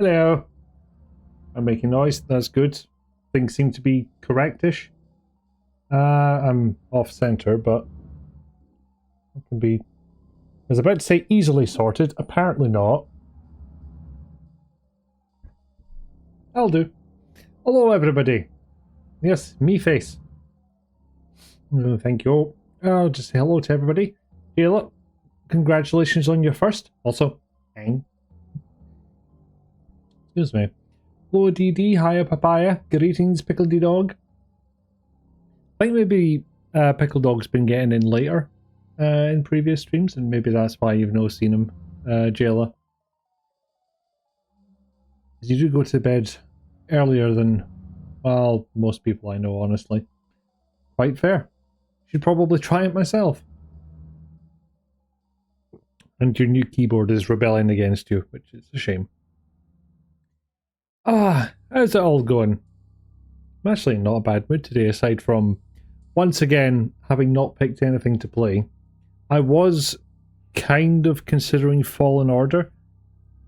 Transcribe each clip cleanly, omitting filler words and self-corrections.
Hello. I'm making noise. That's good. Things seem to be correctish. I'm off center, but it can be. I was about to say easily sorted. Apparently not. I'll do. Hello, everybody. Yes, me face. Thank you. I'll just say hello to everybody. Jayla, congratulations on your first. Also, hang. Excuse me. Hello, DD. Hiya, Papaya. Greetings, Pickledy Dog. I think maybe Pickle Dog's been getting in later in previous streams, and maybe that's why you've not seen him, Jayla. You do go to bed earlier than, well, most people I know, honestly. Quite fair. Should probably try it myself. And your new keyboard is rebelling against you, which is a shame. How's it all going? I'm actually in not a bad mood today, aside from, once again, having not picked anything to play. I was kind of considering Fallen Order.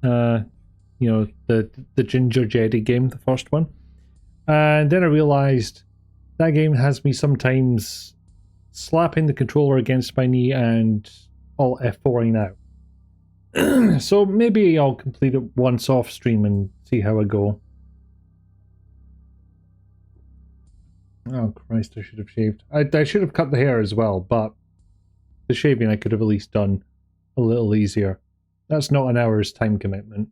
You know, the Ginger Jedi game, the first one. And then I realised that game has me sometimes slapping the controller against my knee and all F4ing out. So maybe I'll complete it once off stream and see how I go. Oh Christ, I should have shaved. I should have cut the hair as well, but the shaving I could have at least done a little easier. That's not an hour's time commitment.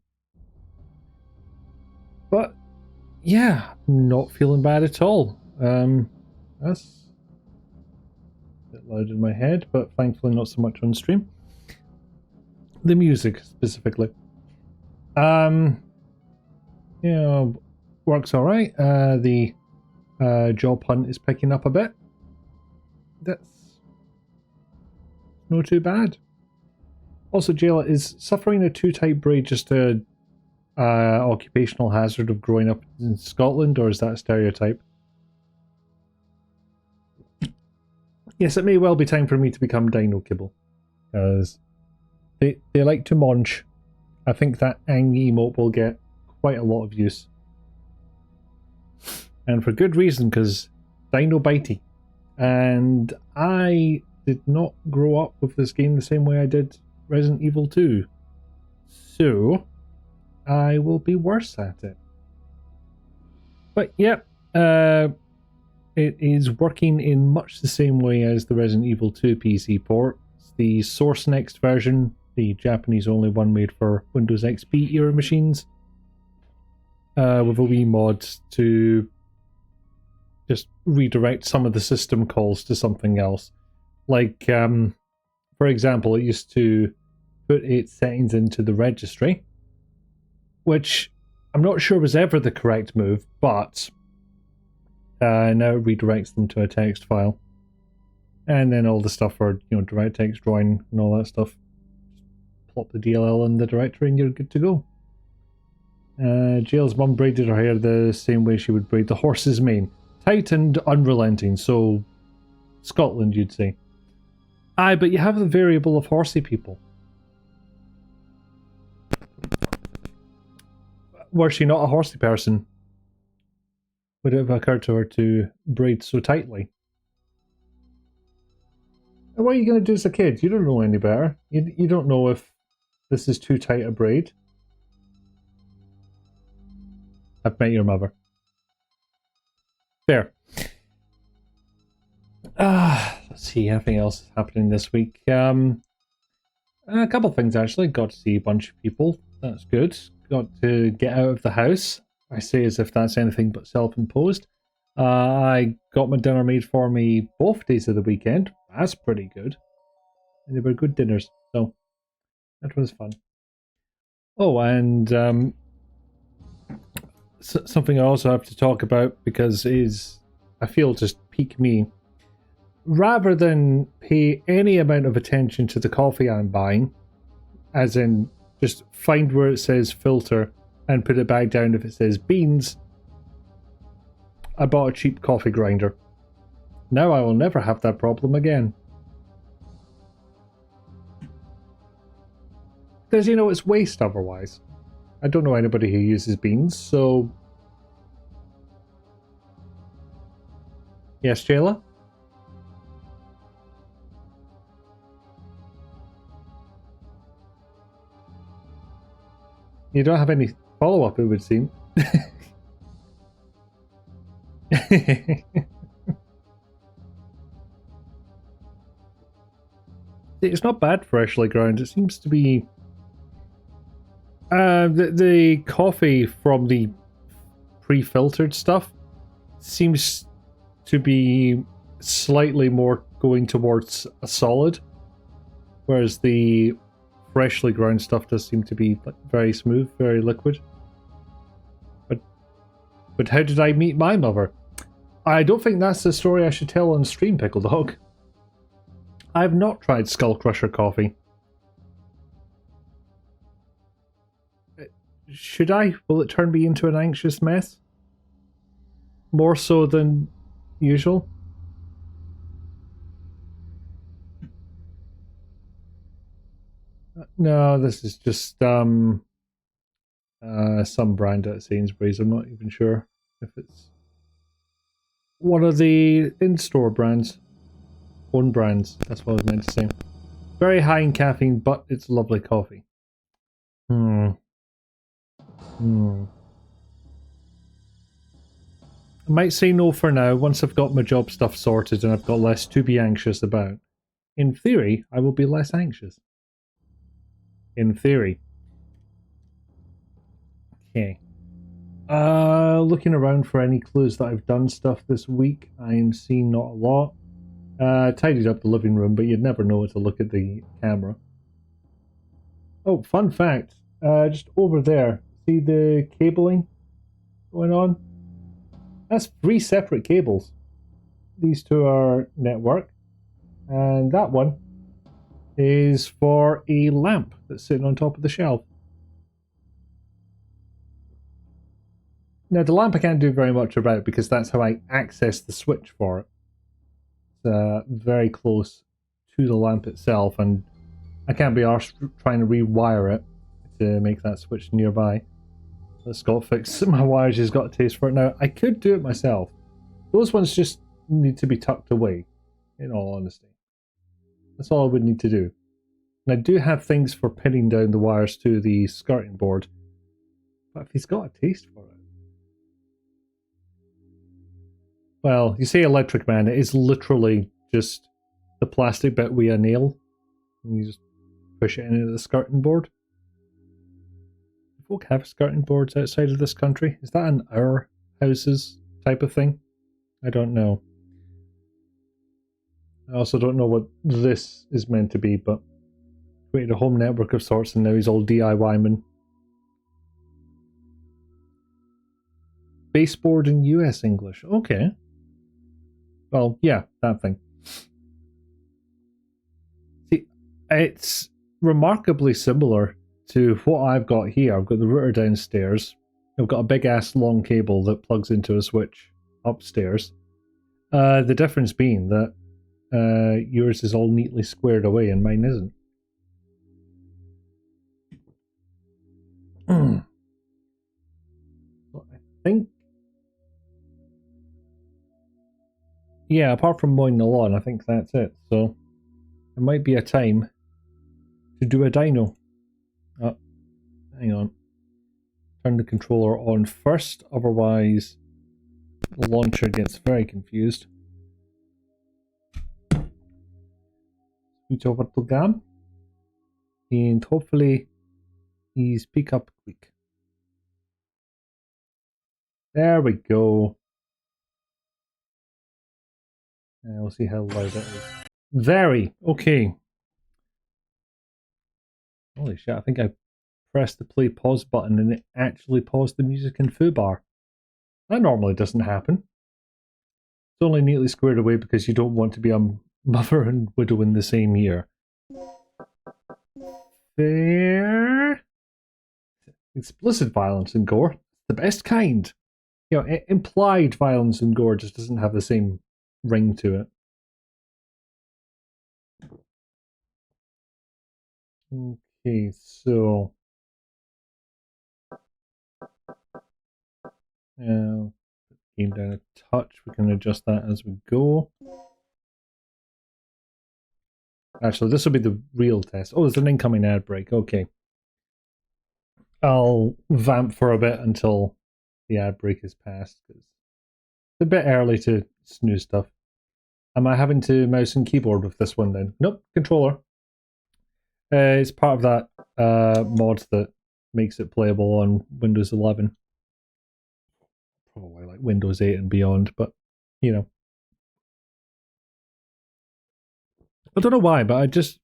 But yeah, not feeling bad at all. That's a bit loud in my head, but thankfully not so much on stream. The music specifically. Yeah, works alright. The job hunt is picking up a bit. That's not too bad. Also, Jayla, is suffering a too tight braid just a occupational hazard of growing up in Scotland, or is that a stereotype? Yes, it may well be time for me to become Dino Kibble, because they like to munch. I think that ang emote will get quite a lot of use. And for good reason, because Dino bitey. And I did not grow up with this game the same way I did Resident Evil 2. So I will be worse at it. But yeah, it is working in much the same way as the Resident Evil 2 PC port. It's the Source Next version, the Japanese only one made for Windows XP era machines, with a wee mod to just redirect some of the system calls to something else. Like, for example, it used to put its settings into the registry, which I'm not sure was ever the correct move, but now it redirects them to a text file. And then all the stuff for, you know, direct text drawing and all that stuff. Just plop the DLL in the directory and you're good to go. Jail's mum braided her hair the same way she would braid the horse's mane. Tight and unrelenting, so Scotland, you'd say. Aye, but you have the variable of horsey people. Were she not a horsey person, would it have occurred to her to braid so tightly? And what are you going to do as a kid? You don't know any better. You don't know if this is too tight a braid. I've met your mother. There. Let's see, anything else happening this week? A couple of things actually. Got to see a bunch of people. That's good. Got to get out of the house. I say as if that's anything but self-imposed. I got my dinner made for me both days of the weekend. That's pretty good. And they were good dinners, so that was fun. Oh, and something I also have to talk about, because it is, I feel, just pique me. Rather than pay any amount of attention to the coffee I'm buying, as in just find where it says filter and put it back down if it says beans, I bought a cheap coffee grinder. Now I will never have that problem again. Because, you know, it's waste otherwise. I don't know anybody who uses beans, so... Yes, Jayla? You don't have any follow-up, it would seem. It's not bad freshly ground. It seems to be... the coffee from the pre-filtered stuff seems to be slightly more going towards a solid, whereas the freshly ground stuff does seem to be very smooth, very liquid. But how did I meet my mother? I don't think that's the story I should tell on stream, Pickle Dog. I have not tried Skull Crusher coffee. Should I? Will it turn me into an anxious mess? More so than usual? No, this is just some brand at Sainsbury's. I'm not even sure if it's one of the in-store brands. Own brands, that's what I was meant to say. Very high in caffeine, but it's lovely coffee. I might say no for now, once I've got my job stuff sorted and I've got less to be anxious about. In theory, I will be less anxious. In theory. Okay. Looking around for any clues that I've done stuff this week. I'm seeing not a lot. Tidied up the living room, but you'd never know to look at the camera. Oh, fun fact. Just over there, see the cabling going on? That's 3 separate cables. These two are network, and that one is for a lamp that's sitting on top of the shelf. Now, the lamp I can't do very much about because that's how I access the switch for it. It's very close to the lamp itself, and I can't be arsed trying to rewire it to make that switch nearby. Let Scott fix my wires, he's got a taste for it. Now, I could do it myself. Those ones just need to be tucked away, in all honesty. That's all I would need to do. And I do have things for pinning down the wires to the skirting board. But if he's got a taste for it... Well, you say Electric Man, it is literally just the plastic bit with a nail. And you just push it into the skirting board. Do folk have skirting boards outside of this country? Is that an our houses type of thing? I don't know. I also don't know what this is meant to be, but created a home network of sorts and now he's all DIY-man. Baseboard in US English. Okay. Well, yeah, that thing. See, it's remarkably similar to what I've got here. I've got the router downstairs. I've got a big ass long cable that plugs into a switch upstairs. The difference being that yours is all neatly squared away and mine isn't. Well, I think... Yeah, apart from mowing the lawn, I think that's it. So, it might be a time to do a dino. Oh, hang on. Turn the controller on first, otherwise the launcher gets very confused. Switch over to GAM. And hopefully he's pick up quick. There we go. And we'll see how loud it is. Very okay. Holy shit, I think I pressed the play pause button and it actually paused the music in foobar. That normally doesn't happen. It's only neatly squared away because you don't want to be a mother and widow in the same year. Fair. Explicit violence and gore. The best kind. You know, implied violence and gore just doesn't have the same ring to it. Okay, so Game down a touch. We can adjust that as we go. Actually, this will be the real test. Oh, there's an incoming ad break. Okay. I'll vamp for a bit until the ad break is passed. It's a bit early to snooze stuff. Am I having to mouse and keyboard with this one then? Nope, controller. It's part of that mod that makes it playable on Windows 11. Probably like Windows 8 and beyond, but you know. I don't know why, but I just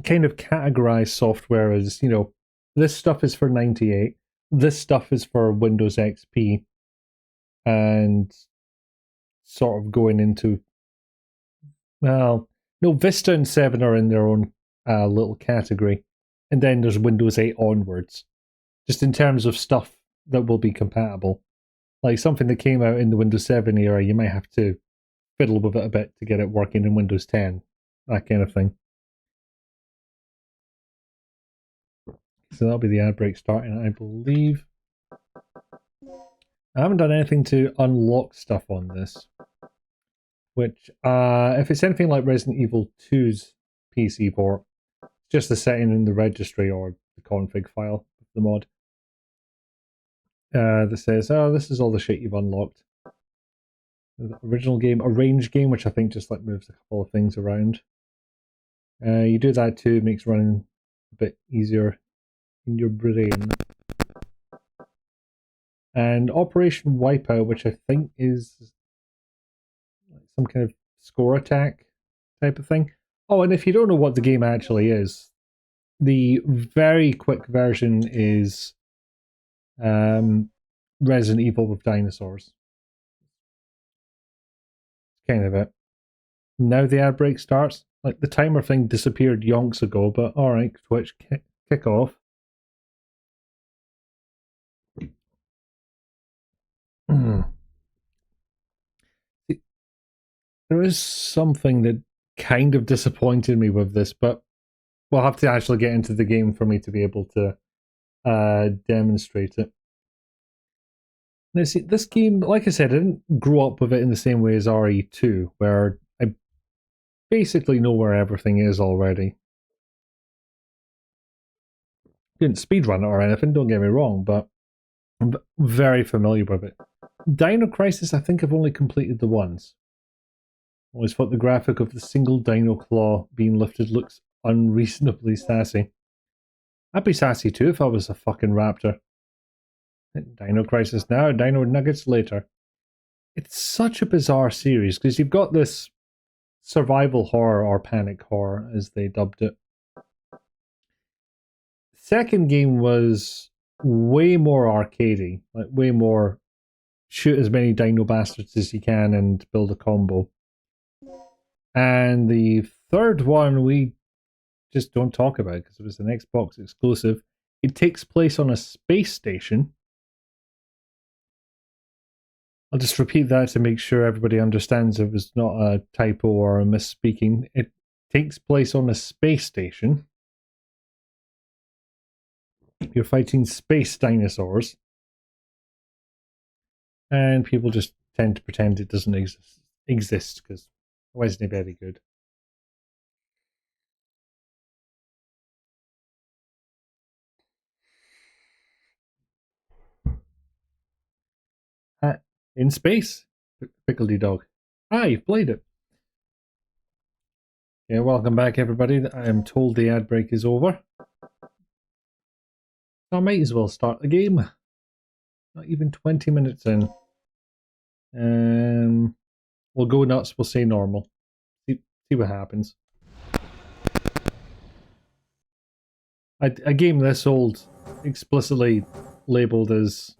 kind of categorize software as, you know, this stuff is for 98, this stuff is for Windows XP, and sort of going into, well, no, Vista and 7 are in their own little category, and then there's Windows 8 onwards, just in terms of stuff that will be compatible. Like something that came out in the Windows 7 era, you might have to fiddle with it a bit to get it working in Windows 10, that kind of thing. So that'll be the ad break starting, I believe. I haven't done anything to unlock stuff on this, which, if it's anything like Resident Evil 2's PC port, it's just the setting in the registry or the config file of the mod that says, oh, this is all the shit you've unlocked. The original game, a range game, which I think just like moves a couple of things around. You do that too, it makes running a bit easier in your brain. And Operation Wipeout, which I think is some kind of score attack type of thing. Oh, and if you don't know what the game actually is, the very quick version is Resident Evil with dinosaurs. Kind of it. Now the ad break starts. Like the timer thing disappeared yonks ago, but alright, Twitch, kick off. There is something that kind of disappointed me with this, but we'll have to actually get into the game for me to be able to demonstrate it. Now, see, this game, like I said, I didn't grow up with it in the same way as RE2, where I basically know where everything is already. Didn't speedrun it or anything, don't get me wrong, but I'm very familiar with it. Dino Crisis, I think I've only completed the once. Always thought the graphic of the single dino claw being lifted looks unreasonably sassy. I'd be sassy too if I was a fucking raptor. Dino Crisis now, Dino Nuggets later. It's such a bizarre series because you've got this survival horror or panic horror, as they dubbed it. Second game was way more arcadey, like way more shoot as many dino bastards as you can and build a combo. And the third one we just don't talk about because it was an Xbox exclusive. It takes place on a space station. I'll just repeat that to make sure everybody understands it was not a typo or a misspeaking. It takes place on a space station. You're fighting space dinosaurs. And people just tend to pretend it doesn't exist because it wasn't very good. In space, Pickledy Dog. Ah, you've played it. Yeah, welcome back, everybody. I am told the ad break is over. I might as well start the game. Not even 20 minutes in. We'll go nuts. We'll say normal. See what happens. A game this old, explicitly labelled as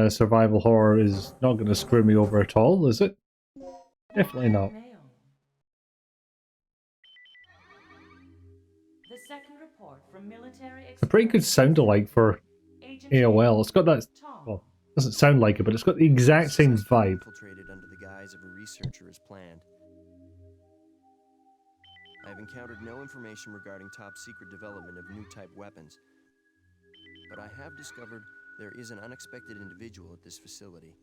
survival horror, is not going to screw me over at all, is it? Definitely not. It's a pretty good sound-alike for AOL. It's got that, well, it doesn't sound like it, but it's got the exact same vibe. Infiltrated under the guise of a researcher as planned. I have encountered no information regarding top-secret development of new type weapons, but I have discovered There is an unexpected individual at this facility.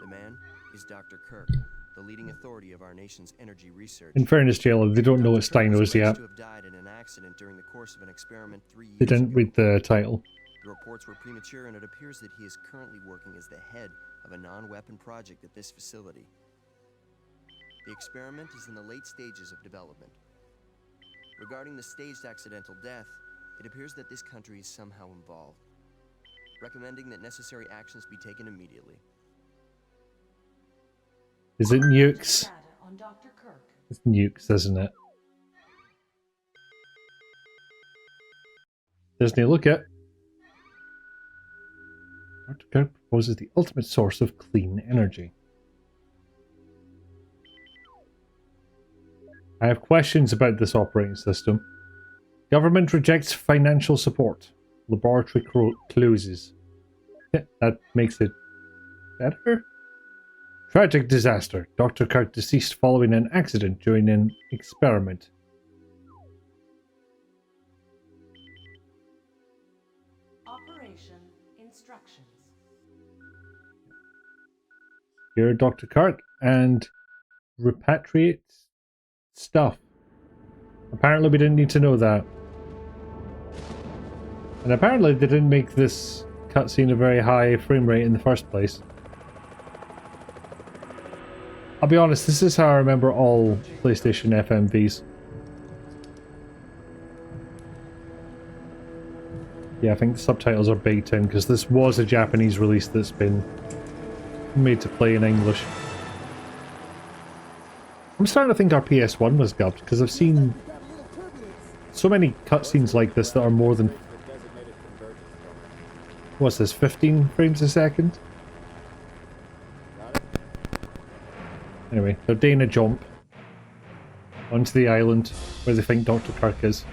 The man is Dr. Kirk, the leading authority of our nation's energy research. In fairness, Jailer, they don't know it's dinos yet. To have died in an accident during the course of an experiment 3 years They didn't ago. read the title. The reports were premature, and it appears that he is currently working as the head of a non-weapon project at this facility. The experiment is in the late stages of development. Regarding the staged accidental death, it appears that this country is somehow involved, recommending that necessary actions be taken immediately. Is it nukes? Data on Dr. Kirk. It's nukes, isn't it? Disney, look at. Dr. Kirk proposes the ultimate source of clean energy. I have questions about this operating system. Government rejects financial support. Laboratory closes. That makes it better? Tragic disaster. Dr. Kirk deceased following an accident during an experiment. Operation instructions. Here, Dr. Kirk, and repatriate stuff. Apparently we didn't need to know that. And apparently they didn't make this cutscene a very high frame rate in the first place. I'll be honest, this is how I remember all PlayStation FMVs. Yeah, I think the subtitles are baked in because this was a Japanese release that's been made to play in English. I'm starting to think our PS1 was dubbed because I've seen so many cutscenes like this that are more than... What's this, 15 frames a second? Anyway, they're doing a jump onto the island where they think Dr. Kirk is.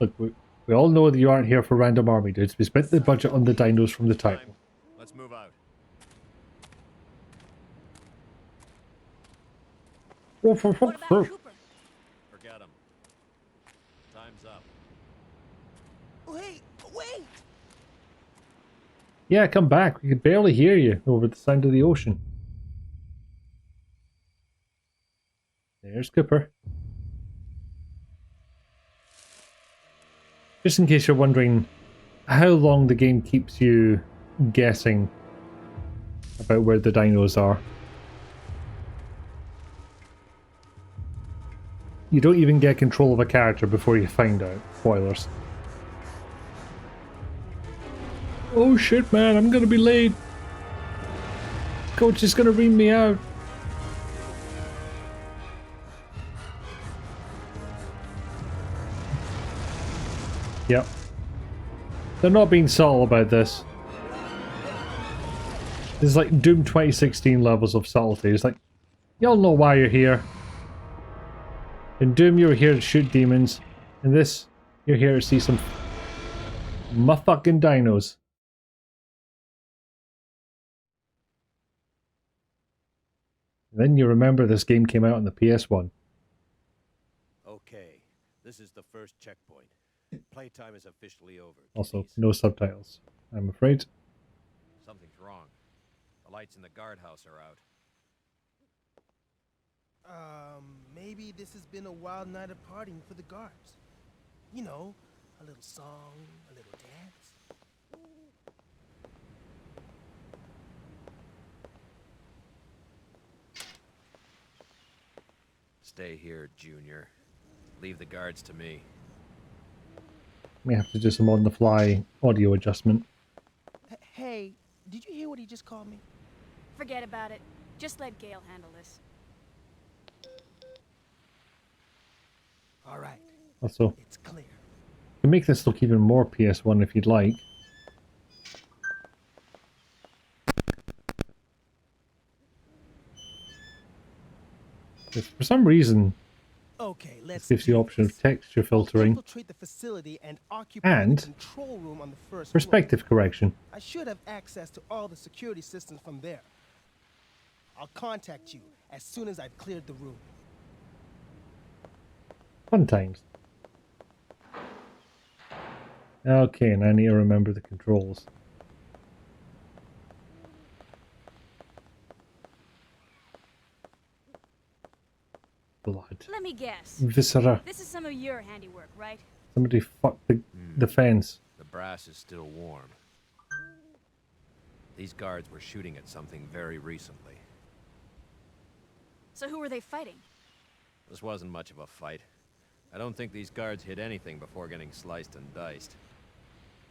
Look, we all know that you aren't here for random army dudes. We spent the budget on the dinos from the title. Let's move out. What about Cooper? Forget him. Time's up. Wait! Yeah, come back. We could barely hear you over the sound of the ocean. There's Cooper. Just in case you're wondering how long the game keeps you guessing about where the dinos are. You don't even get control of a character before you find out. Spoilers. Oh shit, man, I'm gonna be late. Coach is gonna ream me out. Yep. They're not being subtle about this. There's like Doom 2016 levels of subtlety. It's like, y'all know why you're here. In Doom, you were here to shoot demons. In this, you're here to see some motherfucking dinos. And then you remember this game came out on the PS1. Okay, this is the first checkpoint. Playtime is officially over. Also, kiddies. no subtitles, I'm afraid. Something's wrong. The lights in the guardhouse are out. Maybe this has been a wild night of partying for the guards. You know, a little song, a little dance. Stay here, Junior. Leave the guards to me. We have to do some on-the-fly audio adjustment. Hey, did you hear what he just called me? Forget about it. Just let Gale handle this. All right, Also, it's clear. you can make this look even more PS1 if you'd like. If for some reason, Okay, let's this gives you the do option of this. texture I'll filtering infiltrate the facility and occupy and the control room on the first perspective correction. floor. I should have access to all the security systems from there. I'll contact you as soon as I've cleared the room. Fun times. Okay, and I need to remember the controls. Blood. Let me guess. Viscera. This is some of your handiwork, right? Somebody fucked the fence. The brass is still warm. These guards were shooting at something very recently. So who were they fighting? This wasn't much of a fight. I don't think these guards hit anything before getting sliced and diced.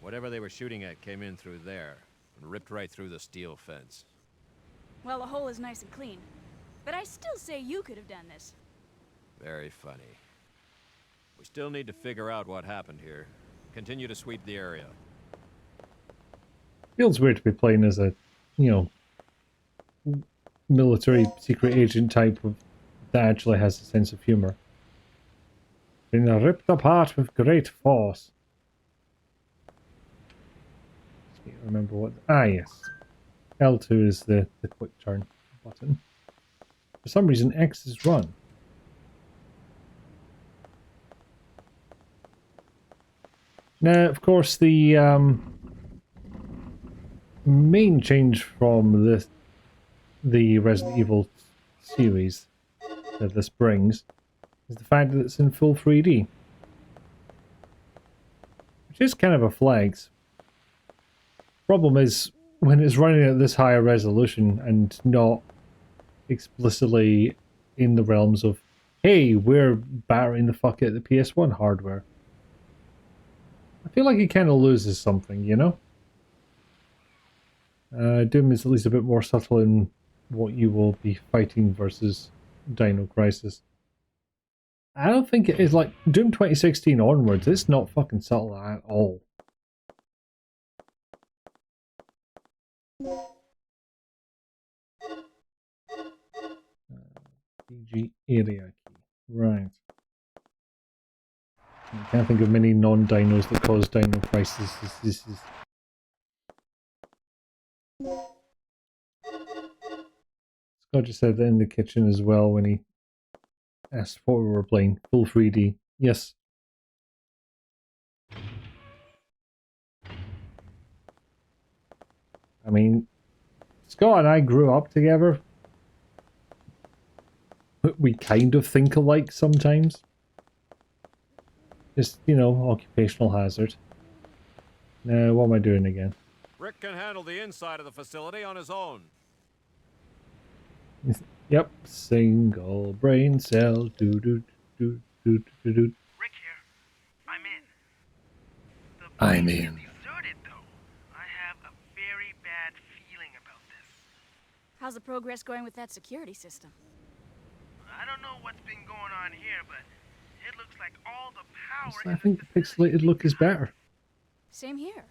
Whatever they were shooting at came in through there and ripped right through the steel fence. Well, the hole is nice and clean. But I still say you could have done this. Very funny. We still need to figure out what happened here. Continue to sweep the area. Feels weird to be playing as a, you know, military secret agent type of that actually has a sense of humor. Been ripped apart with great force. Just need to remember what. Ah, yes. L2 is the quick turn button. For some reason, X is run. Now, of course, the main change from the Resident Evil series that this brings is the fact that it's in full 3D. Which is kind of a flex. Problem is, when it's running at this higher resolution and not explicitly in the realms of, hey, we're battering the fuck out of the PS1 hardware. I feel like it kind of loses something, you know? Doom is at least a bit more subtle in what you will be fighting versus Dino Crisis. I don't think it is like Doom 2016 onwards, it's not fucking subtle at all. PG area key. Right. I can't think of many non-dinos that cause Dino Crisis. Scott just said that in the kitchen as well when he asked what we were playing. Full 3D. Yes. I mean, Scott and I grew up together. We kind of think alike sometimes. Just, you know, occupational hazard. Now, what am I doing again? Rick can handle the inside of the facility on his own. Yep, single brain cell. Do do do do do do. Rick here. I'm in. The I'm place is in. deserted, though. I have a very bad feeling about this. How's the progress going with that security system? I don't know what's been going on here, but it looks like all the power I in think the the pixelated look is better. Same here.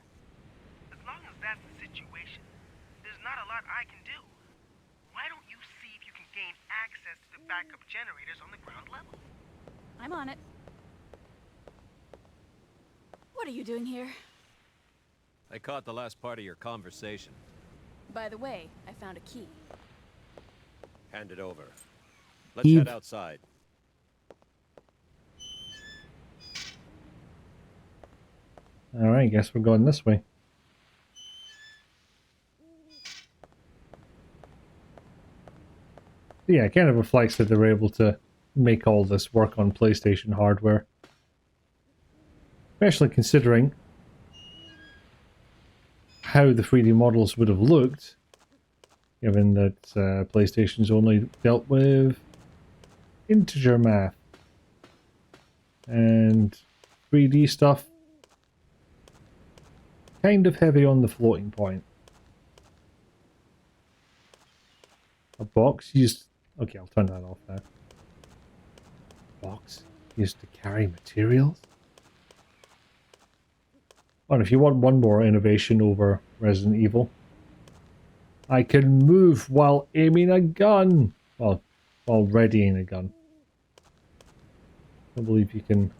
As long as that's the situation, there's not a lot I can do. Why don't you see if you can gain access to the backup generators on the ground level? I'm on it. What are you doing here? I caught the last part of your conversation. By the way, I found a key. Hand it over. Let's Eve. head outside. Alright, guess we're going this way. Yeah, kind of reflects that they're able to make all this work on PlayStation hardware. Especially considering how the 3D models would have looked, given that PlayStation's only dealt with integer math. And 3D stuff, kind of heavy on the floating point. A box used... Okay, I'll turn that off now. Box used to carry materials? And if you want one more innovation over Resident Evil, I can move while aiming a gun! Well, while readying a gun. I believe you can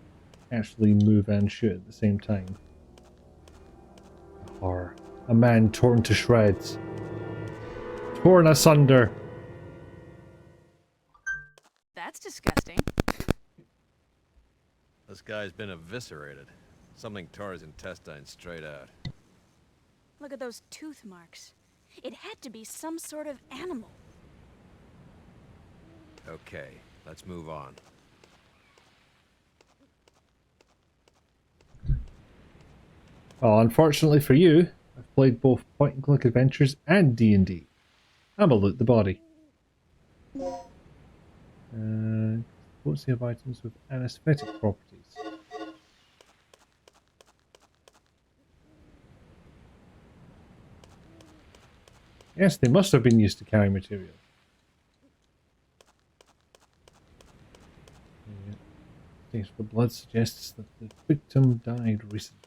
actually move and shoot at the same time. Or a man torn to shreds. Torn asunder. guy's been eviscerated. Something tore his intestines straight out. Look at those tooth marks. It had to be some sort of animal. Okay, let's move on. Well, unfortunately for you, I've played both point-and-click adventures and D&D. I'm a loot the body. Potency of items with anesthetic properties. Yes, they must have been used to carry material. Taste of the blood suggests that the victim died recently.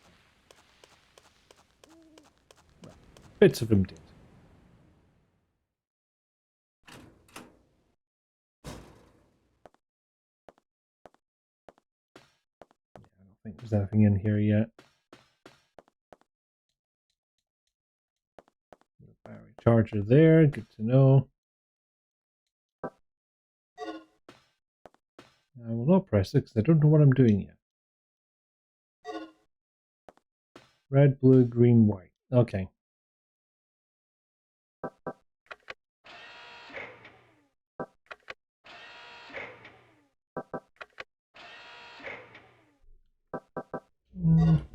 Well, bits of him did. Yeah, I don't think there's anything in here yet. Battery charger there, good to know. I will not press it because I don't know what I'm doing yet. Red, blue, green, white. Okay.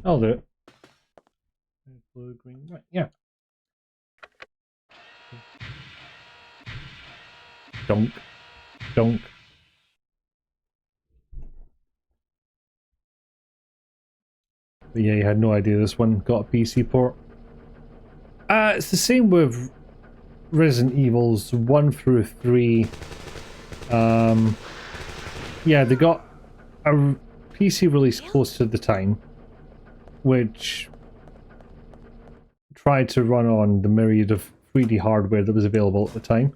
I'll do it. Red, blue, green, white. Yeah. Donk. Donk. But yeah, you had no idea this one got a PC port. It's the same with Resident Evils 1 through 3. Yeah, they got a PC release close to the time, which tried to run on the myriad of 3D hardware that was available at the time.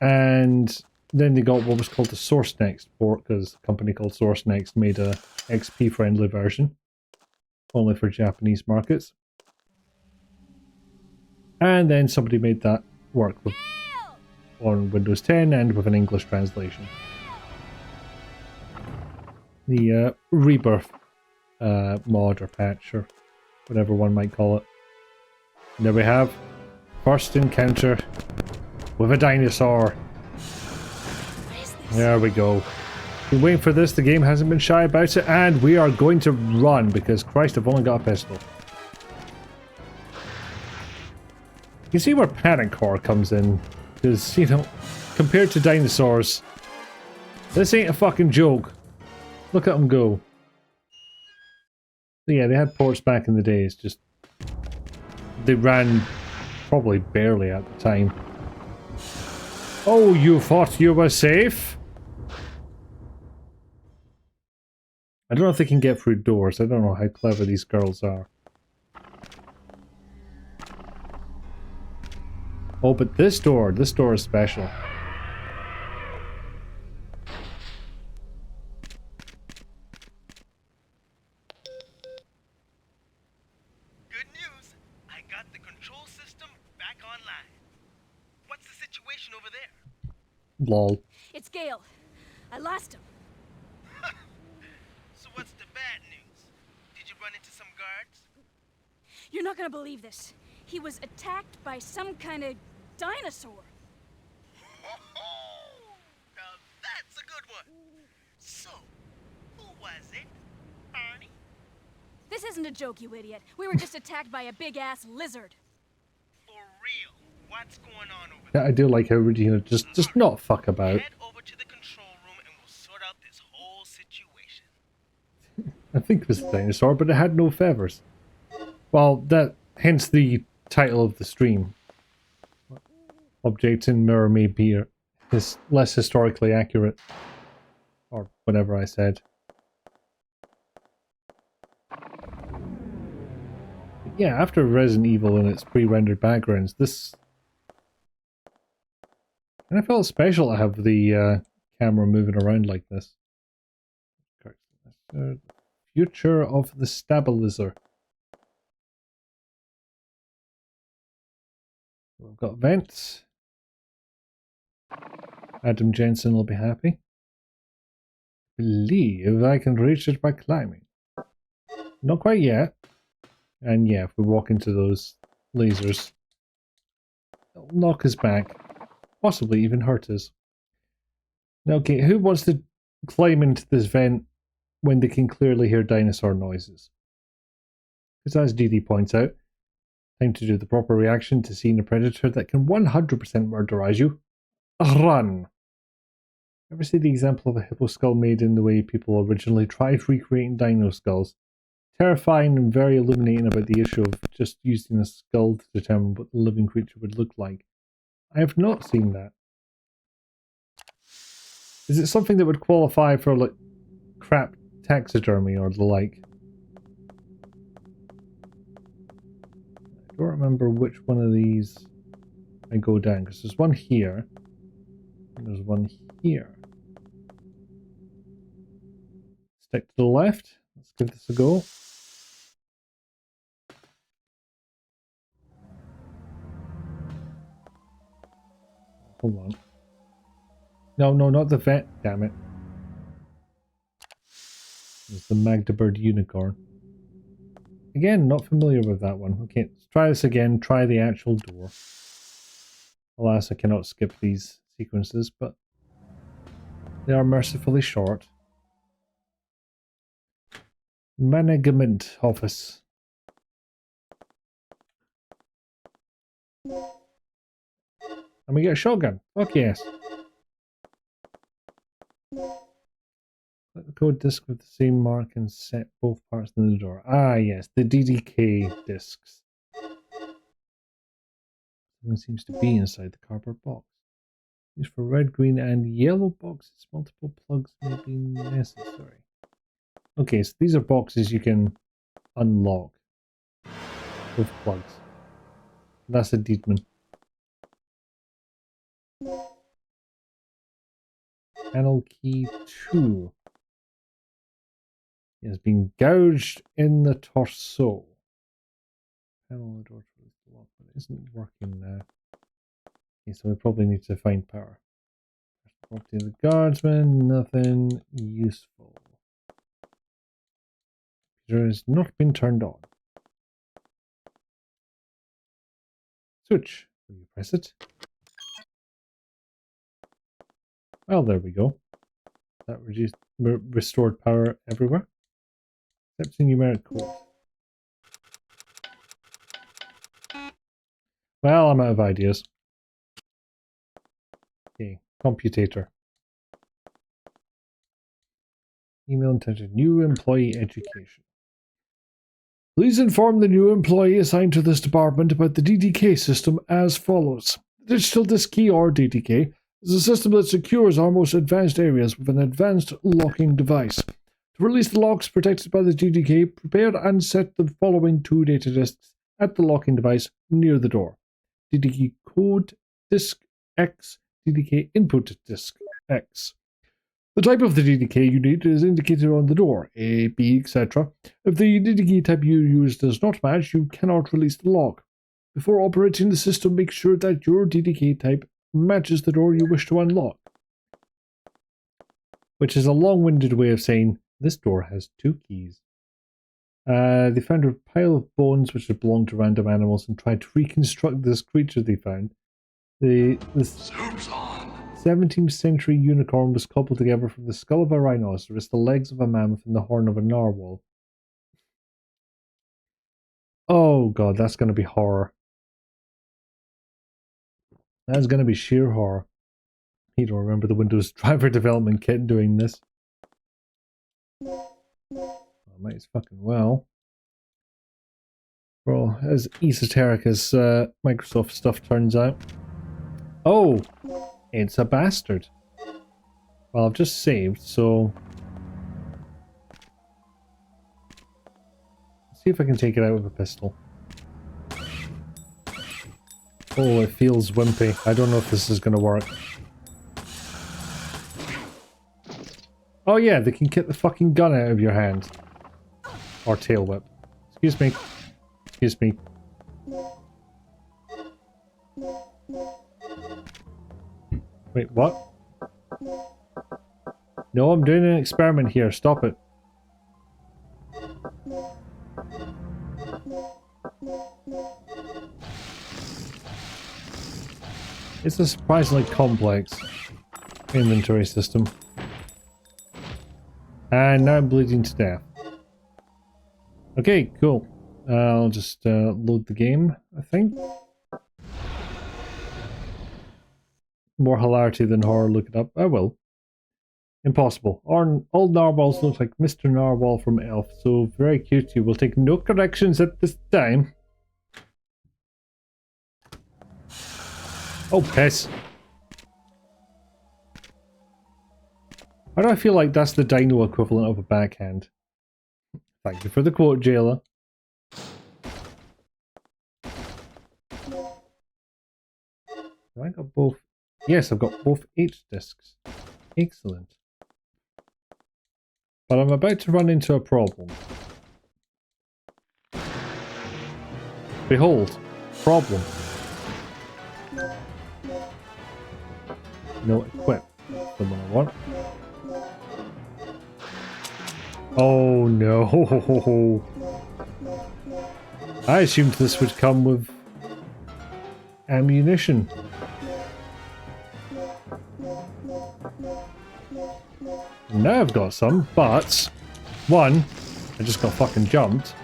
And then they got what was called the Source Next port, because a company called Source Next made a XP-friendly version, only for Japanese markets. And then somebody made that work with, on Windows 10 and with an English translation. The Rebirth mod or patch or whatever one might call it. And there we have first encounter with a dinosaur. There we go. Been waiting for this, the game hasn't been shy about it, and we are going to run because Christ, I've only got a pistol. You can see where Panic Core comes in, because, you know, compared to dinosaurs, this ain't a fucking joke. Look at them go. So yeah, they had ports back in the days, just they ran probably barely at the time. Oh, you thought you were safe? I don't know if they can get through doors. I don't know how clever these girls are. Oh, but this door is special. Good news. I got the control system back online. What's the situation over there? Lol. It's Gale. I lost him. So what's the bad news? Did you run into some guards? You're not gonna believe this. He was attacked by some kind of dinosaur. Now that's a good one. So, who was it? Arnie? This isn't a joke, you idiot. We were just attacked by a big-ass lizard. For real? What's going on over Yeah, there? I do like how, you know, just not fuck about. Head over to the control room and we'll sort out this whole situation. I think it was a dinosaur, but it had no feathers. Well, hence the title of the stream. Objects in mirror may be less historically accurate. Or whatever I said. But yeah, after Resident Evil and its pre-rendered backgrounds, this... And I felt special to have the camera moving around like this. Future of the Stabilizer. We've got vents. Adam Jensen will be happy. believe I can reach it by climbing. Not quite yet. And yeah, if we walk into those lasers, it'll knock us back. Possibly even hurt us. Now, okay, who wants to climb into this vent when they can clearly hear dinosaur noises? Because as DD points out, time to do the proper reaction to seeing a predator that can 100% murderize you. Run! Ever see the example of a hippo skull made in the way people originally tried recreating dino skulls? Terrifying and very illuminating about the issue of just using a skull to determine what the living creature would look like. I have not seen that. Is it something that would qualify for like crap taxidermy or the like? I don't remember which one of these I go down, because there's one here and there's one here. Stick to the left. Let's give this a go. Hold on. No, not the vet, damn it. It's the Magdeburg unicorn. Again, not familiar with that one. Okay, let's try this again. Try the actual door. Alas, I cannot skip these sequences, but they are mercifully short. Management office. And we get a shotgun. Fuck yes. Let the code disk with the same mark and set both parts in the door. Ah yes, the DDK discs. Something seems to be inside the cardboard box. Used for red, green and yellow boxes. Multiple plugs may be necessary. Okay, so these are boxes you can unlock with plugs. That's a Deedman. Panel key 2. He has been gouged in the torso. Panel the door to the lock, but it isn't working now. Okay, so we probably need to find power. Property of the guardsman, nothing useful. Computer has not been turned on. Switch. Will you press it? Well, there we go. That restored power everywhere. Except the numeric code. Well, I'm out of ideas. Okay, computator. Email intended new employee education. Please inform the new employee assigned to this department about the DDK system as follows. The Digital Disk Key, or DDK, is a system that secures our most advanced areas with an advanced locking device. To release the locks protected by the DDK, prepare and set the following 2 data disks at the locking device near the door. DDK code disk X, DDK input disk X. The type of the DDK you need is indicated on the door, A, B, etc. If the DDK type you use does not match, you cannot release the lock. Before operating the system, make sure that your DDK type matches the door you wish to unlock. Which is a long-winded way of saying, this door has 2 keys. They found a pile of bones which had belonged to random animals and tried to reconstruct this creature they found. The 17th century unicorn was cobbled together from the skull of a rhinoceros, the legs of a mammoth, and the horn of a narwhal. Oh god, that's going to be horror. That's going to be sheer horror. You don't remember the Windows driver development kit doing this. Well, might as fucking well. Well, as esoteric as Microsoft stuff turns out. Oh! It's a bastard. Well, I've just saved, so... Let's see if I can take it out with a pistol. Oh, it feels wimpy. I don't know if this is going to work. Oh yeah, they can get the fucking gun out of your hand. Or tail whip. Excuse me. Excuse me. Wait, what? No, I'm doing an experiment here. Stop it. It's a surprisingly complex inventory system. And now I'm bleeding to death. Okay, cool. I'll just load the game, I think. More hilarity than horror, look it up. I will. Impossible. All narwhals look like Mr. Narwhal from Elf, so very cute. You will take no corrections at this time. Oh, piss. Why do I feel like that's the dino equivalent of a backhand? Thank you for the quote, Jayla. Have I got both? Yes, I've got both H discs. Excellent. But I'm about to run into a problem. Behold, problem. No, equip. The one I want. Oh no. I assumed this would come with ammunition. Now I've got some, but one, I just got fucking jumped.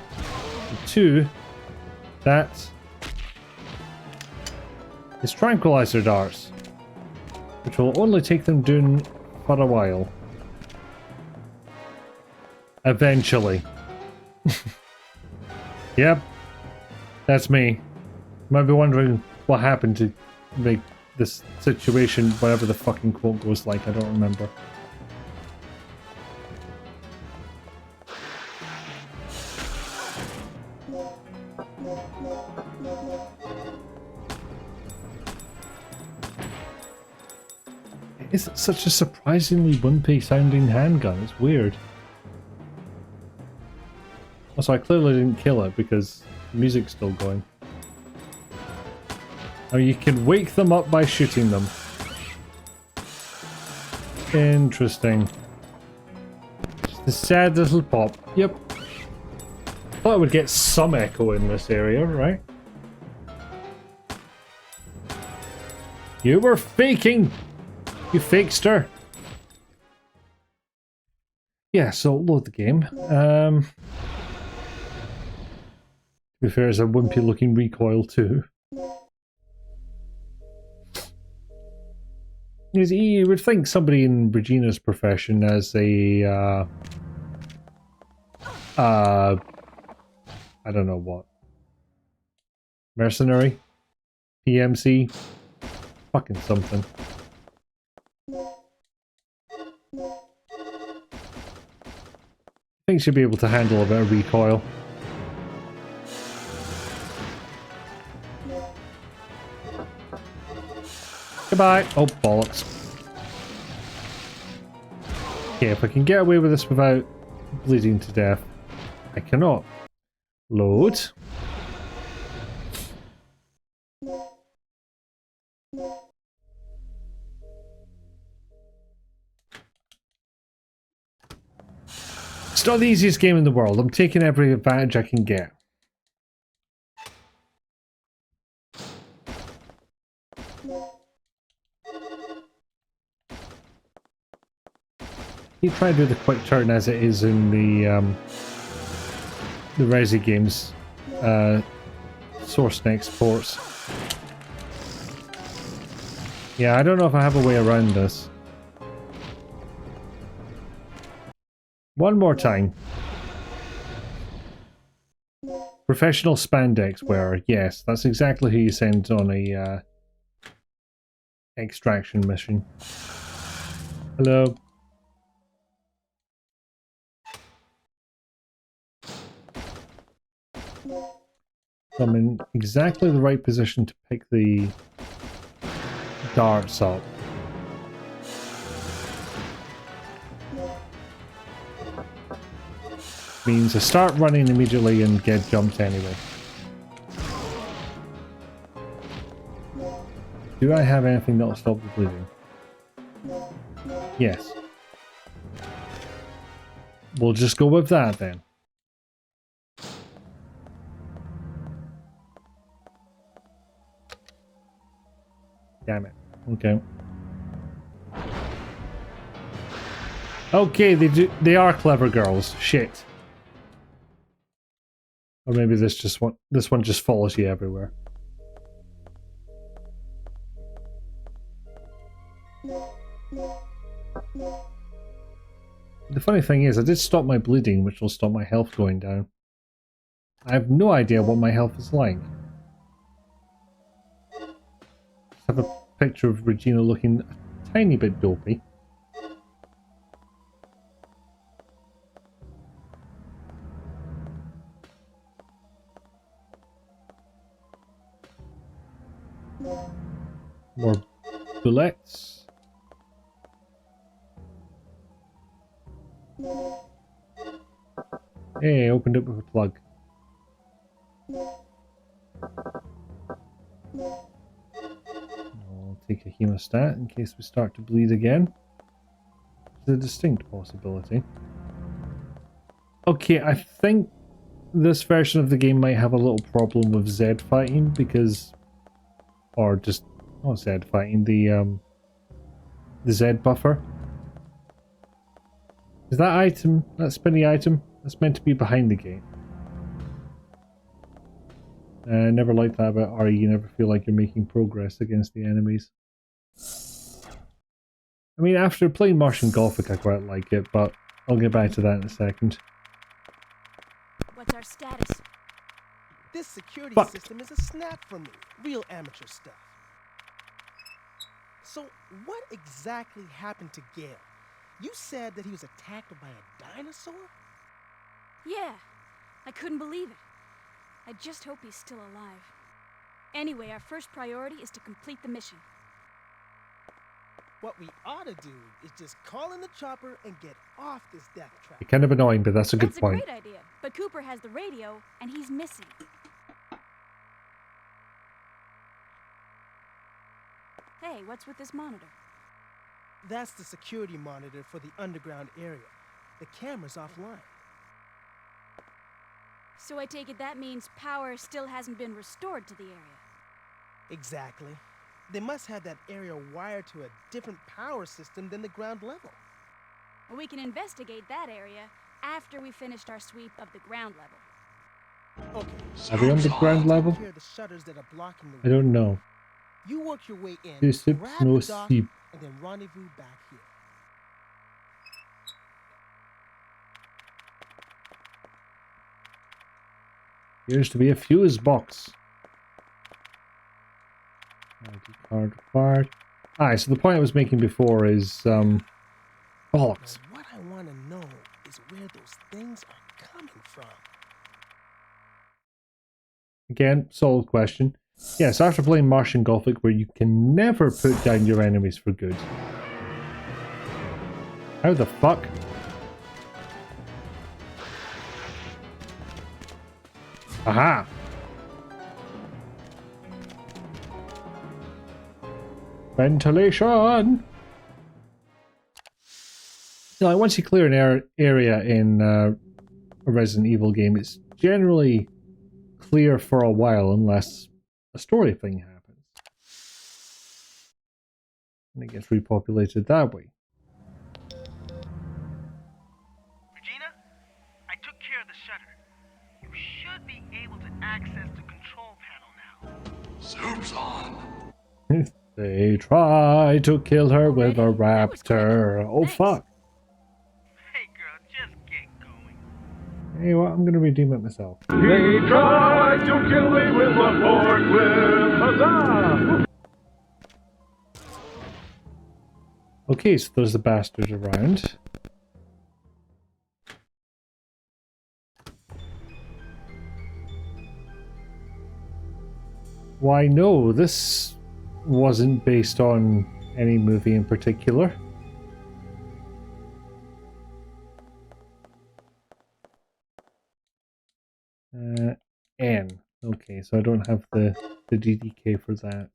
And two, that is tranquilizer darts, which will only take them down for a while. Eventually. Yep, that's me. You might be wondering what happened to make this situation, whatever the fucking quote goes like, I don't remember. It's such a surprisingly wimpy sounding handgun, it's weird. Also, I clearly didn't kill it because the music's still going. Oh, you can wake them up by shooting them. Interesting. Just a sad little pop. Yep. Thought I would get some echo in this area, right? You were faking! You fakester! Yeah, so load the game. To be fair, it's a wimpy looking recoil too. You would think somebody in Regina's profession as a I don't know what. Mercenary? PMC? Fucking something. I think she'll be able to handle a bit of recoil. Goodbye! Oh, bollocks. Okay, if I can get away with this without bleeding to death. I cannot. Load. It's not the easiest game in the world. I'm taking every advantage I can get. You try to do the quick turn as it is in the Resi games, source and exports. Yeah, I don't know if I have a way around this. One more time. Professional spandex wearer. Yes, that's exactly who you send on a extraction mission. Hello. I'm in exactly the right position to pick the darts up. Means I start running immediately and get jumped anyway. Do I have anything that'll stop the bleeding? Yes. We'll just go with that then. Damn it. Okay. Okay, they are clever girls. Shit. Or maybe this one just follows you everywhere. The funny thing is, I did stop my bleeding, which will stop my health going down. I have no idea what my health is like. Just have a picture of Regina looking a tiny bit dopey. More bullets. Hey, opened up with a plug. I'll take a hemostat in case we start to bleed again. It's a distinct possibility. Okay, I think this version of the game might have a little problem with Z fighting because... Or just... not Z fighting, the Z buffer. Is that item, that spinny item, that's meant to be behind the gate? I never liked that about RE, you never feel like you're making progress against the enemies. I mean, after playing Martian Gothic I quite like it, but I'll get back to that in a second. What's our status? This security Fuck. system is a snap for me. Real amateur stuff. So, what exactly happened to Gale? You said that he was attacked by a dinosaur? Yeah, I couldn't believe it. I just hope he's still alive. Anyway, our first priority is to complete the mission. What we ought to do is just call in the chopper and get off this death trap. It's kind of annoying, but that's a good That's point. a great idea, but Cooper has the radio, and he's missing. Hey, what's with this monitor? That's the security monitor for the underground area. The camera's offline. So I take it that means power still hasn't been restored to the area. Exactly. They must have that area wired to a different power system than the ground level. Well, we can investigate that area after we finished our sweep of the ground level. Okay. Are we on the ground level? Take care of the shutters that are blocking the I don't know. You work your way in, This is grab no the dock, steep. and then rendezvous back here. Appears to be a fuse box. ID card required. Alright, so the point I was making before is bollocks. Now, what I want to know is where those things are coming from. Again, solid question. Yes, after playing Martian Gothic, where you can never put down your enemies for good. How the fuck? Aha! Ventilation! You know, like once you clear an area in a Resident Evil game, it's generally clear for a while unless a story thing happens. And it gets repopulated that way. Regina, I took care of the shutter. You should be able to access the control panel now. Soup's on. They try to kill her with a Already? That was quick. raptor. Oh Thanks. fuck. Hey girl, just get going. Hey, what? I'm gonna redeem it myself. He tried to kill me with a forklift. Huzzah! Okay, so there's the bastards around. Why no, this wasn't based on any movie in particular. N. Okay, so I don't have the GDK for that.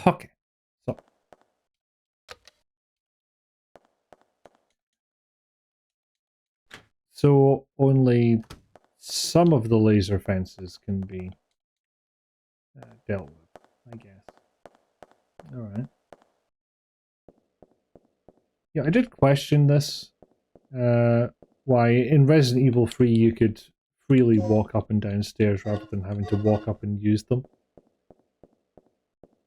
Okay. So only some of the laser fences can be dealt with, I guess. Alright. Yeah, I did question this. Why in Resident Evil 3 you could freely walk up and down stairs rather than having to walk up and use them.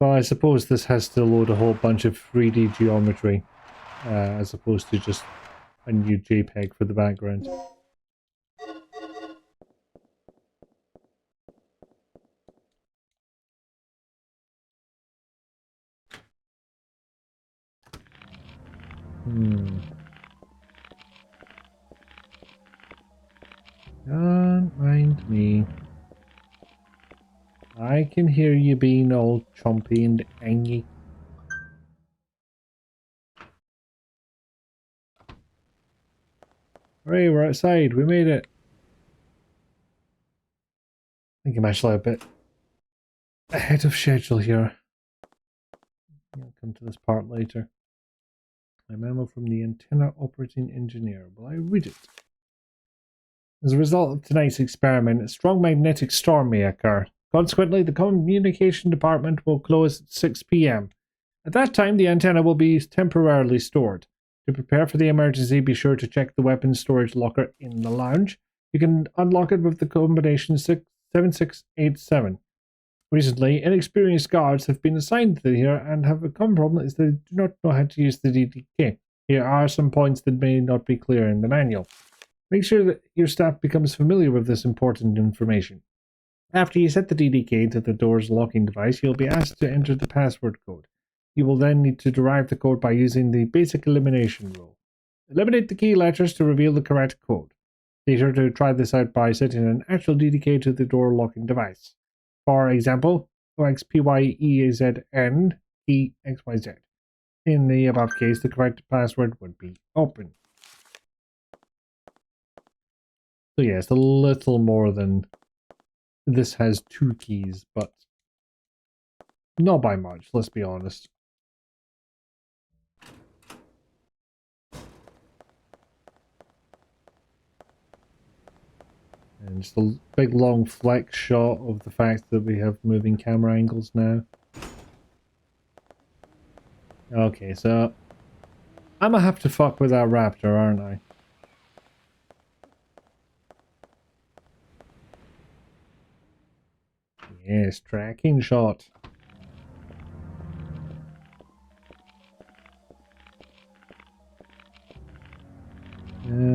Well, I suppose this has to load a whole bunch of 3D geometry as opposed to just a new JPEG for the background. Don't mind me. I can hear you being all chompy and angy. Hooray, we're outside. We made it. I think I'm actually a bit ahead of schedule here. I'll come to this part later. A memo from the antenna operating engineer. Will I read it? As a result of tonight's experiment, a strong magnetic storm may occur. Consequently, the communication department will close at 6 p.m. At that time, the antenna will be temporarily stored. To prepare for the emergency, be sure to check the weapons storage locker in the lounge. You can unlock it with the combination 7687. Recently, inexperienced guards have been assigned here and have a common problem is they do not know how to use the DDK. Here are some points that may not be clear in the manual. Make sure that your staff becomes familiar with this important information. After you set the DDK to the door's locking device, you'll be asked to enter the password code. You will then need to derive the code by using the basic elimination rule. Eliminate the key letters to reveal the correct code. Be sure to try this out by setting an actual DDK to the door locking device. For example, OXPYEZN EXYZ. In the above case, the correct password would be open. So yeah, it's a little more than... This has 2 keys, but not by much, let's be honest. And just a big long flex shot of the fact that we have moving camera angles now. Okay, so I'm gonna have to fuck with that raptor, aren't I? Yes, tracking shot.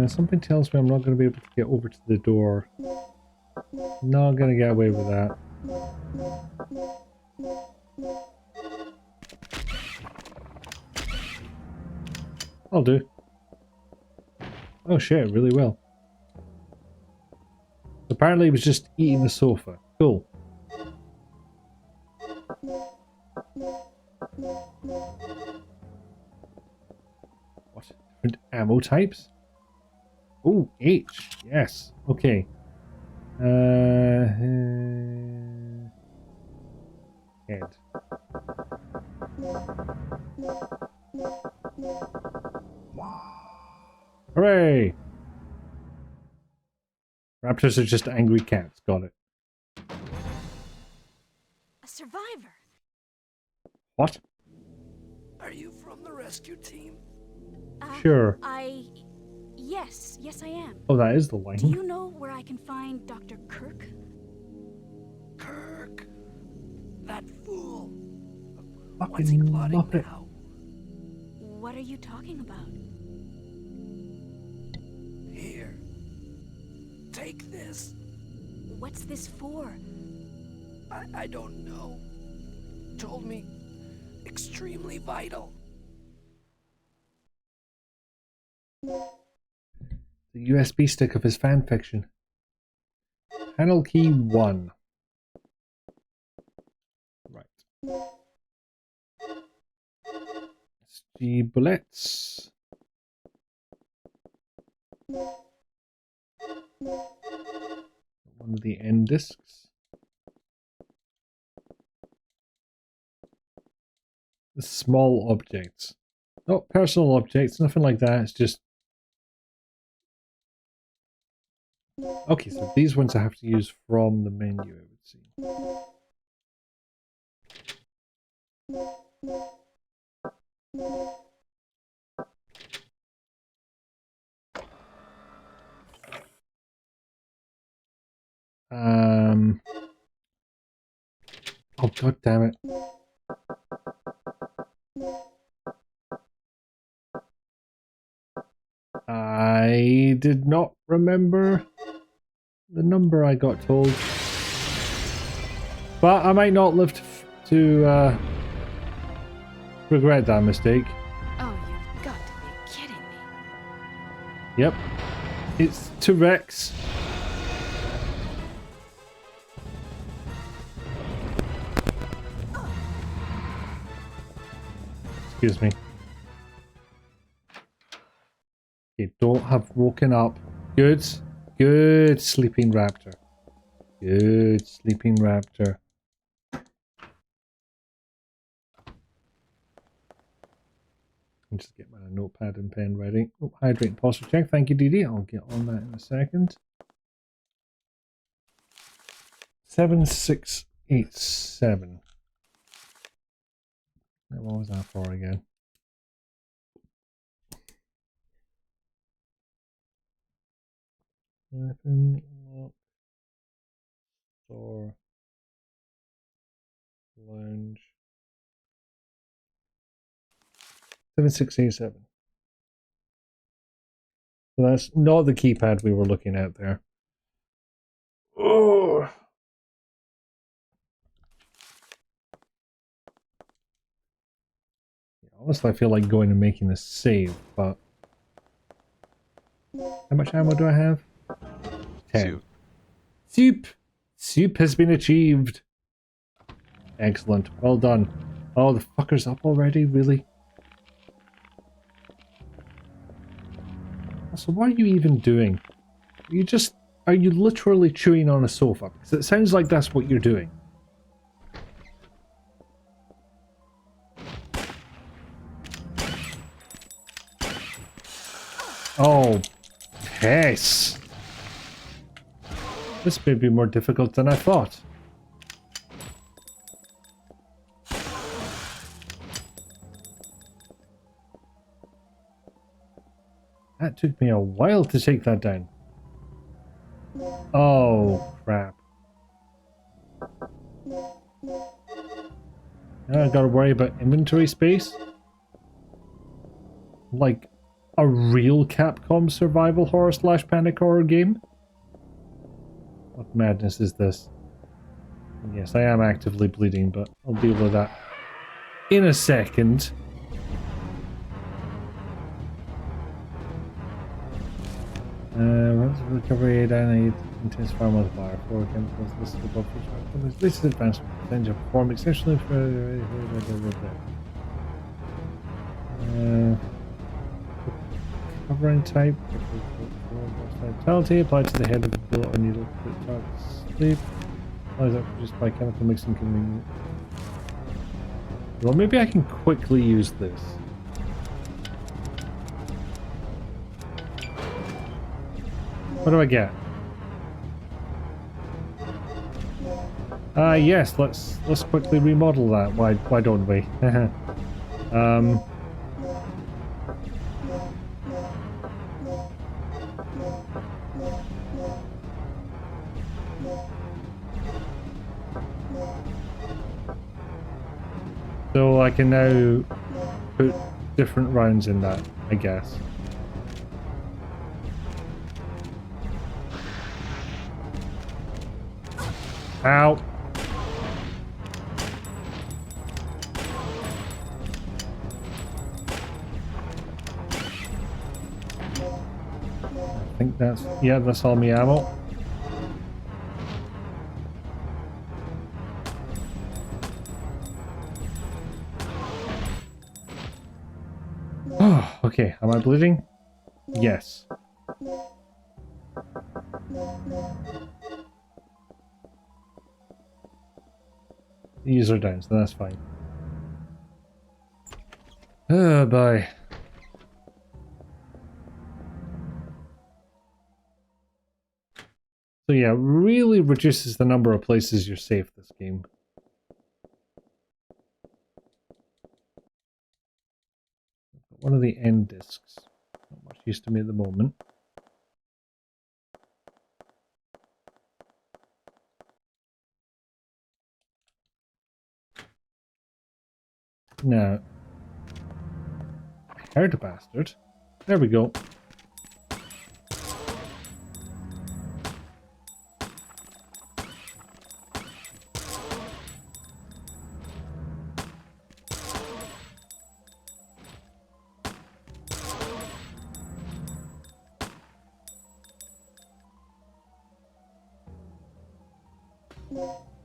Something tells me I'm not going to be able to get over to the door. Not going to get away with that. I'll do. Oh shit, really well. Apparently he was just eating the sofa. Cool. What? Different ammo types? Oh, H. Yes. Okay. Head. Hooray! Raptors are just angry cats. Got it. A survivor. What? Are you from the rescue team? Sure. Yes, I am. Oh, that is the line. Do you know where I can find Dr. Kirk? Kirk? That fool. Fucking What's he plotting Muppet. now? What are you talking about? Here. Take this. What's this for? I don't know. Told me extremely vital. The USB stick of his fanfiction. Panel key 1. Right. SG bullets. One of the end discs. small objects. Not personal objects, nothing like that. It's just... Okay, so these ones I have to use from the menu, I would see. Oh, god damn it. I did not remember the number I got told. But I might not live to regret that mistake. Oh, you've got to be kidding me. Yep. It's to Rex. Excuse me. Okay, don't have woken up. Good. Good, sleeping raptor. Good, sleeping raptor. I'll just get my notepad and pen ready. Oh, hydrate and posture check. Thank you, Dee. I'll get on that in a second. 7687. What was that for again? Weapon lock. Store. Lounge. 7687. So that's not the keypad we were looking at there. Oh. Honestly, I feel like going and making this save, but how much ammo do I have? 10. Soup! Soup has been achieved. Excellent. Well done. Oh, the fucker's up already? Really? Also, what are you even doing? Are you literally chewing on a sofa? Because it sounds like that's what you're doing. Oh, piss. This may be more difficult than I thought. That took me a while to take that down. Oh, crap. Now I gotta worry about inventory space. Like a real Capcom survival horror / panic horror game? What madness is this? Yes, I am actively bleeding, but I'll deal with that in a second. Once recovery aid, I need intense pharma bar. 4 chemicals listed above. This is advanced potential perform exceptionally for covering type. Vitality applied to the head of the bullet on needle to target sleep. Applies that produced by chemical mixing convenient. Well, maybe I can quickly use this. What do I get? Yes, let's quickly remodel that. Why don't we? So I can now put different rounds in that, I guess. Ow. I think that's, yeah, that's all me ammo. Oh, okay, am I bleeding? Yes. These are down, so that's fine. Oh boy. So yeah, really reduces the number of places you're safe this game. One of the end discs. Not much use to me at the moment. Now, I heard a bastard. There we go.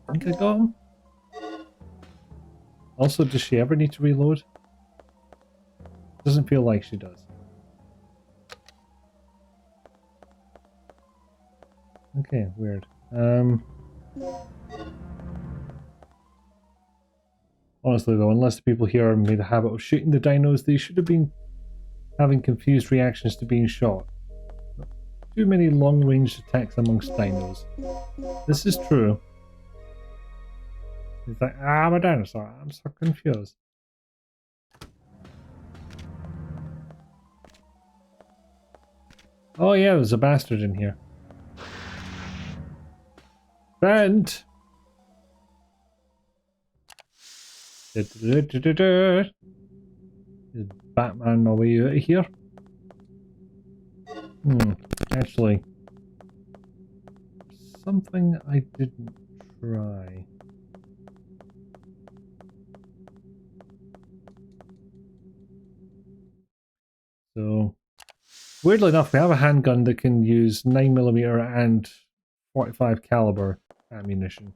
I think I got him. Also, does she ever need to reload? Doesn't feel like she does. Okay, weird. Honestly though, unless the people here made a habit of shooting the dinos, they should have been having confused reactions to being shot. Too many long-range attacks amongst dinos. This is true. He's like, I'm a dinosaur. I'm so confused. Oh yeah, there's a bastard in here. Vent! Is Batman my way out of here? Actually, something I didn't try. So, weirdly enough, we have a handgun that can use 9mm and 45 caliber ammunition.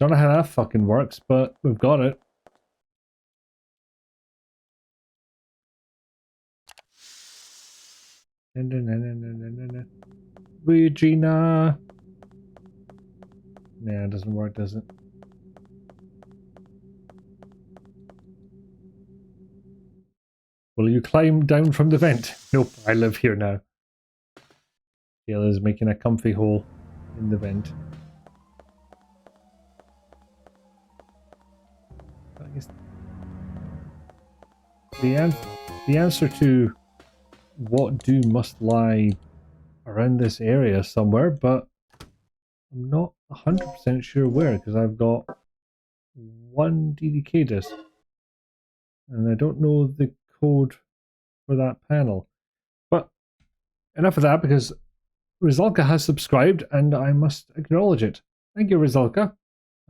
Don't know how that fucking works, but we've got it. Regina! Nah, it doesn't work, does it? Will you climb down from the vent? Nope, I live here now. Taylor's making a comfy hole in the vent. I guess the answer to what must lie around this area somewhere, but I'm not 100% sure where, because I've got one DDK disc and I don't know the code for that panel. But enough of that, because Rizalka has subscribed and I must acknowledge it. Thank you, Rizalka.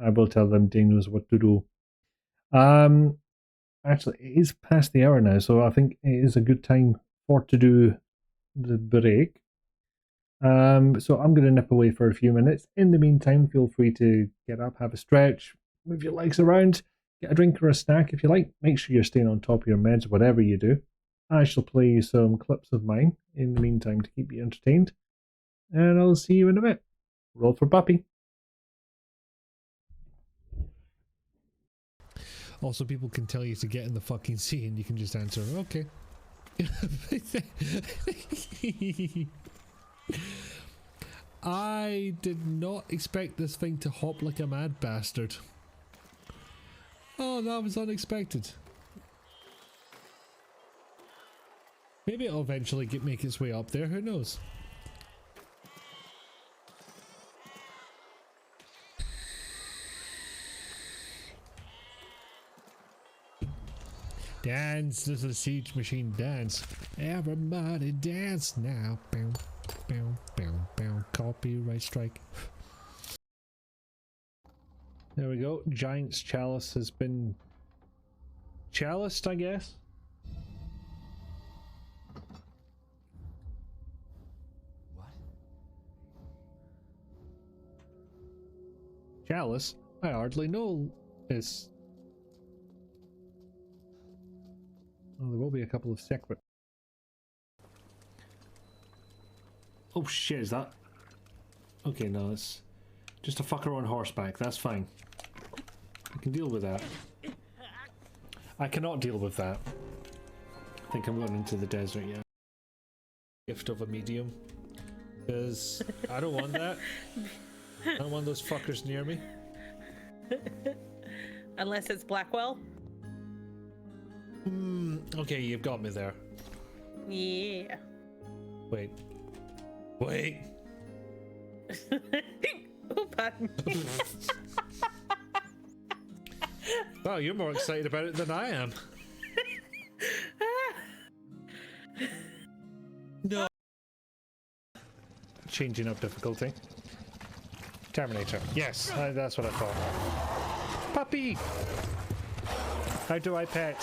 I will tell them Dinos what to do. Actually, it is past the hour now, so I think it is a good time for to do the break. So I'm going to nip away for a few minutes. In the meantime, feel free to get up, have a stretch, move your legs around, get a drink or a snack if you like. Make sure you're staying on top of your meds, whatever you do. I shall play you some clips of mine in the meantime to keep you entertained. And I'll see you in a bit. Roll for Buppy. Also, people can tell you to get in the fucking sea and you can just answer, okay. I did not expect this thing to hop like a mad bastard. Oh, that was unexpected. Maybe it'll eventually make its way up there, who knows? Dance, this is a siege machine dance. Everybody dance now. Bow, bow, bow, bow. Copyright strike. There we go. Giant's Chalice has been chaliced, I guess. What? Chalice? I hardly know this. Oh, there will be a couple of separate. Oh shit, is that? Okay, no, it's just a fucker on horseback. That's fine. I can deal with that. I cannot deal with that. I think I'm going into the desert, yeah. Gift of a medium. Because I don't want that. I don't want those fuckers near me. Unless it's Blackwell. Okay, you've got me there. Yeah. Wait. Wait. Oh, pardon me. Wow, you're more excited about it than I am. No. Changing up difficulty. Terminator. Yes, that's what I thought. Puppy! How do I pet?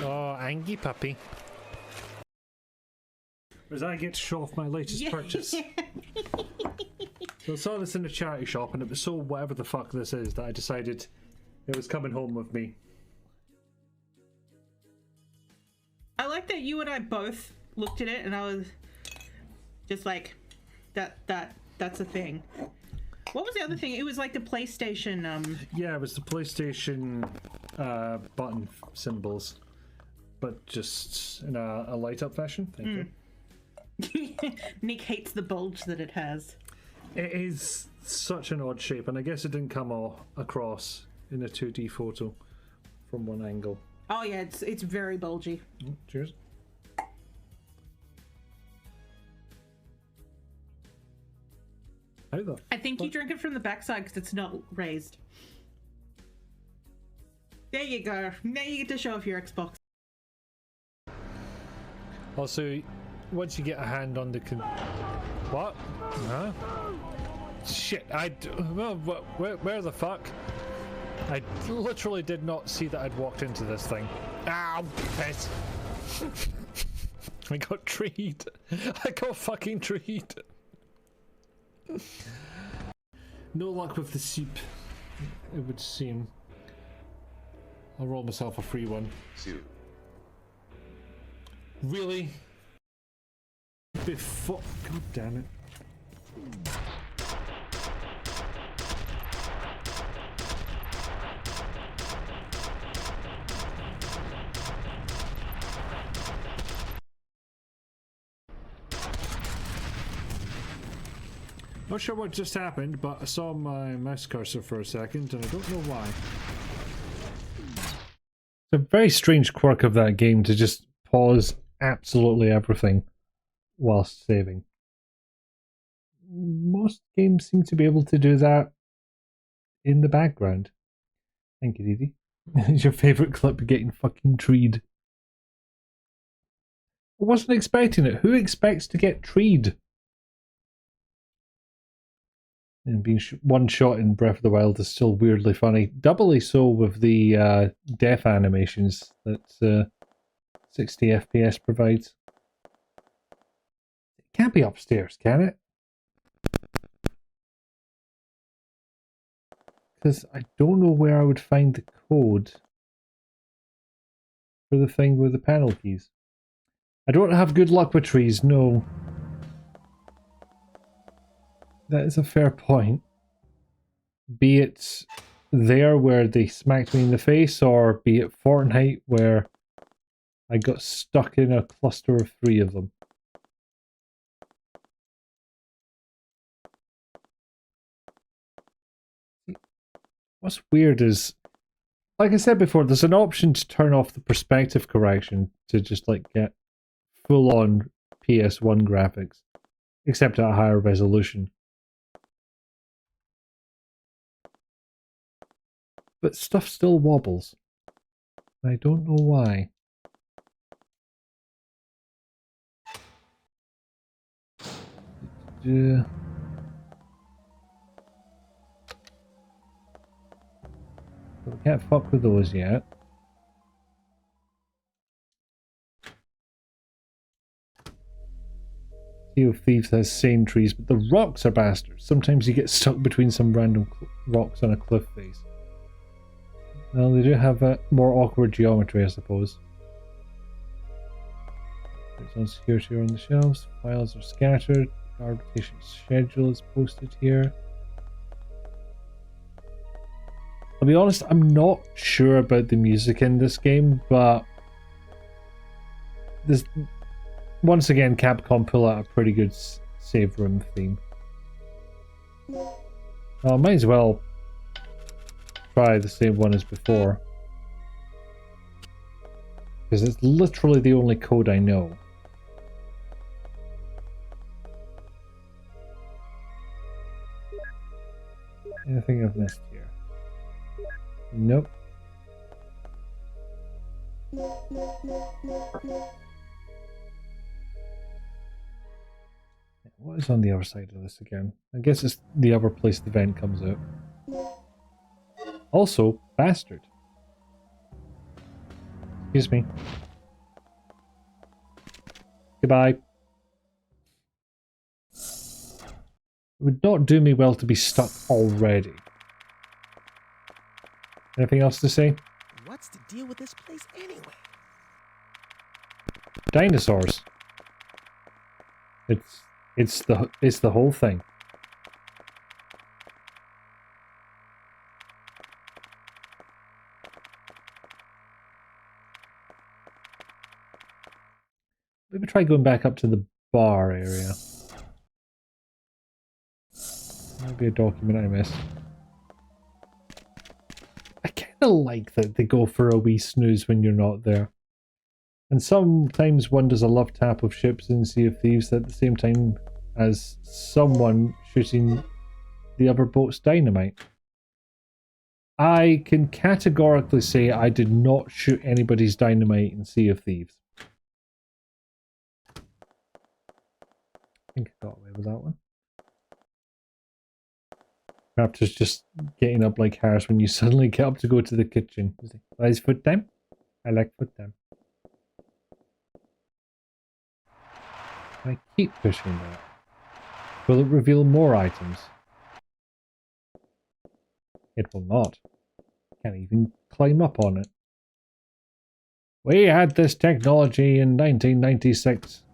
Oh, Angie puppy. As I get to show off my latest purchase. So I saw this in a charity shop and it was so whatever the fuck this is that I decided it was coming home with me. I like that you and I both looked at it and I was just like, that's a thing. What was the other thing? It was like the PlayStation. Yeah, it was the PlayStation button symbols, but just in a light up fashion. Thank you. Nick hates the bulge that it has. It is such an odd shape, and I guess it didn't come all across in a 2D photo from one angle. Oh yeah, it's very bulgy. Cheers. How the I think you drink it from the backside because it's not raised. There you go. Now you get to show off your Xbox. Also, once you get a hand on the what? Huh? Shit! Where the fuck? I literally did not see that I'd walked into this thing. Ow! Piss! I got treed. I got fucking treed. No luck with the soup, it would seem. I'll roll myself a free one. Soup. Really? Before... God damn it. Not sure what just happened, but I saw my mouse cursor for a second and I don't know why. It's a very strange quirk of that game to just pause absolutely everything whilst saving. Most games seem to be able to do that in the background. Thank you, Didi. It's your favourite clip getting fucking treed. I wasn't expecting it. Who expects to get treed? And being one shot in Breath of the Wild is still weirdly funny. Doubly so with the death animations that 60 FPS provides. It can't be upstairs, can it? Because I don't know where I would find the code for the thing with the panel keys. I don't have good luck with trees, no. That is a fair point. Be it there where they smacked me in the face, or be it Fortnite where I got stuck in a cluster of 3 of them. What's weird is, like I said before, there's an option to turn off the perspective correction to just like get full-on PS1 graphics, except at a higher resolution. But stuff still wobbles. I don't know why. So we can't fuck with those yet. Sea of Thieves has sane trees, but the rocks are bastards. Sometimes you get stuck between some random rocks on a cliff face. Well, they do have a more awkward geometry, I suppose. There's no security on the shelves. Files are scattered. Guard rotation schedule is posted here. I'll be honest, I'm not sure about the music in this game, but this, once again, Capcom pull out a pretty good save room theme. I might as well try the same one as before, because it's literally the only code I know. Anything I've missed here? Nope. What is on the other side of this again? I guess it's the other place the vent comes out. Also, bastard. Excuse me. Goodbye. It would not do me well to be stuck already. Anything else to say? What's the deal with this place anyway? Dinosaurs. It's the whole thing. Maybe try going back up to the bar area. Maybe a document I missed. I kind of like that they go for a wee snooze when you're not there. And sometimes one does a love tap of ships in Sea of Thieves at the same time as someone shooting the other boat's dynamite. I can categorically say I did not shoot anybody's dynamite in Sea of Thieves. I think I got away with that one. Raptor's just getting up like Harris when you suddenly get up to go to the kitchen. Is food time? I like food time. I keep pushing that. Will it reveal more items? It will not. Can't even climb up on it. We had this technology in 1996.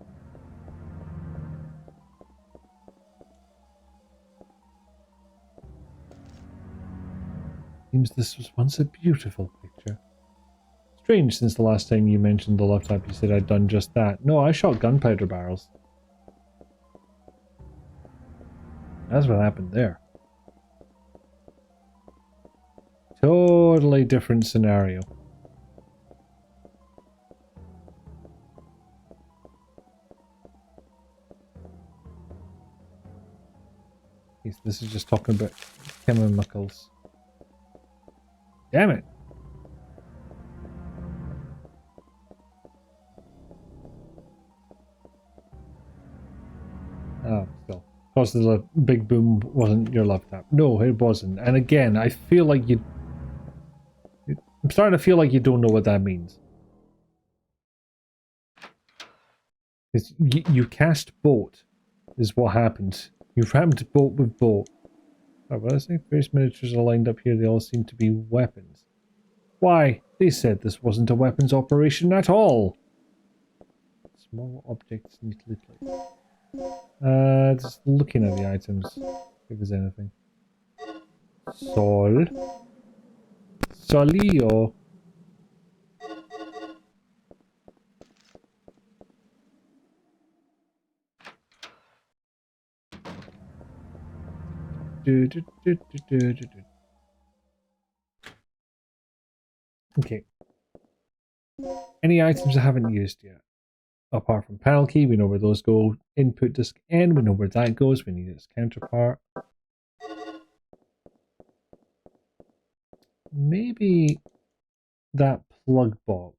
Seems this was once a beautiful picture. Strange, since the last time you mentioned the love tap you said I'd done just that. No, I shot gunpowder barrels. That's what happened there. Totally different scenario. This is just talking about chemicals. Damn it! Oh, still. Of course, there's a big boom wasn't your love tap. No, it wasn't. And again, I feel like you... I'm starting to feel like you don't know what that means. You cast boat, is what happened. You rammed boat with boat. Oh, what did I say? Various miniatures are lined up here. They all seem to be weapons. Why? They said this wasn't a weapons operation at all. Small objects neatly placed. Just looking at the items. If there's anything. Sol. Solio. Okay. Any items I haven't used yet? Apart from panel key, we know where those go. Input disk N, we know where that goes. We need its counterpart. Maybe that plug box.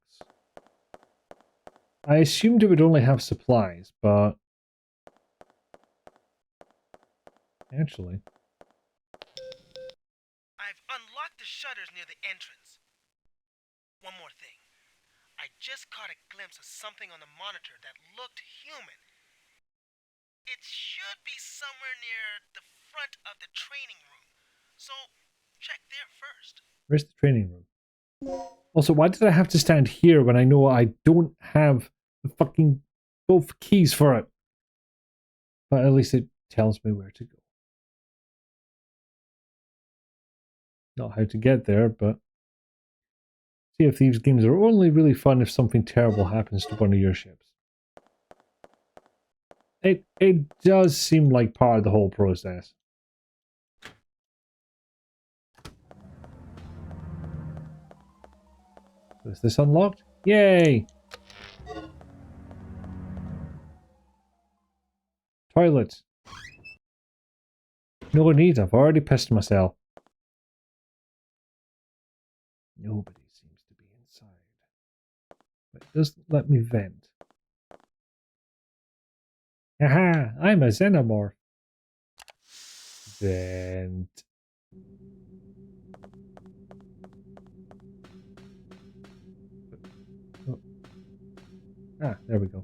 I assumed it would only have supplies, but actually. I've unlocked the shutters near the entrance. One more thing. I just caught a glimpse of something on the monitor that looked human. It should be somewhere near the front of the training room. So, check there first. Where's the training room? Also, why did I have to stand here when I know I don't have the fucking both keys for it? But at least it tells me where to go. Not how to get there, but Sea of Thieves games are only really fun if something terrible happens to one of your ships. It does seem like part of the whole process. Is this unlocked? Yay! Toilets. No need, I've already pissed myself. Nobody seems to be inside. But it doesn't let me vent. Haha, I'm a xenomorph. Vent. Oh. Ah, there we go.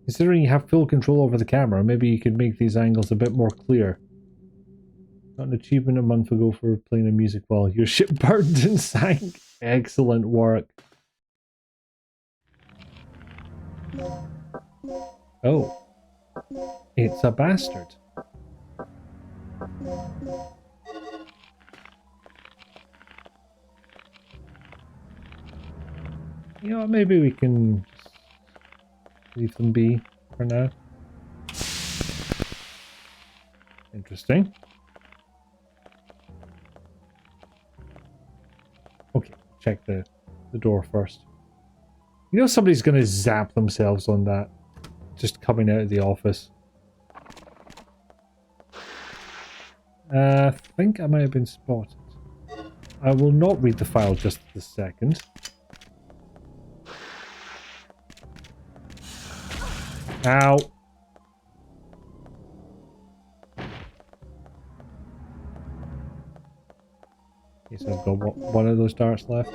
Considering you have full control over the camera, maybe you could make these angles a bit more clear. Got an achievement a month ago for playing the music while your ship burned and sank. Excellent work. Oh. It's a bastard. You know what, maybe we can leave them be for now. Interesting. Okay, check the door first. You know somebody's going to zap themselves on that. Just coming out of the office. I think I might have been spotted. I will not read the file just this second. Ow. Okay, so I've got one of those darts left.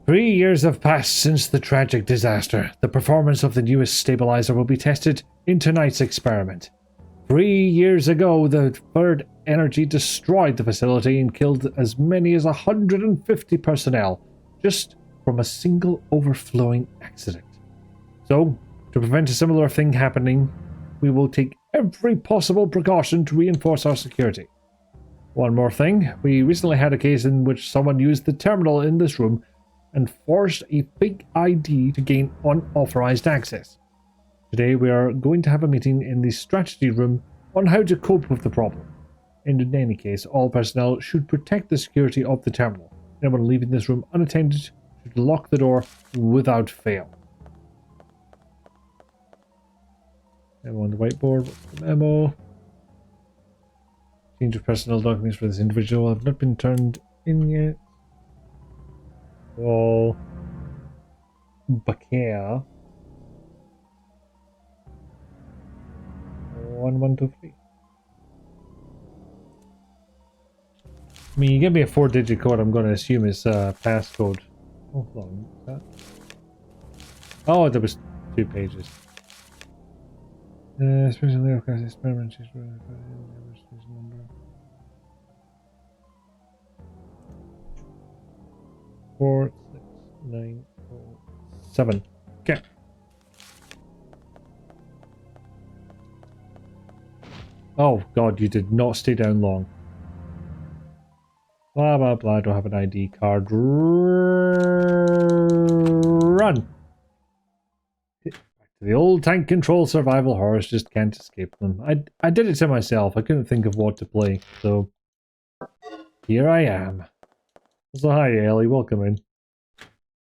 3 years have passed since the tragic disaster. The performance of the newest stabilizer will be tested in tonight's experiment. 3 years ago, the third energy destroyed the facility and killed as many as 150 personnel, just from a single overflowing accident. So, to prevent a similar thing happening, we will take every possible precaution to reinforce our security. One more thing, we recently had a case in which someone used the terminal in this room and forged a fake ID to gain unauthorized access. Today we are going to have a meeting in the strategy room on how to cope with the problem. In any case, all personnel should protect the security of the terminal. Anyone leaving this room unattended should lock the door without fail. Memo on the whiteboard. What's the memo? Change of personnel documents for this individual have not been turned in yet. All Bakea 1123. I mean, you give me a 4-digit code, I'm going to assume it's passcode. Hold on. Oh, there was 2 pages. Special Dino Crisis experiment number 46907. Okay. Oh god, you did not stay down long. Blah blah blah, I don't have an ID card. Run! Back to the old tank control survival horrors, just can't escape them. I did it to myself, I couldn't think of what to play, so here I am. So hi Ellie, welcome in.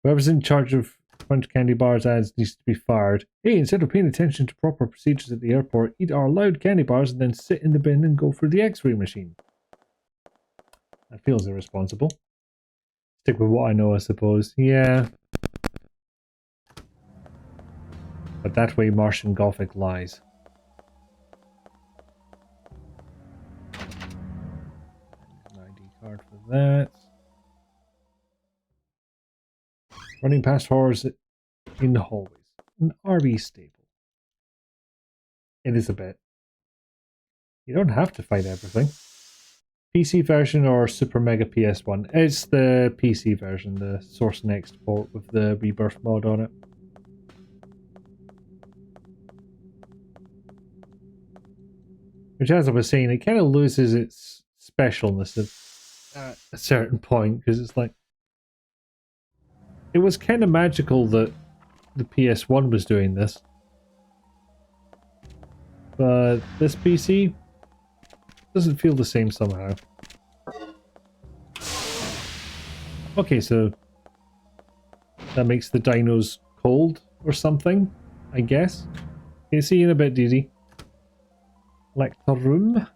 Whoever's in charge of Crunch Candy Bars ads needs to be fired. Hey, instead of paying attention to proper procedures at the airport, eat our loud candy bars and then sit in the bin and go for the x-ray machine. That feels irresponsible. Stick with what I know, I suppose. Yeah. But that way Martian Gothic lies. An ID card for that. Running past horrors in the hallways. An RV stable. It is a bit. You don't have to fight everything. PC version or Super Mega PS1? It's the PC version, the Source Next port with the Rebirth mod on it. Which, as I was saying, it kind of loses its specialness at a certain point, because it's like... It was kind of magical that the PS1 was doing this. But this PC doesn't feel the same somehow. Okay, so that makes the dinos cold or something, I guess. Okay, see you in a bit, Didi. Lecture room.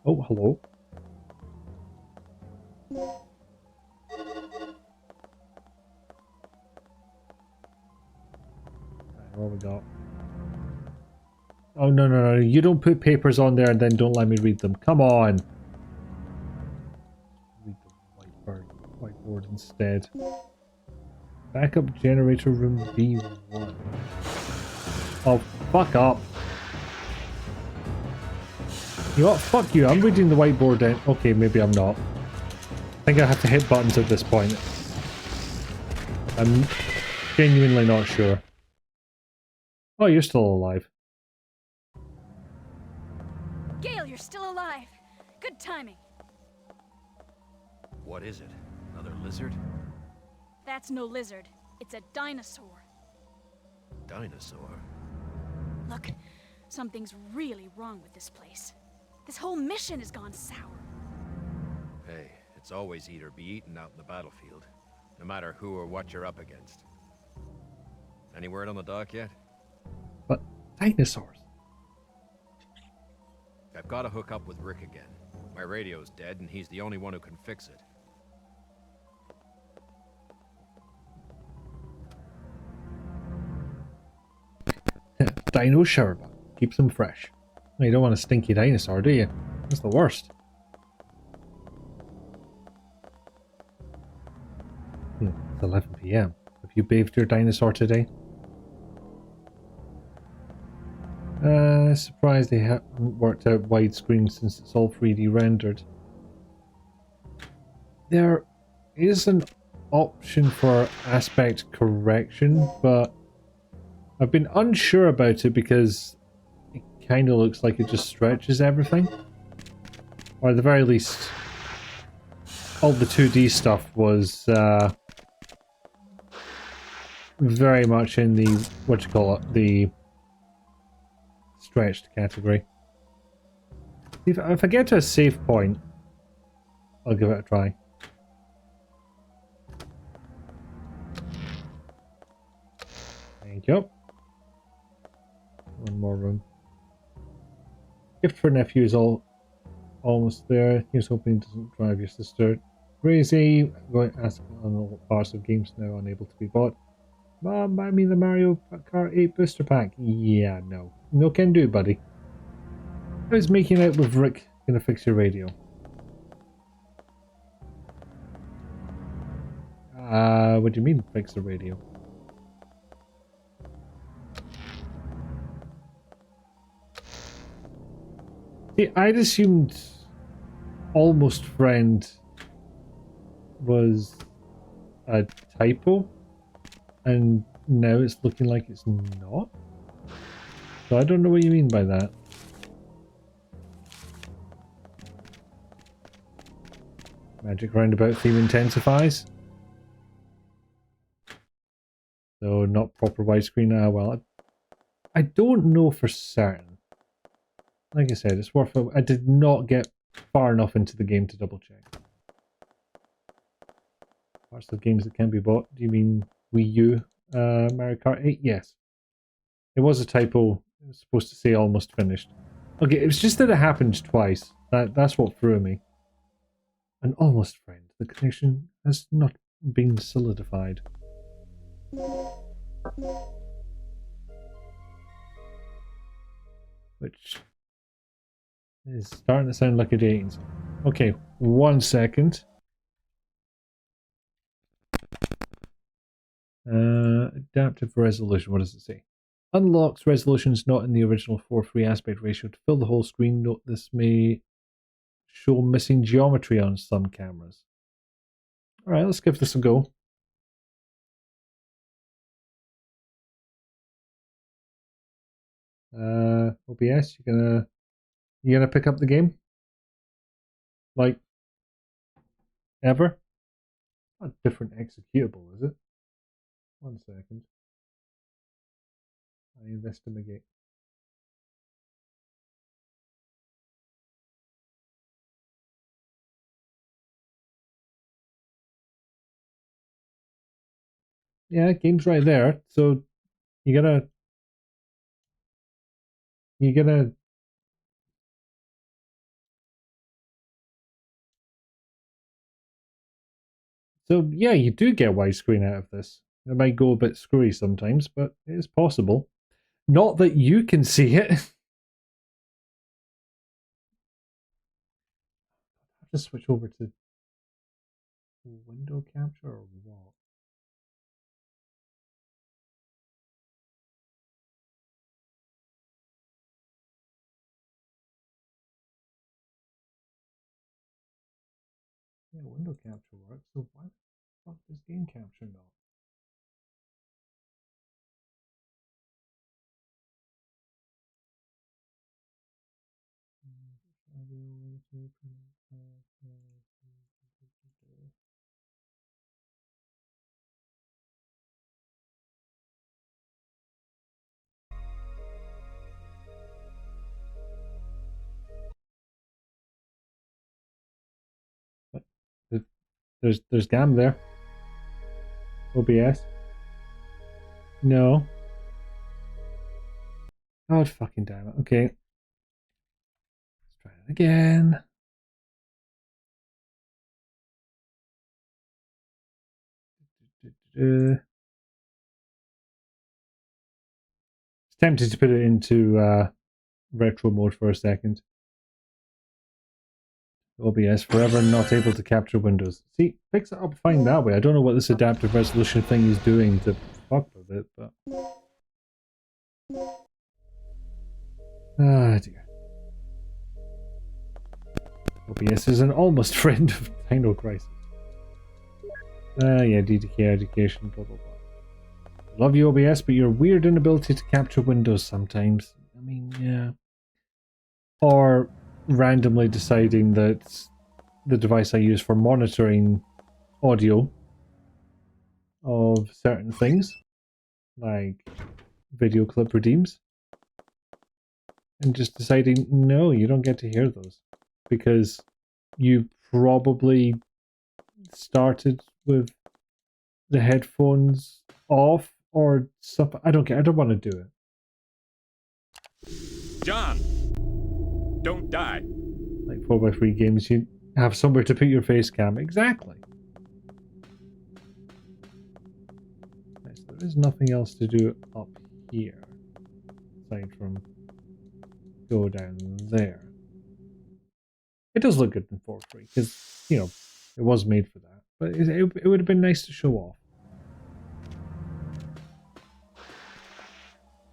Oh, hello. What we got? Oh, no, no, no. You don't put papers on there and then don't let me read them. Come on. Read the whiteboard instead. Backup generator room B1. Oh, fuck up. You know what? Fuck you. I'm reading the whiteboard then. Okay, maybe I'm not. I think I have to hit buttons at this point. I'm genuinely not sure. Oh, you're still alive. Gale, you're still alive. Good timing. What is it? Another lizard? That's no lizard. It's a dinosaur. Dinosaur? Look, something's really wrong with this place. This whole mission has gone sour. Hey, it's always eat or be eaten out in the battlefield. No matter who or what you're up against. Any word on the dock yet? But dinosaurs. I've got to hook up with Rick again. My radio's dead and he's the only one who can fix it. Dino shower bath. Keeps them fresh. No, you don't want a stinky dinosaur, do you? That's the worst. It's 11 PM. Have you bathed your dinosaur today? Surprised they haven't worked out widescreen since it's all 3D rendered. There is an option for aspect correction, but I've been unsure about it because it kind of looks like it just stretches everything. Or at the very least, all the 2D stuff was very much in the, what you call it, the stretched category. If I get to a save point, I'll give it a try. Thank you. One more room. Gift for nephew is almost there. Here's hoping it doesn't drive your sister crazy. I'm going to ask on all parts of games now unable to be bought. Mom, buy me the Mario Kart 8 booster pack. Yeah, no. No can do, buddy. How's making out with Rick gonna fix your radio? What do you mean fix the radio? See, I'd assumed Almost Friend was a typo, and now it's looking like it's not. So I don't know what you mean by that. Magic roundabout theme intensifies. So not proper widescreen. Well, I don't know for certain. Like I said, it's worth it. I did not get far enough into the game to double check. Parts of games that can be bought. Do you mean Wii U? Mario Kart 8? Yes. It was a typo. It was supposed to say almost finished. Okay, it was just that it happened twice. That's what threw me. An almost friend. The connection has not been solidified. Which is starting to sound like a dating. Okay, 1 second. Adaptive resolution. What does it say? Unlocks resolutions not in the original 4:3 aspect ratio to fill the whole screen. Note this may show missing geometry on some cameras. Alright, let's give this a go. OBS, you gonna pick up the game? Like ever? Not a different executable, is it? 1 second. I investigate. Yeah, game's right there. So you gotta so yeah, you do get widescreen out of this. It might go a bit screwy sometimes, but it is possible. Not that you can see it. I have to switch over to window capture or what? Yeah, window capture works, so why the fuck does game capture not? There's GAM there. OBS. No. Oh, fucking damn it. Okay. Let's try it again. It's tempted to put it into retro mode for a second. OBS forever not able to capture windows. See, fix it up fine that way. I don't know what this adaptive resolution thing is doing to fuck with it, but... Ah, dear. OBS is an almost friend of Dino Crisis. Yeah, DDK education, blah blah blah. Love you, OBS, but your weird inability to capture windows sometimes. I mean, yeah. Or randomly deciding that the device I use for monitoring audio of certain things, like video clip redeems, and just deciding, no, you don't get to hear those because you probably started with the headphones off or something. I don't care. I don't want to do it. John, don't die. Like 4x3 games, you have somewhere to put your face cam. Exactly. Right, so there is nothing else to do up here aside from go down there. It does look good in 4.3 because, you know, it was made for that. But it would have been nice to show off.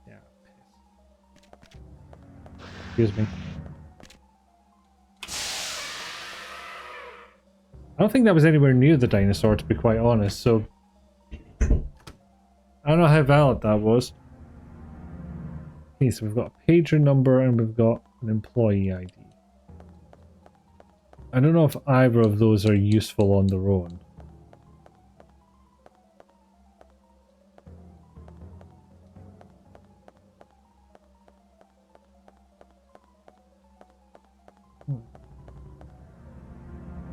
Yeah, piss. Excuse me. I don't think that was anywhere near the dinosaur, to be quite honest, so... I don't know how valid that was. Okay, so we've got a pager number and we've got an employee ID. I don't know if either of those are useful on their own.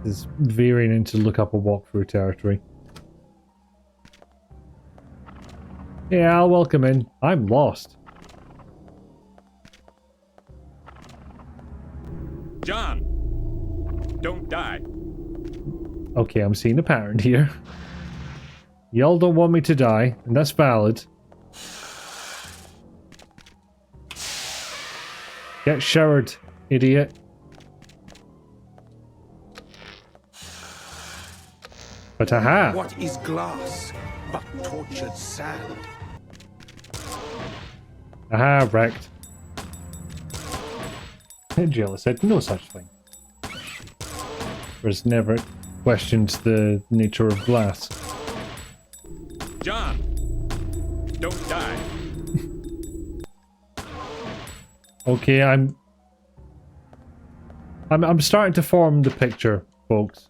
This is veering into look up a walkthrough territory. Yeah, I'll welcome in. I'm lost. John, don't die. Okay, I'm seeing a pattern here. Y'all don't want me to die, and that's valid. Get showered, idiot. But aha! What is glass but tortured sand? Aha, wrecked. Jill said no such thing. Whereas never questioned the nature of glass. John, don't die. Okay, I'm starting to form the picture, folks.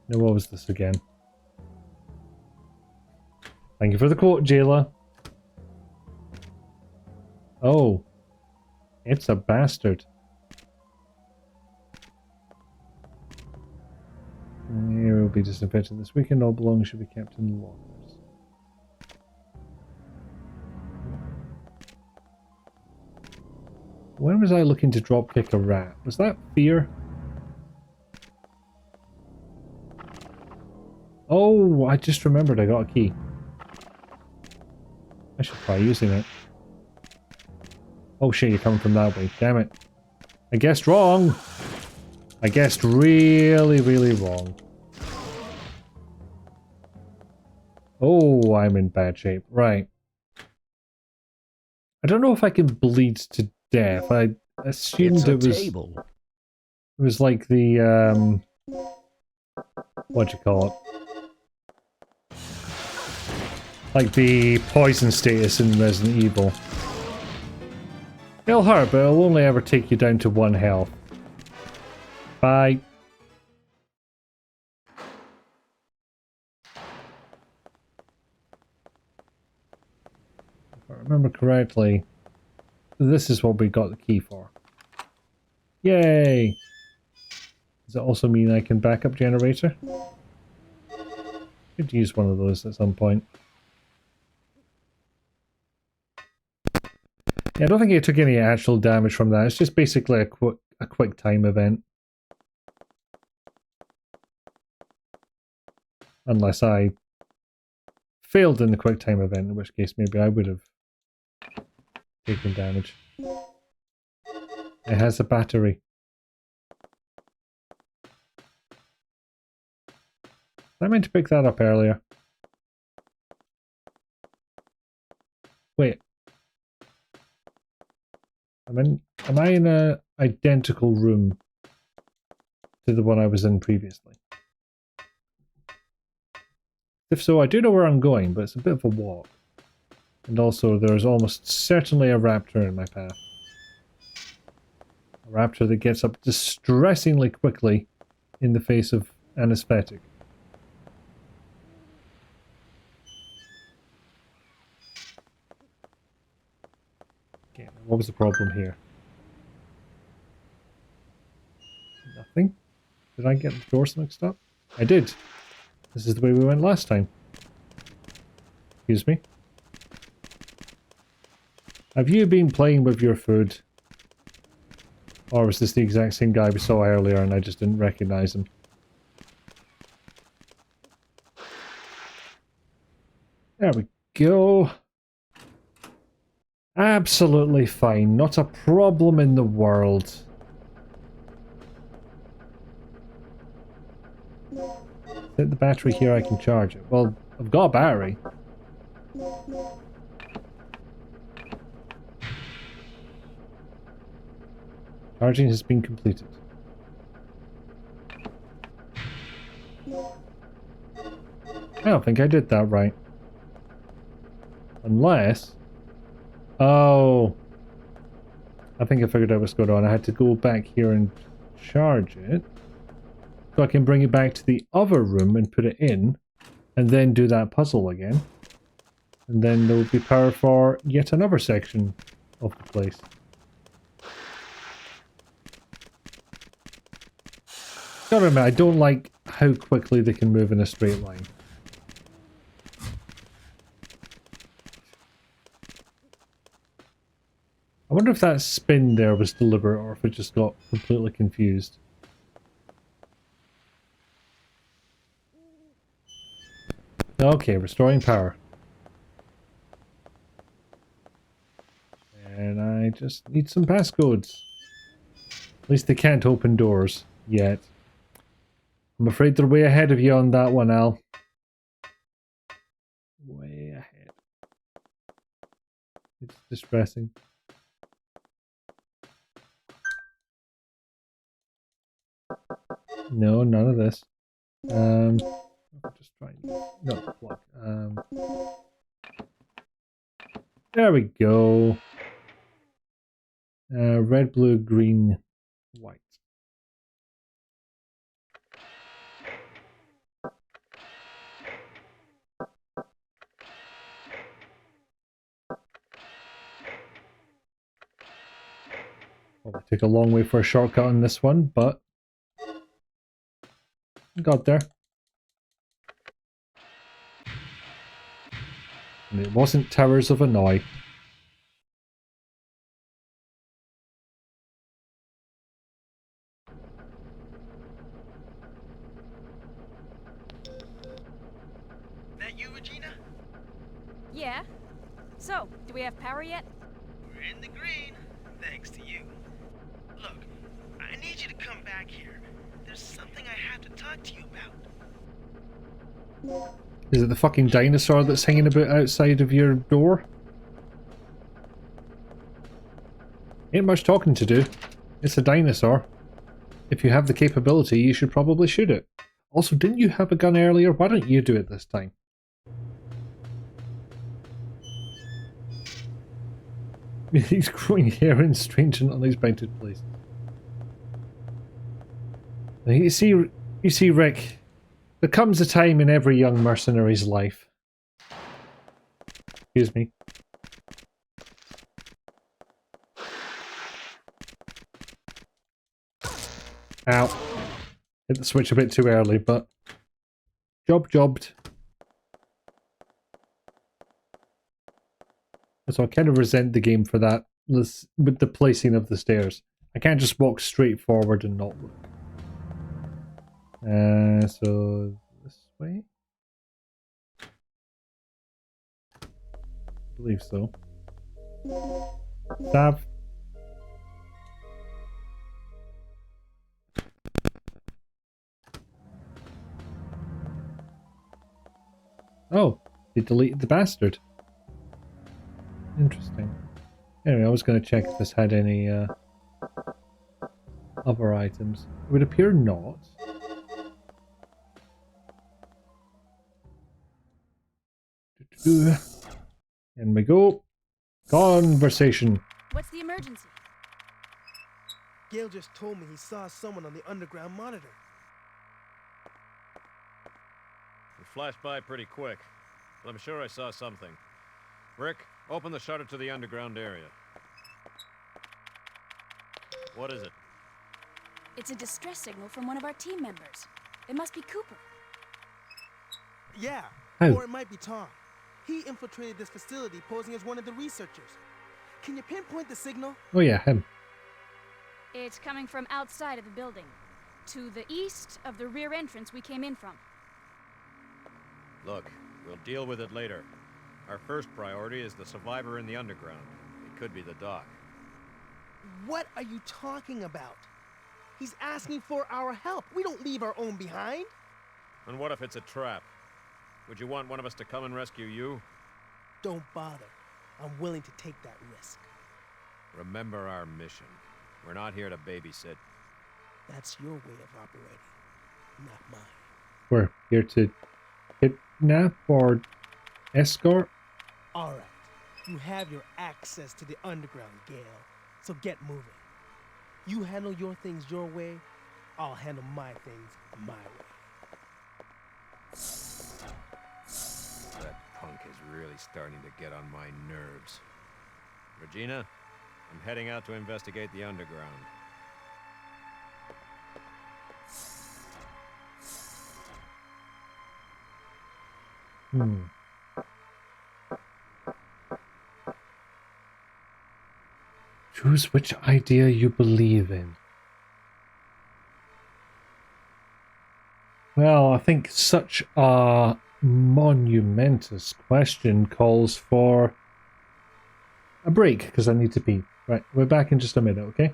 Now, what was this again? Thank you for the quote, Jayla. Oh. It's a bastard. It will be disinfected this weekend. All belongings should be kept in lockers. When was I looking to dropkick a rat? Was that fear? Oh, I just remembered I got a key. I should try using it. Oh shit, you're coming from that way. Damn it. I guessed wrong. I guessed really, really wrong. Oh, I'm in bad shape. Right. I don't know if I can bleed to death. I assumed it was like the what do you call it? Like the poison status in Resident Evil. It'll hurt, but it'll only ever take you down to 1 health. Bye. If I remember correctly, this is what we got the key for. Yay! Does it also mean I can backup generator? Could use one of those at some point. Yeah, I don't think it took any actual damage from that. It's just basically a quick time event. Unless I failed in the quick time event, in which case maybe I would have taken damage. It has a battery. I meant to pick that up earlier. Wait. Am I in a identical room to the one I was in previously? If so, I do know where I'm going, but it's a bit of a walk. And also, there's almost certainly a raptor in my path. A raptor that gets up distressingly quickly in the face of anesthetic. Okay, what was the problem here? Nothing? Did I get the doors mixed up? I did. This is the way we went last time. Excuse me. Have you been playing with your food? Or was this the exact same guy we saw earlier and I just didn't recognize him? There we go. Absolutely fine. Not a problem in the world. Hit the battery here, I can charge it. Well, I've got a battery. Charging has been completed. I don't think I did that right. Unless... Oh. I think I figured out what's going on. I had to go back here and charge it. So I can bring it back to the other room and put it in. And then do that puzzle again. And then there will be power for yet another section of the place. Gotta admit, I don't like how quickly they can move in a straight line. I wonder if that spin there was deliberate or if it just got completely confused. Okay, restoring power. And I just need some passcodes. At least they can't open doors yet. I'm afraid they're way ahead of you on that one, Al. Way ahead. It's distressing. No, none of this. Just trying. No, block. There we go. Red, blue, green, white. Well, we took a long way for a shortcut on this one, but got there. And it wasn't Towers of Annoy. That you, Regina? Yeah? So, do we have power yet? We're in the green, thanks to you. Look, I need you to come back here. There's something I have to talk to you about. Is it the fucking dinosaur that's hanging about outside of your door? Ain't much talking to do. It's a dinosaur. If you have the capability, you should probably shoot it. Also, didn't you have a gun earlier? Why don't you do it this time? He's growing hair in strange and unexpected places. Now, you see, Rick, there comes a time in every young mercenary's life. Excuse me. Ow. Hit the switch a bit too early, but jobbed. So I kind of resent the game for that, with the placing of the stairs. I can't just walk straight forward and not look. So this way? I believe so. Stab. Oh, they deleted the bastard. Interesting. Anyway, I was going to check if this had any other items. It would appear not. And we go. Conversation. What's the emergency? Gale just told me he saw someone on the underground monitor. It flashed by pretty quick, but I'm sure I saw something. Rick, open the shutter to the underground area. What is it? It's a distress signal from one of our team members. It must be Cooper. Yeah, Oh. or it might be Tom. He infiltrated this facility posing as one of the researchers. Can you pinpoint the signal? Oh yeah, him. It's coming from outside of the building, to the east of the rear entrance we came in from. Look, we'll deal with it later. Our first priority is the survivor in the underground. It could be the doc. What are you talking about? He's asking for our help. We don't leave our own behind. And what if it's a trap? Would you want one of us to come and rescue you? Don't bother. I'm willing to take that risk. Remember our mission. We're not here to babysit. That's your way of operating, not mine. We're here to kidnap or escort? All right. You have your access to the underground, Gale. So get moving. You handle your things your way. I'll handle my things my way. That punk is really starting to get on my nerves. Regina, I'm heading out to investigate the underground. Choose which idea you believe in. Well, I think such a monumentous question calls for a break, because I need to pee. Right, we're back in just a minute, okay?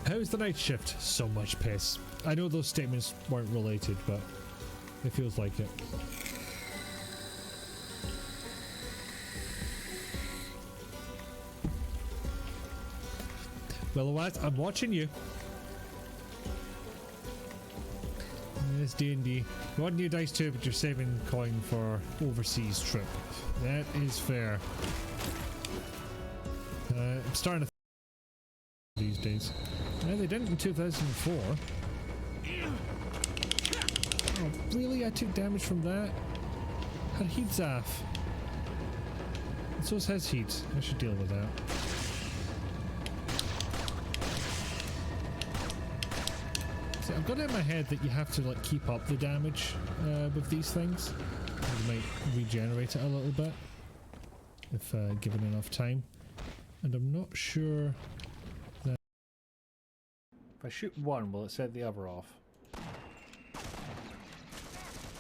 How's the night shift? So much piss. I know those statements weren't related, but it feels like it. Well, what? I'm watching you. It's D&D. You want new dice too, but you're saving coin for overseas trip. That is fair. I'm starting to these days. No, they didn't in 2004. Oh, really? I took damage from that? Her heat's off. And so's his heat. I should deal with that. See, I've got it in my head that you have to like keep up the damage with these things. You might regenerate it a little bit if given enough time. And I'm not sure that... If I shoot one, will it set the other off?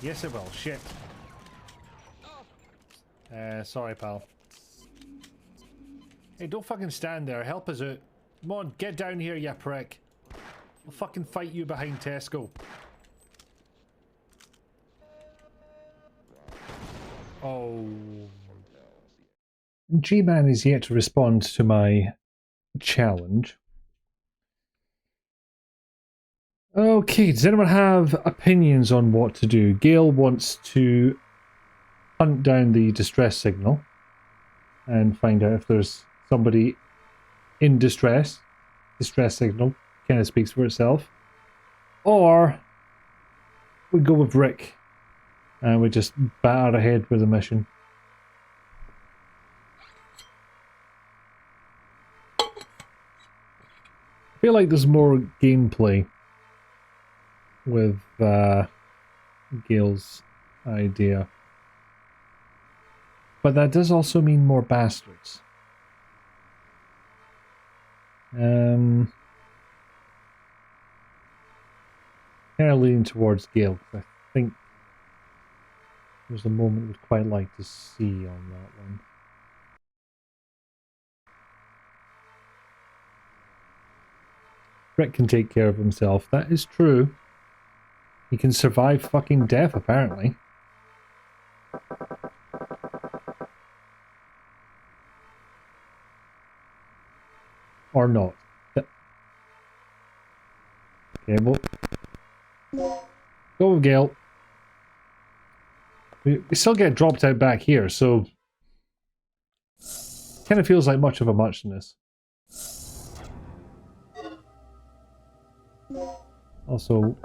Yes it will. Shit. Sorry pal. Hey, don't fucking stand there. Help us out. Come on, get down here, you prick. I'll fucking fight you behind Tesco. Oh. G-Man is yet to respond to my challenge. Okay, does anyone have opinions on what to do? Gail wants to hunt down the distress signal and find out if there's somebody in distress. Distress signal kind of speaks for itself. Or we go with Rick and we just batter ahead with the mission. I feel like there's more gameplay with Gail's idea. But that does also mean more bastards. Kind of leaning towards Gale, because I think there's a moment we'd quite like to see on that one. Rick can take care of himself. That is true. He can survive fucking death, apparently. Or not. Okay, well, go with Gale. We still get dropped out back here, so kind of feels like much of a muchness. Also,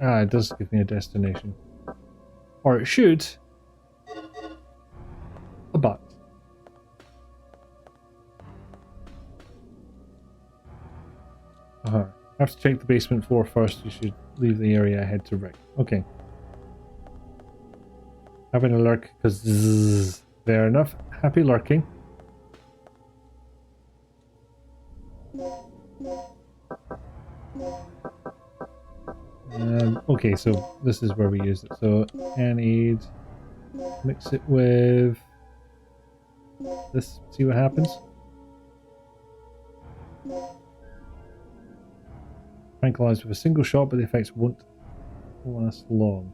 it does give me a destination. Or it should. But. I have to check the basement floor first. You should leave the area ahead to Rick. Okay. Having a lurk because fair enough. Happy lurking. Okay, so this is where we use it. So aid, mix it with this. See what happens. Tranquilized with a single shot, but the effects won't last long.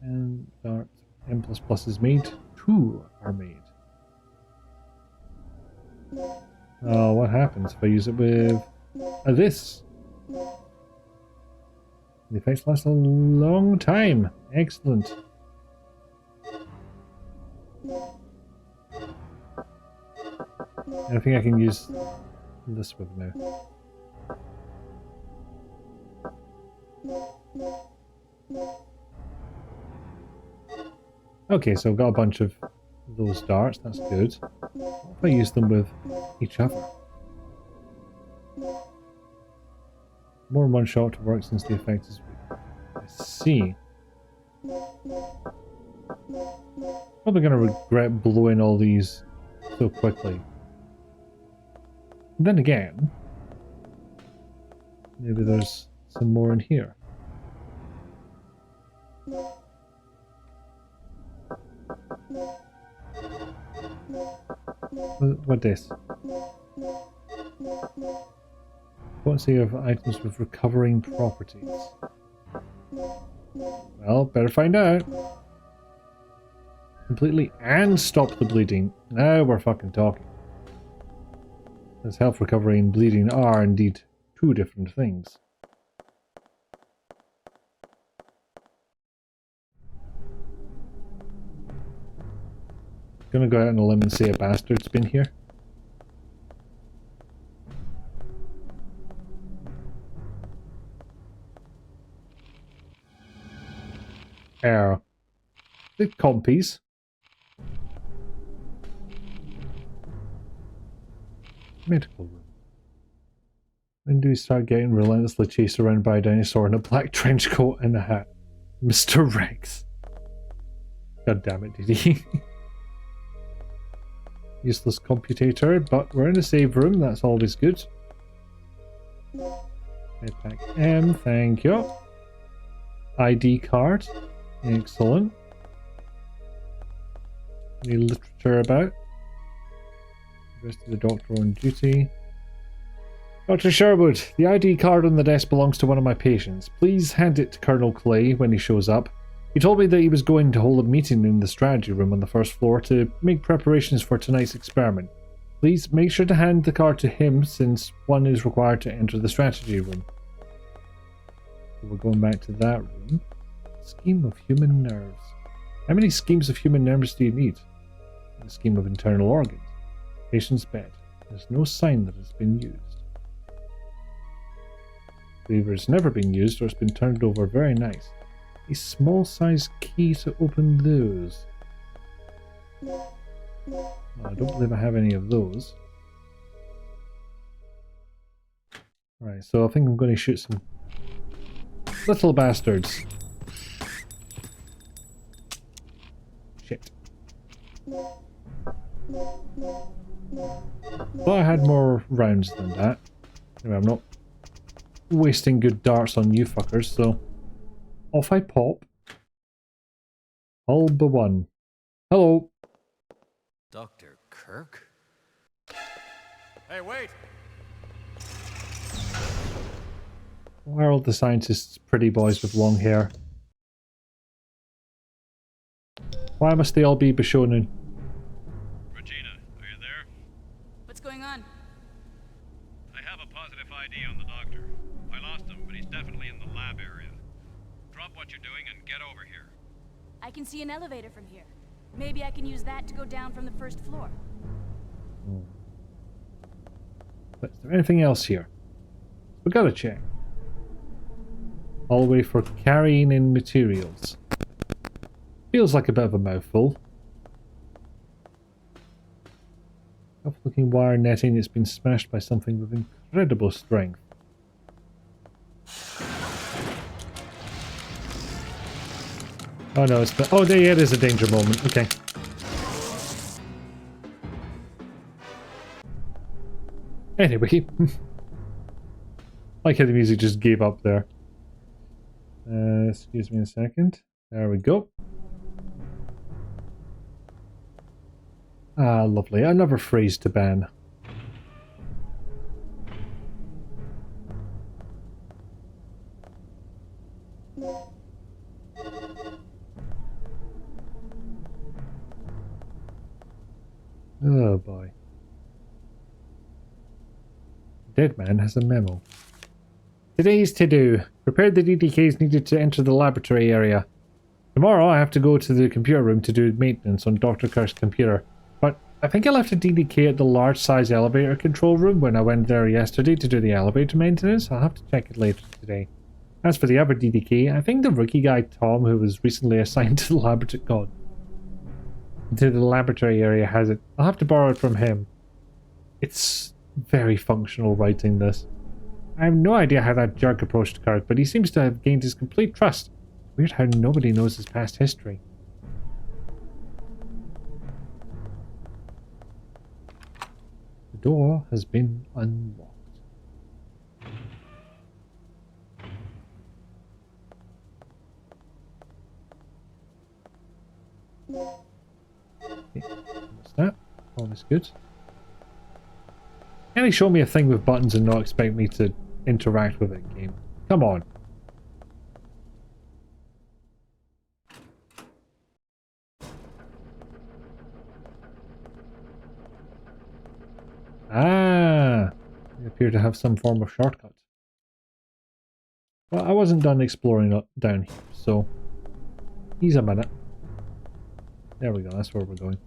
And dart M++ is made. 2 are made. Oh, what happens if I use it with this? The effects last a long time. Excellent. I think I can use this with now. Okay, so I've got a bunch of those darts, that's good. What if I use them with each other? More than one shot to work since the effect is weak. I see. Probably going to regret blowing all these so quickly. And then again, maybe there's some more in here. What this? Potency of items with recovering properties. Well, better find out. Completely and stop the bleeding. Now we're fucking talking. As health recovery and bleeding are indeed two different things. Gonna go out on a limb and say a bastard's been here. The compies. Medical room. When do we start getting relentlessly chased around by a dinosaur in a black trench coat and a hat? Mr. Rex. God damn it, did he? Useless computator, but we're in a save room, that's always good. Medpack M, thank you. ID card. Excellent. Any literature about? The rest of the doctor on duty. Dr. Sherwood, the ID card on the desk belongs to one of my patients. Please hand it to Colonel Clay when he shows up. He told me that he was going to hold a meeting in the strategy room on the first floor to make preparations for tonight's experiment. Please make sure to hand the card to him since one is required to enter the strategy room. So we're going back to that room. Scheme of human nerves. How many schemes of human nerves do you need? A scheme of internal organs. Patient's bed. There's no sign that it's been used. Either it's never been used or it's been turned over. Very nice. A small size key to open those. Well, I don't believe I have any of those. Right, so I think I'm going to shoot some little bastards. Shit. Thought I had more rounds than that. Anyway, I'm not wasting good darts on you fuckers, so off I pop. All but one. Hello. Dr. Kirk? Hey, wait! Why are all the scientists pretty boys with long hair? Why must they all be Bishonen? Regina, are you there? What's going on? I have a positive ID on the doctor. I lost him, but he's definitely in the lab area. Drop what you're doing and get over here. I can see an elevator from here. Maybe I can use that to go down from the first floor. But is there anything else here? We gotta check. Hallway for carrying in materials. Feels like a bit of a mouthful. Tough looking wire netting that's been smashed by something with incredible strength. Oh no, it's the... Oh, there, yeah, it is a danger moment. Okay. Anyway. Like how the music just gave up there. Excuse me a second. There we go. Ah, lovely. Another phrase to ban. Oh boy. Dead man has a memo. Today's to-do. Prepare the DDKs needed to enter the laboratory area. Tomorrow I have to go to the computer room to do maintenance on Dr. Kirk's computer. But I think I left a DDK at the large size elevator control room when I went there yesterday to do the elevator maintenance. I'll have to check it later today. As for the other DDK, I think the rookie guy Tom, who was recently assigned to the laboratory area, has it. I'll have to borrow it from him. It's very functional writing this. I have no idea how that jerk approached Kirk, but he seems to have gained his complete trust. Weird how nobody knows his past history. The door has been unlocked. Okay, what's that? Always good. Can he show me a thing with buttons and not expect me to interact with it, game? Come on. Ah! They appear to have some form of shortcut. Well, I wasn't done exploring down here, so... Ease a minute. There we go, that's where we're going.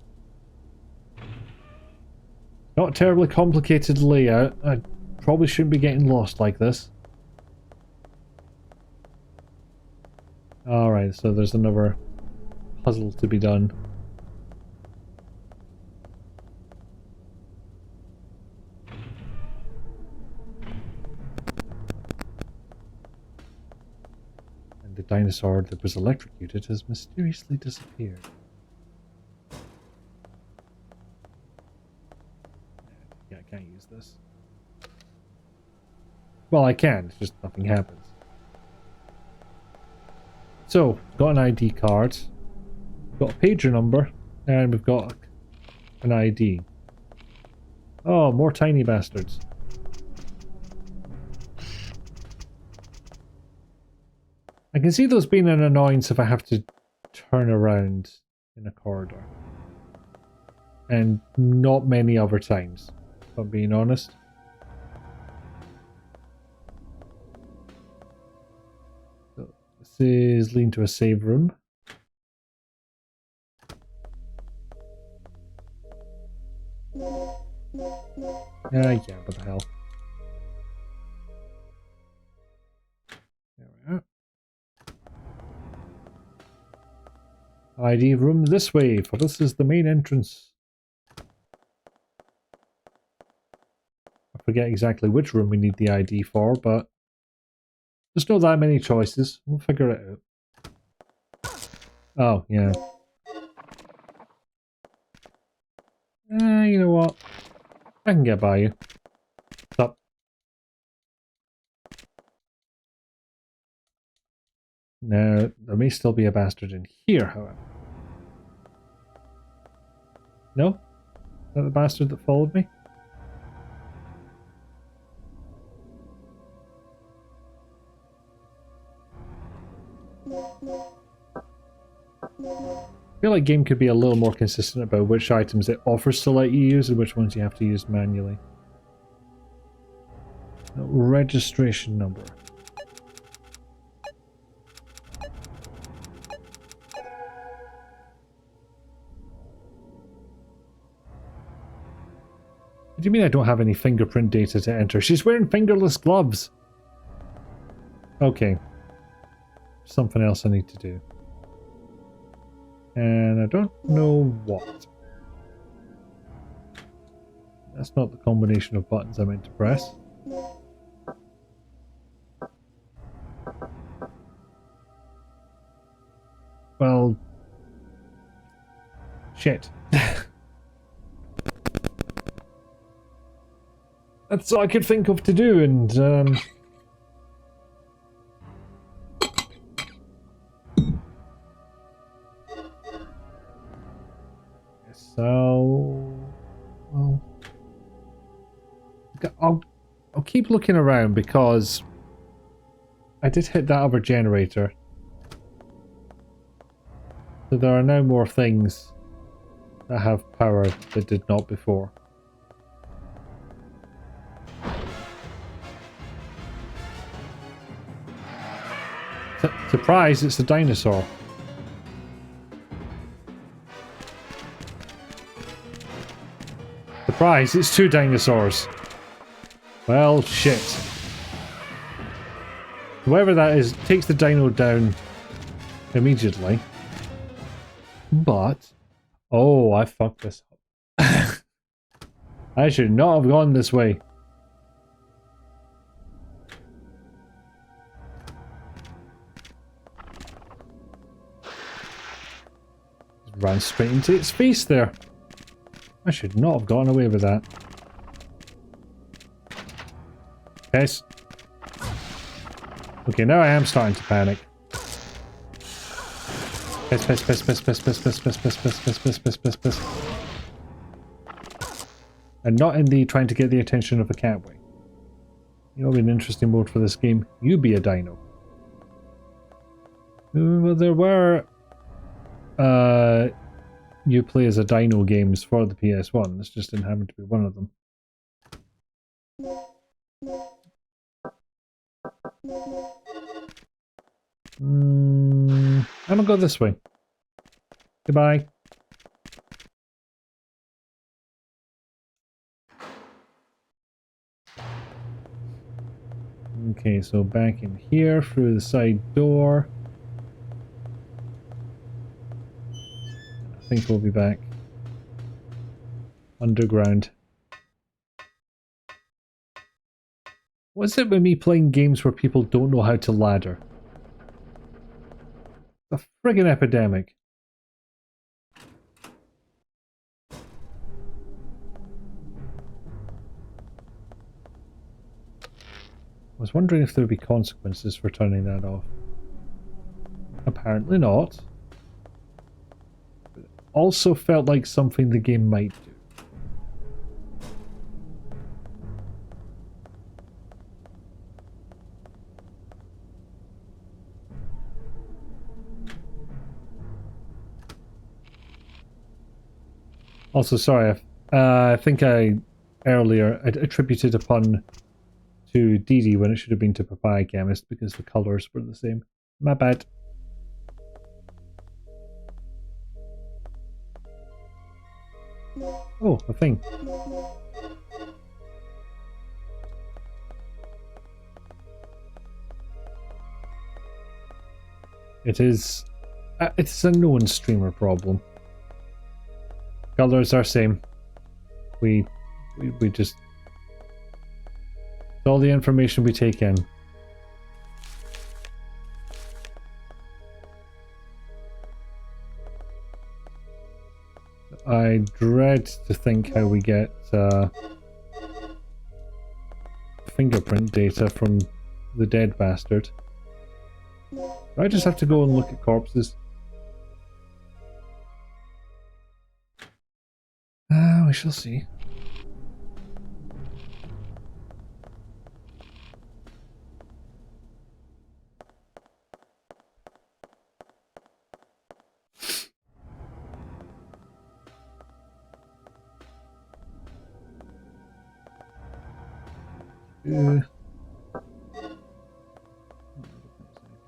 Not terribly complicated layout. I probably shouldn't be getting lost like this. Alright, so there's another puzzle to be done. And the dinosaur that was electrocuted has mysteriously disappeared. Yeah, I can't use this. Well, I can, it's just nothing happens. So, got an ID card, got a pager number, and we've got an ID. Oh, more tiny bastards. I can see those being an annoyance if I have to turn around in a corridor. And not many other times, if I'm being honest. So, this is leading to a save room. Yeah, what the hell. There we are. ID room this way, for this is the main entrance. I forget exactly which room we need the ID for, but there's not that many choices. We'll figure it out. Oh, yeah. You know what? I can get by you. What's up? Now, there may still be a bastard in here, however. No? Is that the bastard that followed me? I feel like game could be a little more consistent about which items it offers to let you use and which ones you have to use manually. Registration number. What do you mean I don't have any fingerprint data to enter? She's wearing fingerless gloves! Okay. Something else I need to do. And I don't know what. That's not the combination of buttons I meant to press. Well... Shit. That's all I could think of to do, and so I'll keep looking around because I did hit that other generator. So there are now more things that have power that did not before. Surprise, it's a dinosaur. Surprise, it's two dinosaurs. Well, shit. Whoever that is takes the dino down immediately. But... oh, I fucked this up. I should not have gone this way. Ran straight into its face there. I should not have gotten away with that. Yes. Okay, now I am starting to panic. Piss, piss, piss, piss, piss, piss, piss, piss, piss, piss, piss, piss, piss, piss, piss. And not in the trying to get the attention of a cat way. You know, be an interesting mode for this game. You be a dino. Well, there were you play as a dino games for the PS1. This just didn't happen to be one of them. I'm gonna go this way. Goodbye. Okay, so back in here through the side door. I think we'll be back underground. What's it with me playing games where people don't know how to ladder? A friggin' epidemic. I was wondering if there would be consequences for turning that off. Apparently not. But it also felt like something the game might do. Also, sorry, I think I earlier attributed a pun to Dee Dee when it should have been to Papaya Chemist because the colours were the same. My bad. Oh, a thing. It's a known streamer problem. Colors are same. We just all the information we take in. I dread to think how we get fingerprint data from the dead bastard. Do I just have to go and look at corpses? We shall see.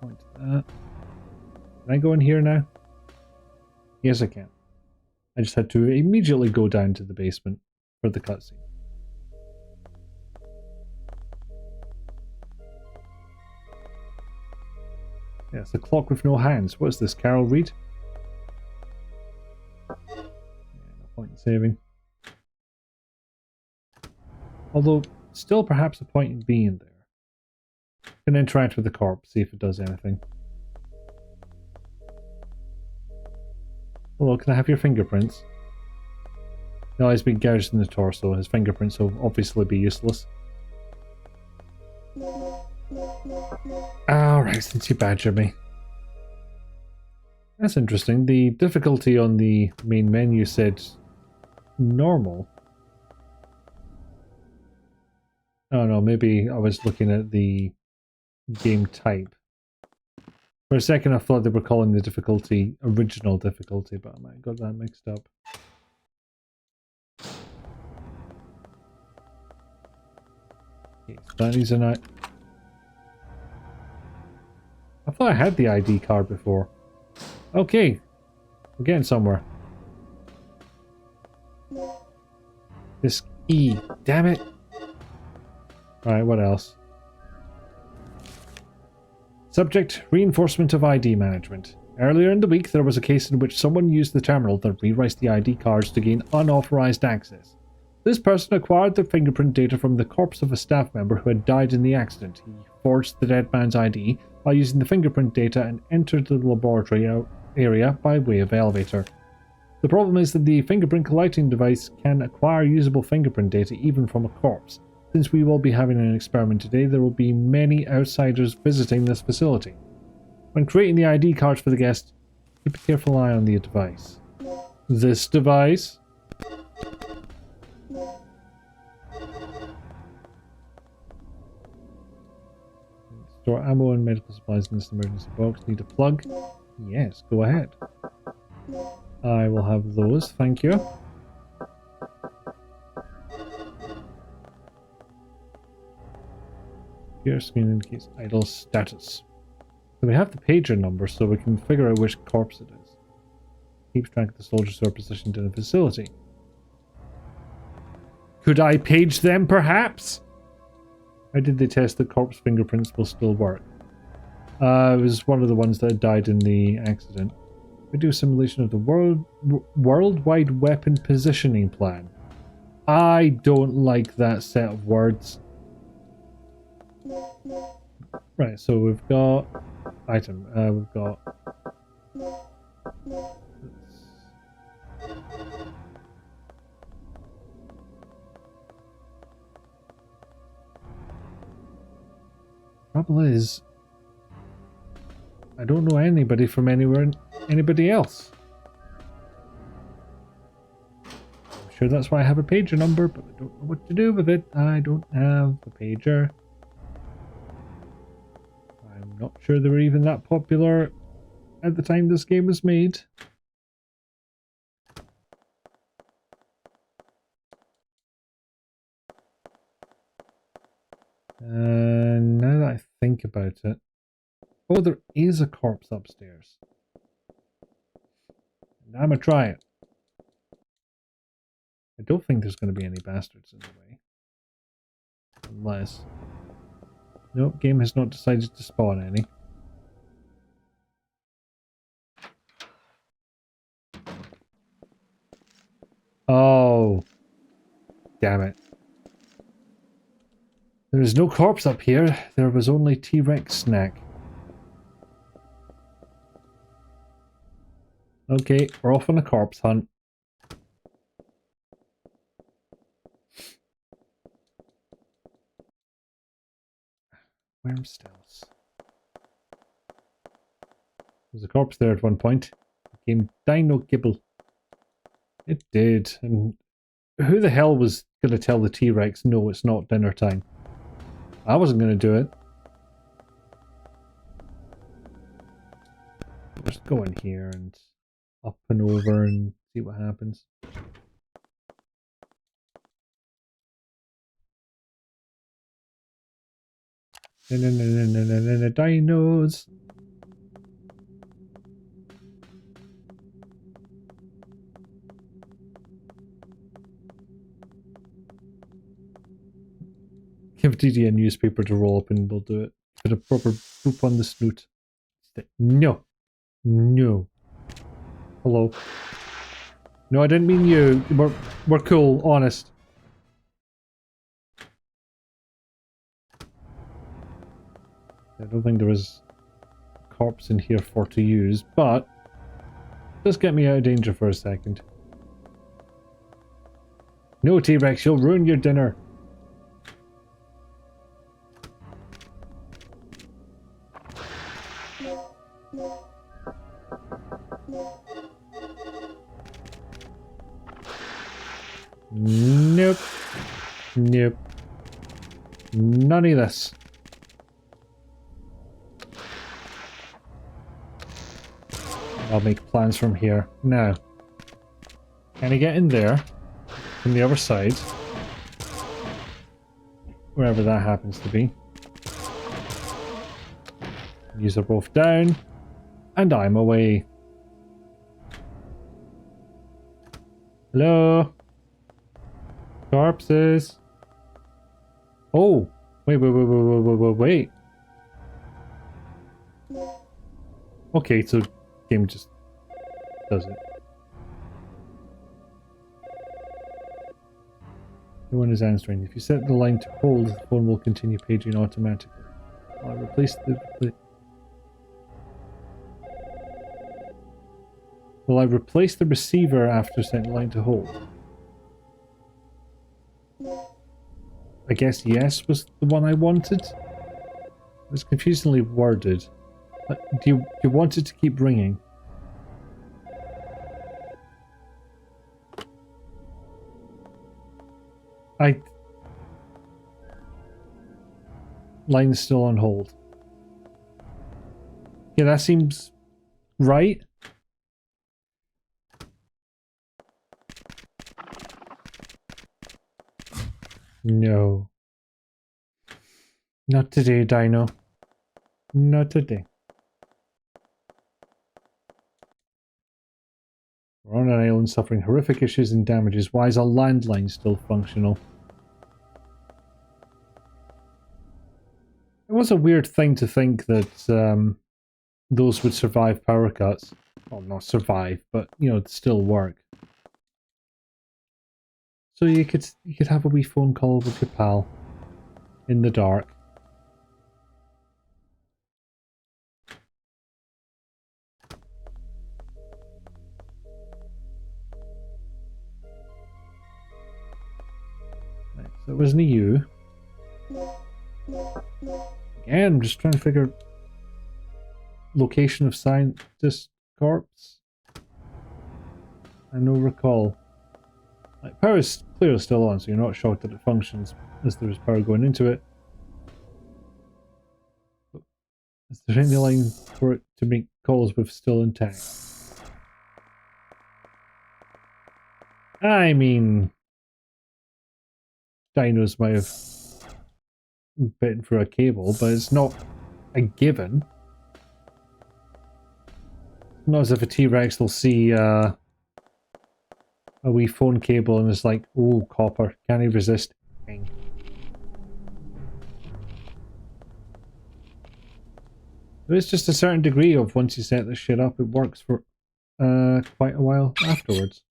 Point to that. Can I go in here now? Yes, I can. I just had to immediately go down to the basement for the cutscene. Yeah, it's a clock with no hands. What's this, Carol Reed? Yeah, no point in saving. Although, still perhaps a point in being there. Can interact with the corpse, see if it does anything. Hello, can I have your fingerprints? No, he's been gouged in the torso. His fingerprints will obviously be useless. Alright, since you badger me. That's interesting. The difficulty on the main menu said normal. Oh no, maybe I was looking at the game type. For a second I thought they were calling the difficulty original difficulty, but I might have got that mixed up. Okay, so that is an I thought I had the ID card before. Okay, we're getting somewhere. This key, damn it! Alright, what else? Subject, reinforcement of ID management. Earlier in the week, there was a case in which someone used the terminal that rewrites the ID cards to gain unauthorized access. This person acquired the fingerprint data from the corpse of a staff member who had died in the accident. He forged the dead man's ID by using the fingerprint data and entered the laboratory area by way of elevator. The problem is that the fingerprint collecting device can acquire usable fingerprint data even from a corpse. Since we will be having an experiment today, there will be many outsiders visiting this facility. When creating the ID cards for the guest, keep a careful eye on the device. This device? Store ammo and medical supplies in this emergency box. Need a plug? Yes, go ahead. I will have those, thank you. Your screen indicates idle status. So we have the pager number, so we can figure out which corpse it is. Keeps track of the soldiers who are positioned in a facility. Could I page them, perhaps? How did they test that corpse fingerprints will still work? It was one of the ones that had died in the accident. We do a simulation of the worldwide weapon positioning plan. I don't like that set of words. Right, so we've got item. We've got. Trouble is, I don't know anybody from anybody else. I'm sure that's why I have a pager number, but I don't know what to do with it. I don't have a pager. I'm not sure they were even that popular at the time this game was made. Now that I think about it. Oh, there is a corpse upstairs. I'm gonna try it. I don't think there's going to be any bastards in the way. Unless... Nope, game has not decided to spawn any. Oh. Damn it. There is no corpse up here. There was only T-Rex snack. Okay, we're off on a corpse hunt. Worm stills. There's a corpse there at one point. It became Dino Gibble. It did. And who the hell was going to tell the T-Rex, no, it's not dinner time? I wasn't going to do it. Just go in here and up and over and see what happens. Dinos. Give DD a newspaper to roll up and we'll do it. Put a proper boop on the snoot. No. No. Hello. No, I didn't mean you. We're cool, honest. I don't think there is a corpse in here for to use, but just get me out of danger for a second. No, T-Rex, you'll ruin your dinner. Nope. Nope. None of this. I'll make plans from here. Now, can I get in there from the other side? Wherever that happens to be. These are both down. And I'm away. Hello? Corpses. Oh! Wait. Okay, so game just does it. No one is answering. If you set the line to hold, the phone will continue paging automatically. I'll replace the... Will I replace the receiver after setting the line to hold? I guess yes was the one I wanted. It was confusingly worded. Do you want it to keep ringing? Line's still on hold. Yeah, that seems right. No. Not today, Dino. Not today. We're on an island suffering horrific issues and damages. Why is a landline still functional? was a weird thing to think that those would survive power cuts. Well, not survive, but, you know, still work. So you could have a wee phone call with your pal in the dark. Right, so it wasn't you. Again, I'm just trying to figure location of scientist corpse. I no recall. Like, power is clearly still on, so you're not shocked that it functions as there is power going into it. But is there any line for it to make calls with still intact? I mean, dinos might have bitten through a cable, but it's not a given. Not as if a T-Rex will see a wee phone cable and it's like, oh, copper, can he resist? There is just a certain degree of once you set this shit up, it works for quite a while afterwards.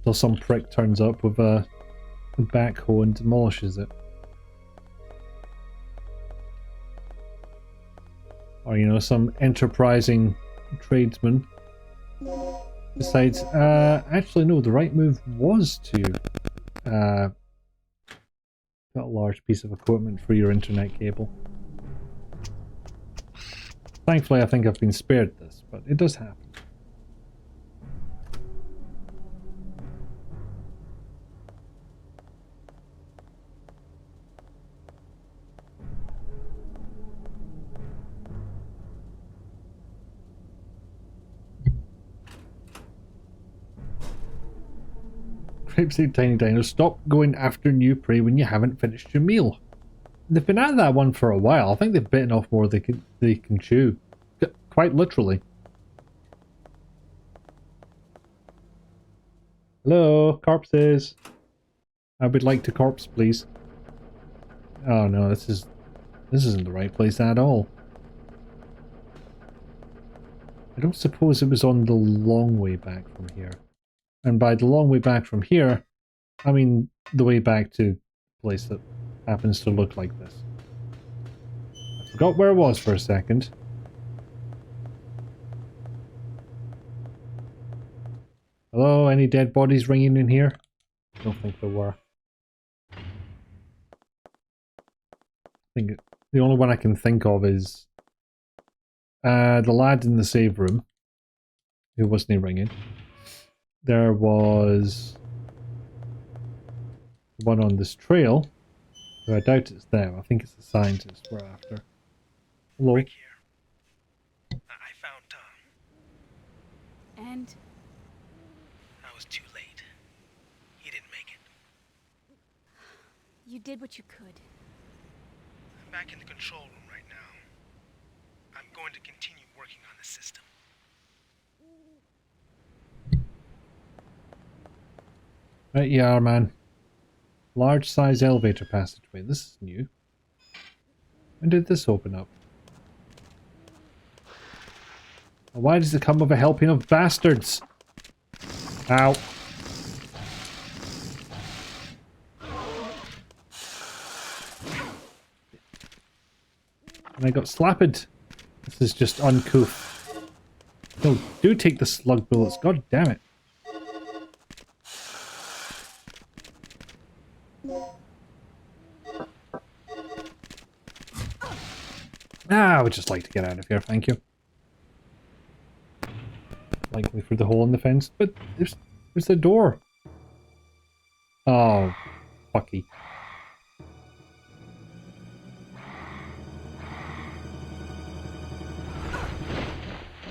Till some prick turns up with a backhoe and demolishes it. Or, you know, some enterprising tradesman decides, actually no, the right move was to put a large piece of equipment for your internet cable. Thankfully, I think I've been spared this, but it does happen. Grapeseed Tiny Dinos, stop going after new prey when you haven't finished your meal. They've been at that one for a while. I think they've bitten off more than they can chew. Quite literally. Hello, corpses. I would like to corpse, please. Oh no, this isn't the right place at all. I don't suppose it was on the long way back from here. And by the long way back from here, I mean the way back to a place that happens to look like this. I forgot where it was for a second. Hello, any dead bodies ringing in here? I don't think there were. I think the only one I can think of is the lad in the save room, who wasn't ringing. There was one on this trail, who I doubt it's them. I think it's the scientist we're after. Hello. Rick here. I found Tom. And? I was too late. He didn't make it. You did what you could. I'm back in the control room right now. I'm going to continue working on the system. Right you are, man. Large size elevator passageway. This is new. When did this open up? Why does it come with a helping of bastards? Ow. And I got slapped. This is just uncouth. No, do take the slug bullets. God damn it. I would just like to get out of here, thank you. Likely through the hole in the fence, but there's the door. Oh, fucky.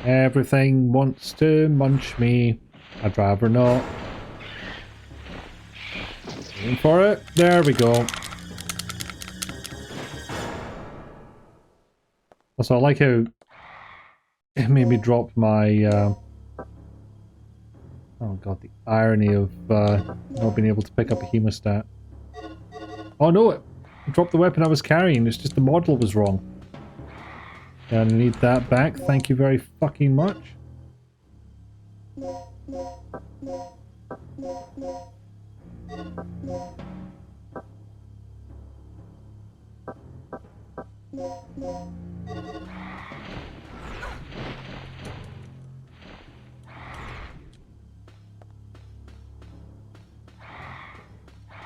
Everything wants to munch me. I'd rather not. Aim for it. There we go. Also, I like how it made me drop my, oh god, the irony of not being able to pick up a hemostat. Oh no, it dropped the weapon I was carrying. It's just the model was wrong. Yeah, I need that back. Thank you very fucking much.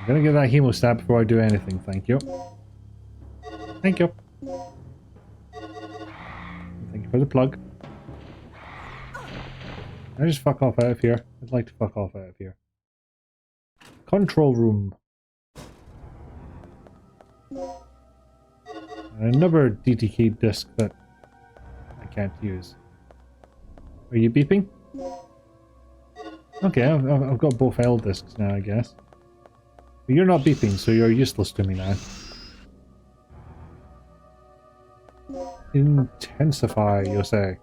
I'm gonna get that hemostat before I do anything, thank you. Thank you. Thank you for the plug. Can I just fuck off out of here? I'd like to fuck off out of here. Control room. And another DTK disc that I can't use. Are you beeping? Okay, I've got both L discs now, I guess. But you're not beeping, so you're useless to me now. Intensify, you say?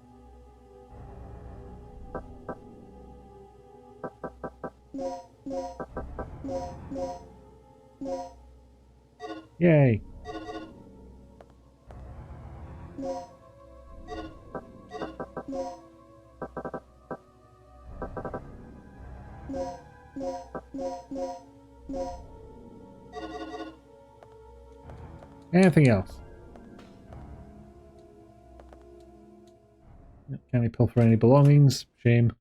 Yay! Anything else? Can't pilfer any belongings. Shame.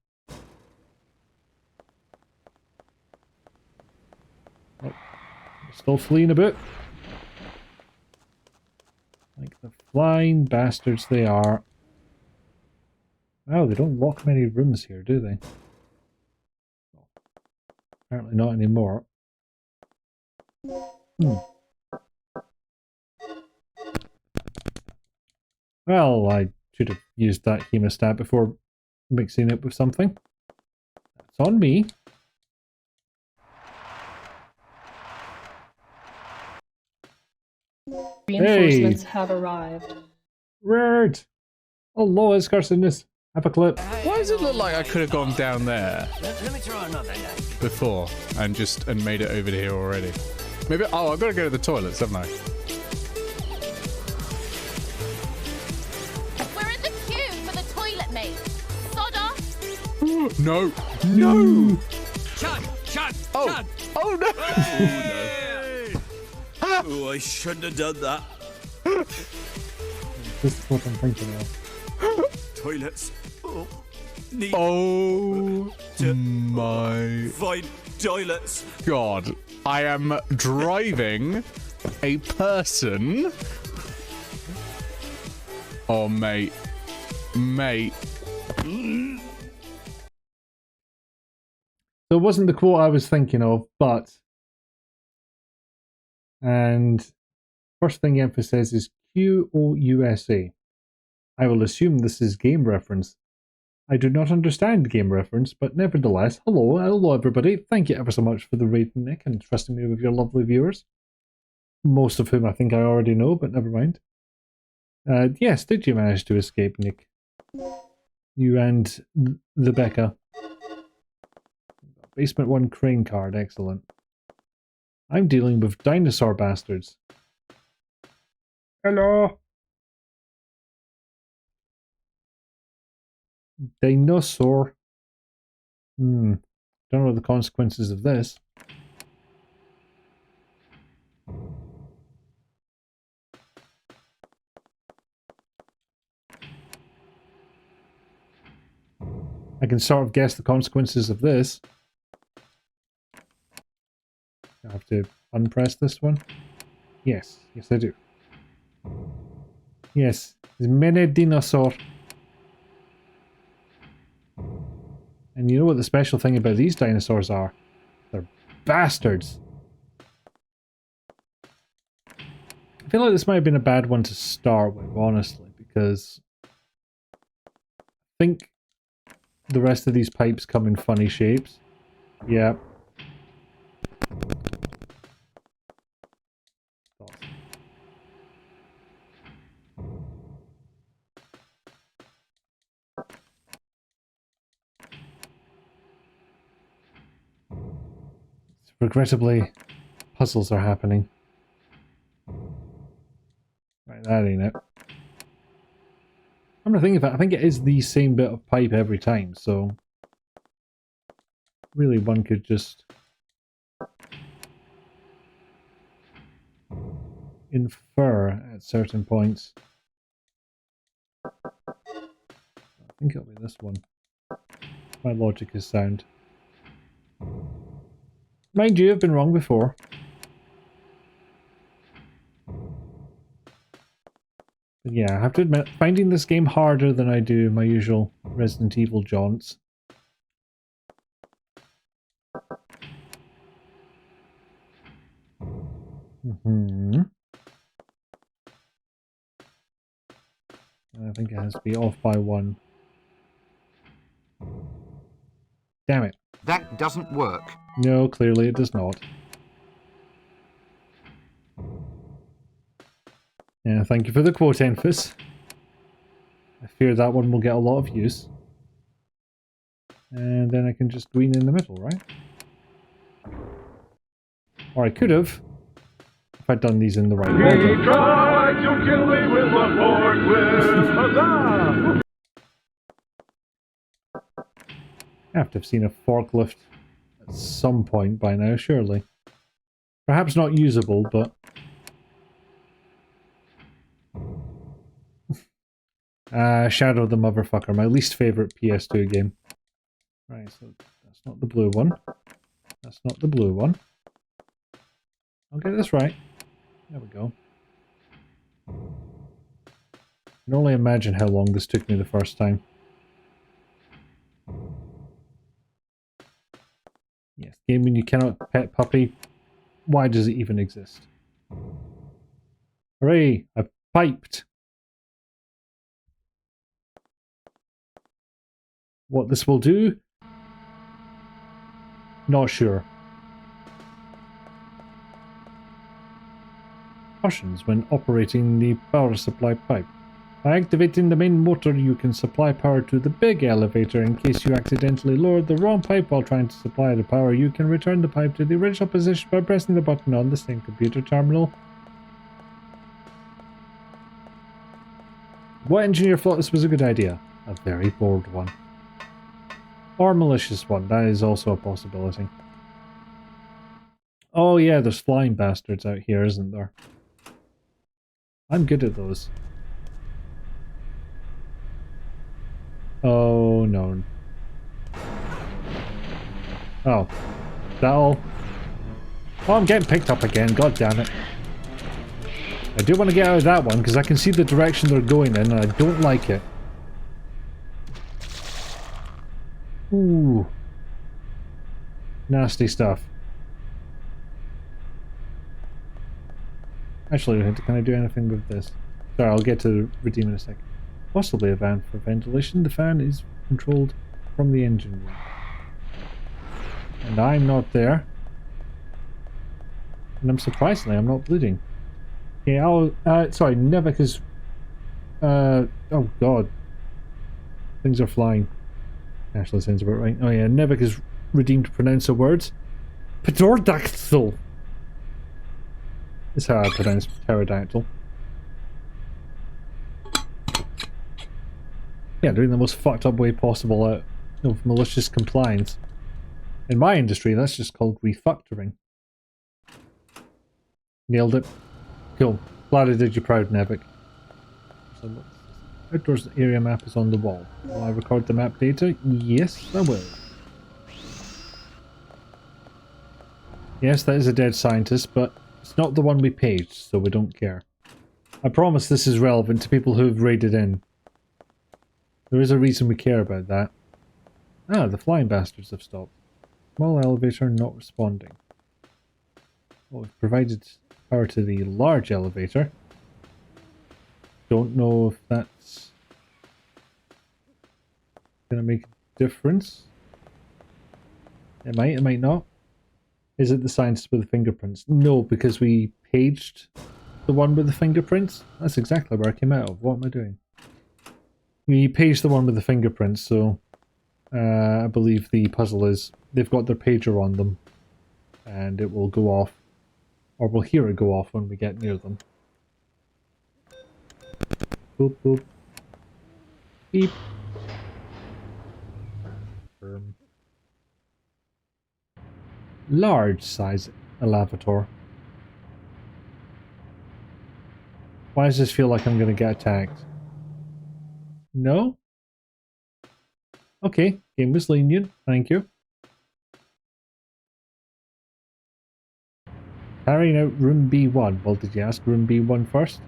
Oh, still fleeing a bit. Like the flying bastards they are. Wow, they don't lock many rooms here, do they? Apparently not anymore. Well, I should have used that hemostat before mixing it with something. That's on me. Reinforcements have arrived. Word! Oh, it's Carcinus. Have a clip. Why does it look like I could have gone down there Let me try another day. before and made it over to here already? Maybe. Oh, I've got to go to the toilets, haven't I? We're in the queue for the toilet, mate. Sod off. No! No! Chad! Oh! Chad! Oh no! Oh, I shouldn't have done that. This is what I'm thinking of. Toilets. Oh, need Oh my find toilets. god! I am driving a person. Oh mate, So it wasn't the quote I was thinking of, but... And first thing he emphasizes QOUSA. I will assume this is game reference. I do not understand game reference, but nevertheless, hello everybody. Thank you ever so much for the raid, Nick, and trusting me with your lovely viewers. Most of whom I think I already know, but never mind. Yes, did you manage to escape, Nick? You and the Becca. Basement 1 crane card, excellent. I'm dealing with dinosaur bastards. Hello! Dinosaur. Don't know the consequences of this. I can sort of guess the consequences of this. I have to unpress this one. Yes, I do. Yes, there's many dinosaur. And you know what the special thing about these dinosaurs are? They're bastards. I feel like this might have been a bad one to start with, honestly, because I think the rest of these pipes come in funny shapes. Yeah. Regrettably, puzzles are happening. that ain't it. I'm gonna think of it. I think it is the same bit of pipe every time, so really one could just infer at certain points. I think it'll be this one. My logic is sound. Mind you, I've been wrong before. But yeah, I have to admit, finding this game harder than I do my usual Resident Evil jaunts. I think it has to be off by 1. Damn it. That doesn't work. No, clearly it does not. Yeah, thank you for the quote, Enfys. I fear that one will get a lot of use. And then I can just green in the middle, right? Or I could have, if I'd done these in the right order. He tried to kill me with a forklift. Huzzah! I have to have seen a forklift at some point by now, surely. Perhaps not usable, but... Shadow the Motherfucker, my least favourite PS2 game. Right, so that's not the blue one. That's not the blue one. I'll get this right. There we go. I can only imagine how long this took me the first time. Yes, game when you cannot pet puppy. Why does it even exist? Hooray! I piped! What this will do? Not sure. Cautions when operating the power supply pipe. By activating the main motor, you can supply power to the big elevator. In case you accidentally lowered the wrong pipe while trying to supply the power, you can return the pipe to the original position by pressing the button on the same computer terminal. What engineer thought this was a good idea? A very bold one. Or malicious one, that is also a possibility. Oh yeah, there's flying bastards out here, isn't there? I'm good at those. Oh no. Oh. Is that all? Oh, I'm getting picked up again, god damn it. I do want to get out of that one because I can see the direction they're going in and I don't like it. Ooh. Nasty stuff. Actually, can I do anything with this? Sorry, I'll get to redeem in a second. Possibly a van for ventilation. The fan is controlled from the engine room. And I'm not there. And I'm surprisingly, I'm not bleeding. Okay, sorry, Nevik is... oh god. Things are flying. Actually, sounds about right. Oh yeah, Nevik is redeemed to pronounce the words. Pterodactyl is how I pronounce pterodactyl. Yeah, doing the most fucked up way possible out of malicious compliance. In my industry, that's just called refactoring. Nailed it. Cool. Glad I did you proud, Nevik. So outdoors area map is on the wall. Will I record the map data? Yes, I will. Yes, that is a dead scientist, but it's not the one we paged, so we don't care. I promise this is relevant to people who've raided in. There is a reason we care about that. Ah, the flying bastards have stopped. Small elevator not responding. Well, we've provided power to the large elevator. Don't know if that's going to make a difference. It might not. Is it the scientist with the fingerprints? No, because we paged the one with the fingerprints. That's exactly where I came out of. What am I doing? We paged the one with the fingerprints, so I believe the puzzle is they've got their pager on them and it will go off, or we'll hear it go off when we get near them. Boop, boop. Beep. Large size elevator. Why does this feel like I'm going to get attacked? No? Okay, game was lenient. Thank you. Carrying out room B1. Well, did you ask room B1 first?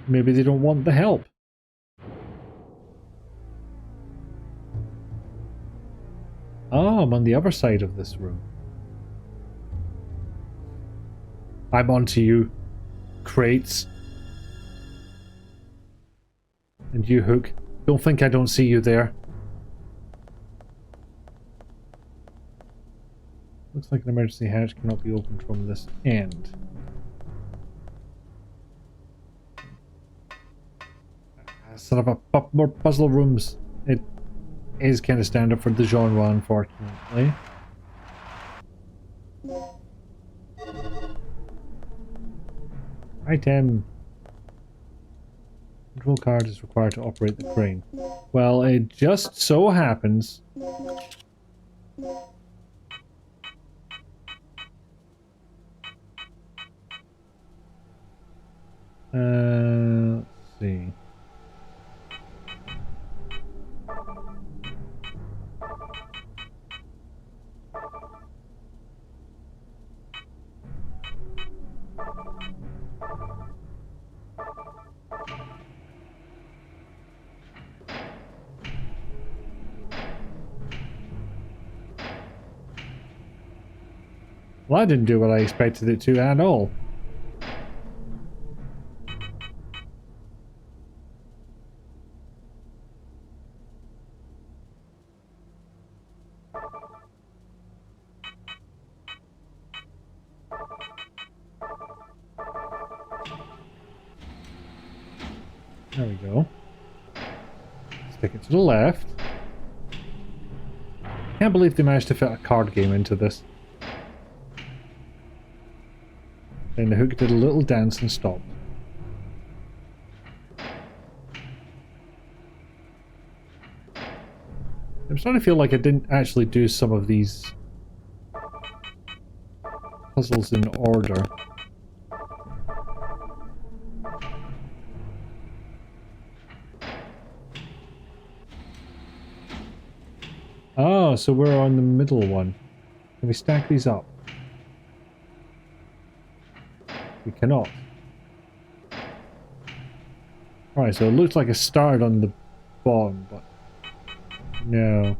Maybe they don't want the help. Oh, I'm on the other side of this room. I'm onto you, crates. And you, Hook. Don't think I don't see you there. Looks like an emergency hatch cannot be opened from this end. Son of a more puzzle rooms. It is kind of standard for the genre, unfortunately. Item. Control card is required to operate the crane. Well, it just so happens. Let's see. Well, I didn't do what I expected it to at all. There we go. Stick it to the left. Can't believe they managed to fit a card game into this. Then the Hook did a little dance and stopped. I'm starting to feel like I didn't actually do some of these puzzles in order. Oh, so we're on the middle one. Can we stack these up? We cannot. Alright, so it looks like a start on the bottom, but no.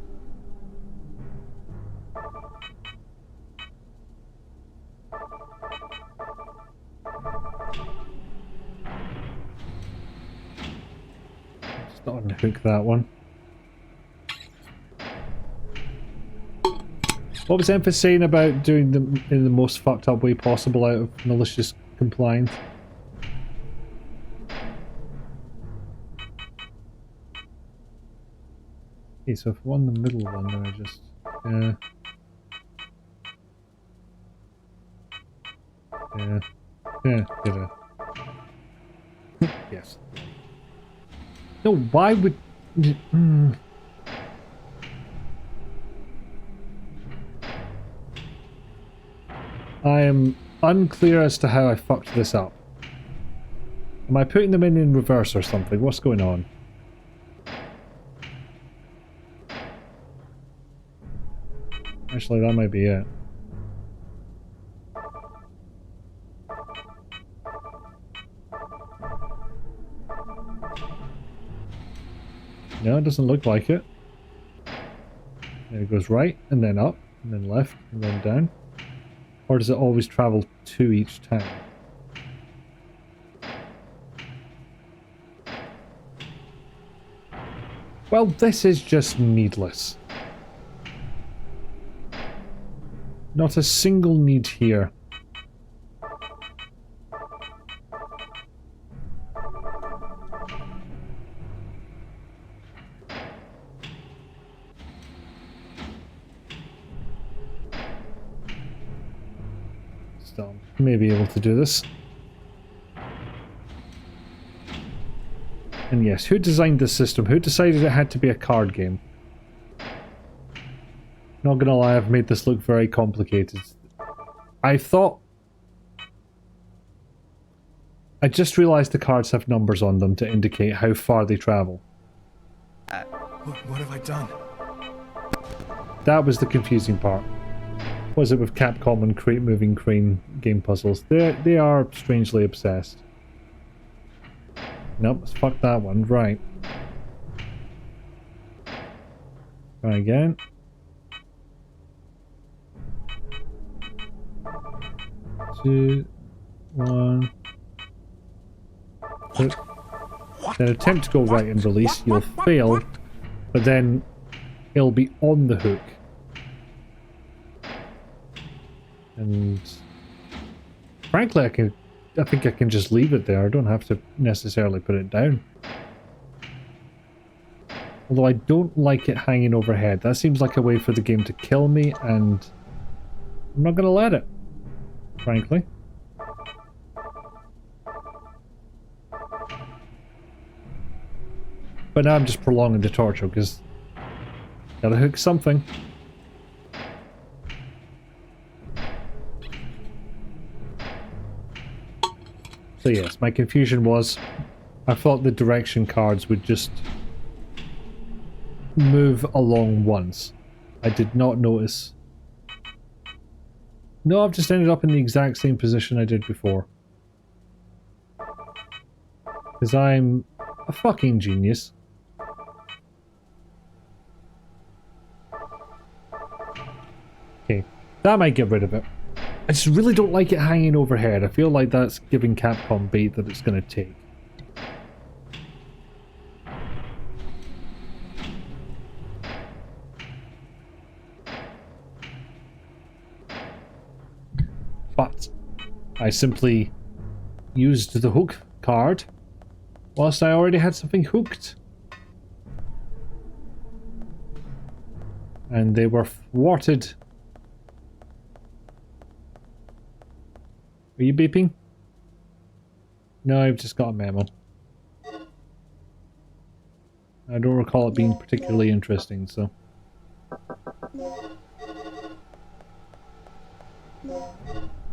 Just not unhook that one. What was Emphasis saying about doing them in the most fucked up way possible out of malicious compliance? Okay, so if I won the middle one, then I just... did I? Yes. No, why would... I am unclear as to how I fucked this up. Am I putting them in reverse or something? What's going on? Actually, that might be it. No, it doesn't look like it. There it goes right, and then up, and then left, and then down. Or does it always travel to each time? Well, this is just needless. Not a single need here. Still, may be able to do this. And yes, who designed this system? Who decided it had to be a card game? Not gonna lie, I've made this look very complicated. I just realised the cards have numbers on them to indicate how far they travel. What have I done? That was the confusing part. Was it with Capcom and Crate Moving Crane game puzzles? They are strangely obsessed. Nope, let's fuck that one. Right. Try again. Two, one. Then attempt to go right and release. You'll fail, but then it'll be on the hook. And frankly, I think I can just leave it there. I don't have to necessarily put it down. Although I don't like it hanging overhead. That seems like a way for the game to kill me, and I'm not going to let it, frankly. But now I'm just prolonging the torture because gotta hook something. So yes, my confusion was I thought the direction cards would just move along once. I did not notice. No, I've just ended up in the exact same position I did before. Because I'm a fucking genius. Okay, that might get rid of it. I just really don't like it hanging overhead. I feel like that's giving Capcom bait that it's going to take. But I simply used the hook card whilst I already had something hooked. And they were thwarted. Are you beeping? No, I've just got a memo. I don't recall it being particularly interesting, so...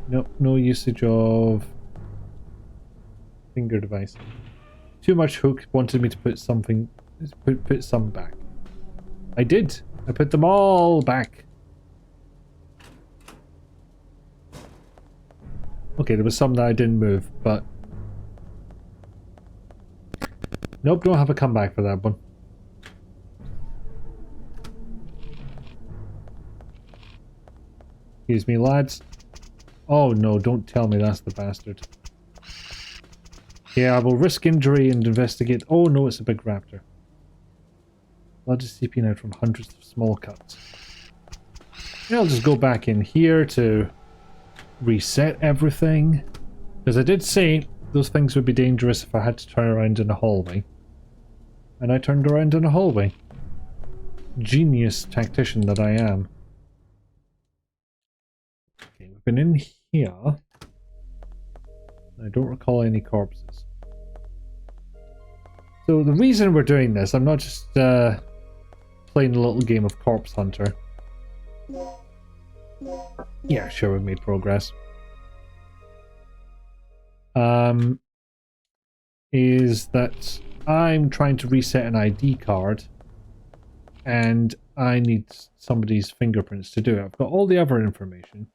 Nope, no usage of... finger device. Too much hook, wanted me to put something... put some back. I did! I put them all back! Okay, there was some that I didn't move, but... Nope, don't have a comeback for that one. Excuse me, lads. Oh no, don't tell me that's the bastard. Yeah, I will risk injury and investigate. Oh no, it's a big raptor. Blood is seeping out from hundreds of small cuts. Yeah, I'll just go back in here to reset everything. Because I did say those things would be dangerous if I had to turn around in a hallway. And I turned around in a hallway. Genius tactician that I am. Okay, we've been in here. I don't recall any corpses. So the reason we're doing this, I'm not just playing a little game of Corpse Hunter. Yeah, sure, we've made progress. Is that I'm trying to reset an ID card and I need somebody's fingerprints to do it. I've got all the other information.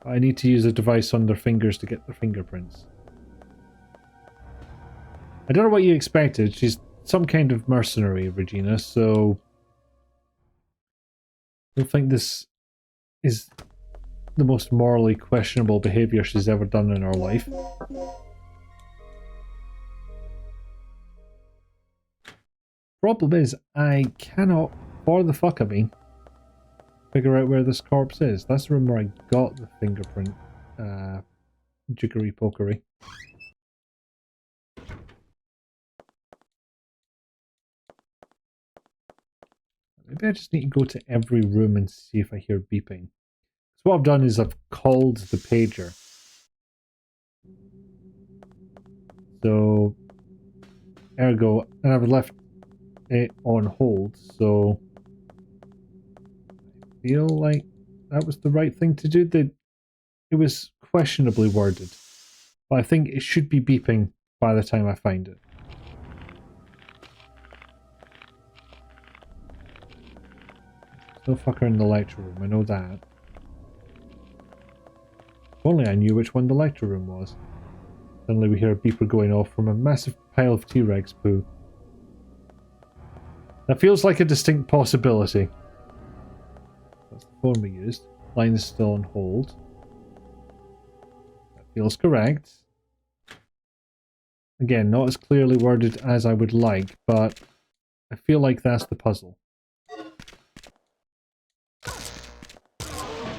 I need to use a device on their fingers to get their fingerprints. I don't know what you expected. She's some kind of mercenary, Regina, so I don't think this is the most morally questionable behavior she's ever done in her life. Problem is, I cannot, for the fuck of me, figure out where this corpse is. That's the room where I got the fingerprint jiggery pokery. Maybe I just need to go to every room and see if I hear beeping. So what I've done is I've called the pager. So, ergo, and I've left it on hold, so I feel like that was the right thing to do. It was questionably worded, but I think it should be beeping by the time I find it. No fucker in the lecture room, I know that. If only I knew which one the lecture room was. Suddenly we hear a beeper going off from a massive pile of T-Rex poo. That feels like a distinct possibility. That's the phone we used. Line is still on hold. That feels correct. Again, not as clearly worded as I would like, but I feel like that's the puzzle.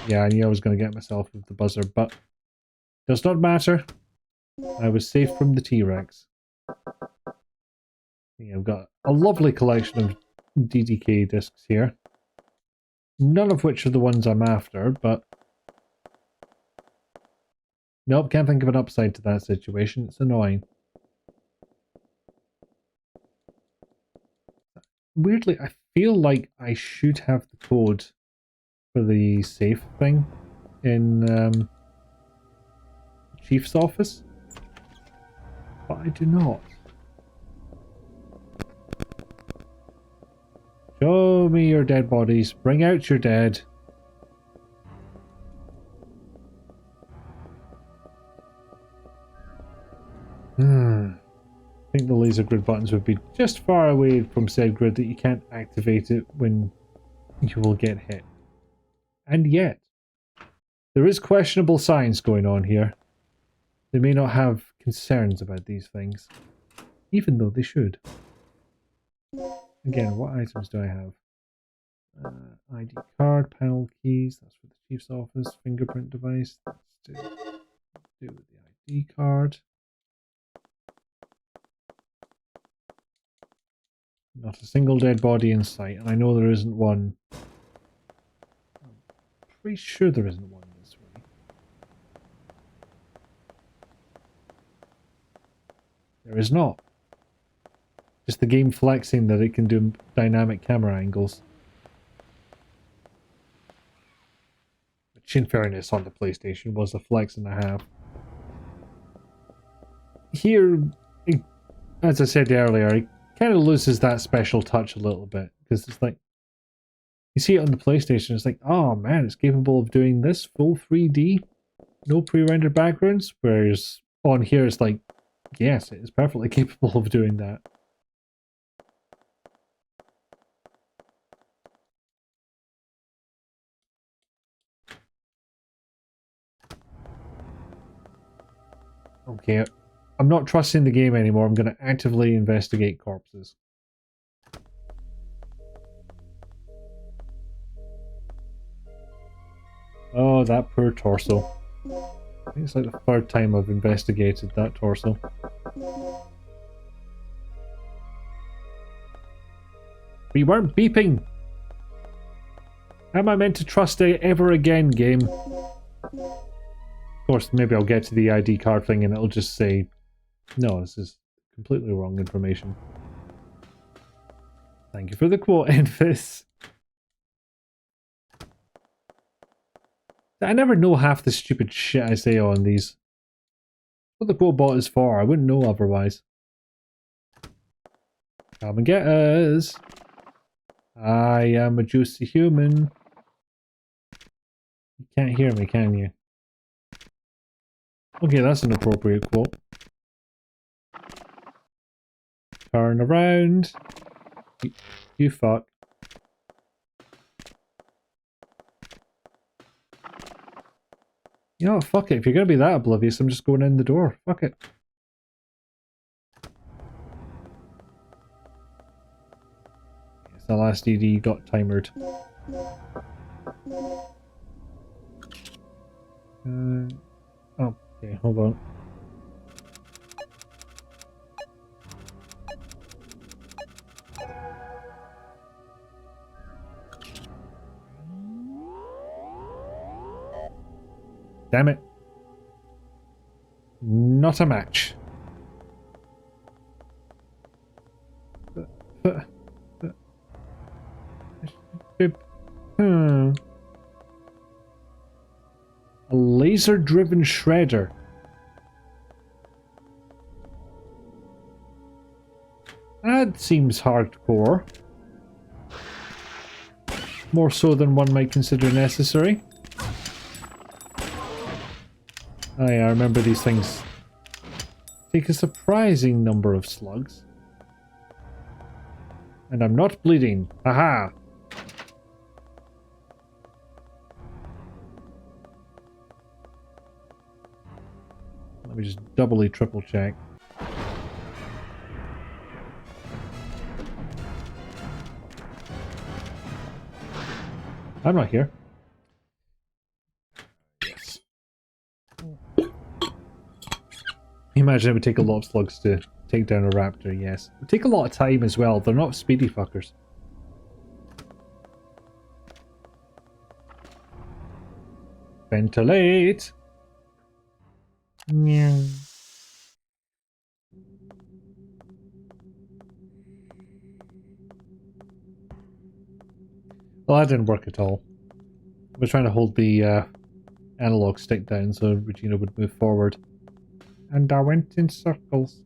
Yeah, I knew I was going to get myself with the buzzer, but does not matter. I was safe from the T-Rex. Yeah, I've got a lovely collection of DDK discs here. None of which are the ones I'm after, but... Nope, can't think of an upside to that situation. It's annoying. Weirdly, I feel like I should have the code for the safe thing in Chief's office, but I do not. Show me your dead bodies. Bring out your dead. I think the laser grid buttons would be just far away from said grid that you can't activate it when you will get hit. And yet, there is questionable science going on here. They may not have concerns about these things, even though they should. Again, what items do I have? ID card, panel keys, that's for the chief's office, fingerprint device, that's to do with the ID card. Not a single dead body in sight, and I know there isn't one. I'm pretty sure there isn't one this way. There is not. Just the game flexing that it can do dynamic camera angles. Which, in fairness, on the PlayStation was a flex and a half. Here, as I said earlier, it kind of loses that special touch a little bit. Because it's like, you see it on the PlayStation, it's like, oh man, it's capable of doing this full 3D, no pre-rendered backgrounds. Whereas on here, it's like, yes, it is perfectly capable of doing that. Okay, I'm not trusting the game anymore. I'm going to actively investigate corpses. Oh, that poor torso. I think it's like the third time I've investigated that torso. We weren't beeping! How am I meant to trust it ever again, game? Of course, maybe I'll get to the ID card thing and it'll just say, no, this is completely wrong information. Thank you for the quote, Enfys. I never know half the stupid shit I say on these. What the quote bot is for, I wouldn't know otherwise. Come and get us. I am a juicy human. You can't hear me, can you? Okay, that's an appropriate quote. Turn around. You fuck. You know what, fuck it. If you're gonna be that oblivious, I'm just going in the door. Fuck it. Yes, the last DD got timered. Oh, okay, hold on. Damn it. Not a match. A laser-driven shredder. That seems hardcore. More so than one might consider necessary. Oh yeah, I remember these things take a surprising number of slugs. And I'm not bleeding. Aha! Let me just doubly triple check. I'm not here. Yes. Imagine it would take a lot of slugs to take down a raptor, yes. It would take a lot of time as well. They're not speedy fuckers. Ventilate! Yeah. Well, that didn't work at all. I was trying to hold the analog stick down so Regina would move forward. And I went in circles.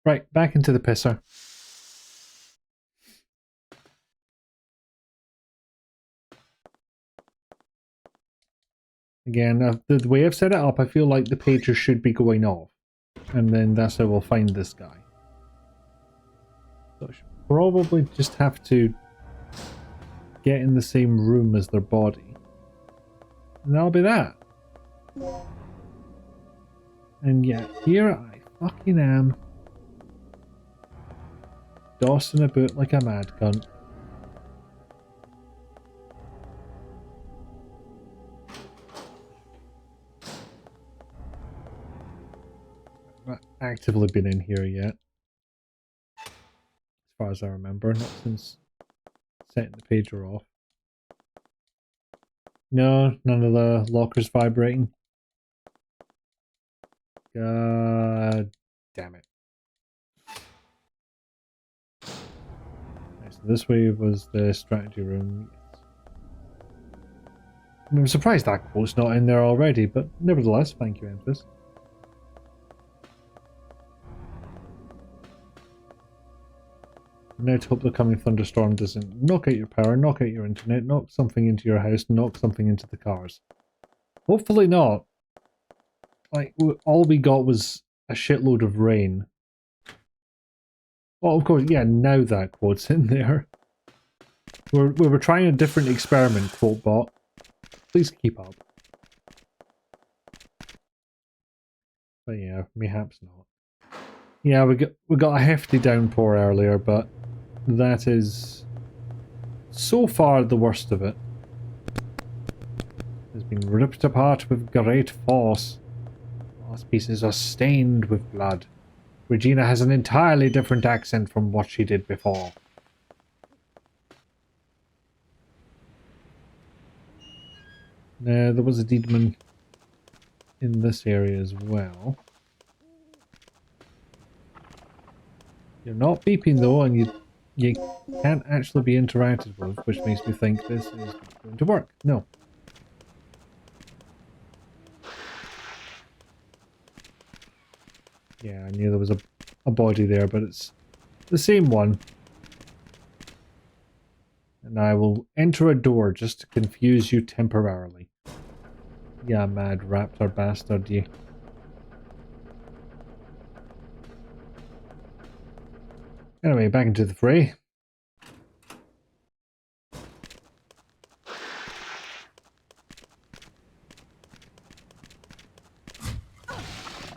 Right, back into the pisser. Again, the way I've set it up, I feel like the pager should be going off. And then that's how we'll find this guy. So I should probably just have to get in the same room as their body. And that'll be that. And yeah, here I fucking am. Dossing about like a mad cunt. I've not actively been in here yet. As far as I remember, not since setting the pager off. No, none of the lockers vibrating. God damn it. Okay, so this way was the strategy room. Yes. I'm surprised that quote's not in there already, but nevertheless, thank you, Empress. Now to hope the coming thunderstorm doesn't knock out your power, knock out your internet, knock something into your house, knock something into the cars. Hopefully not. Like, all we got was a shitload of rain. Oh, of course, yeah, now that quote's in there. We were trying a different experiment, quote bot. Please keep up. But yeah, perhaps not. Yeah, we got a hefty downpour earlier, but that is so far the worst of it. It's been ripped apart with great force. Last pieces are stained with blood. Regina has an entirely different accent from what she did before. There was a Deedman in this area as well. You're not beeping though, and you can't actually be interacted with, which makes me think this is going to work. No. Yeah, I knew there was a body there, but it's the same one. And I will enter a door just to confuse you temporarily. Yeah, mad raptor bastard, you. Anyway, back into the fray.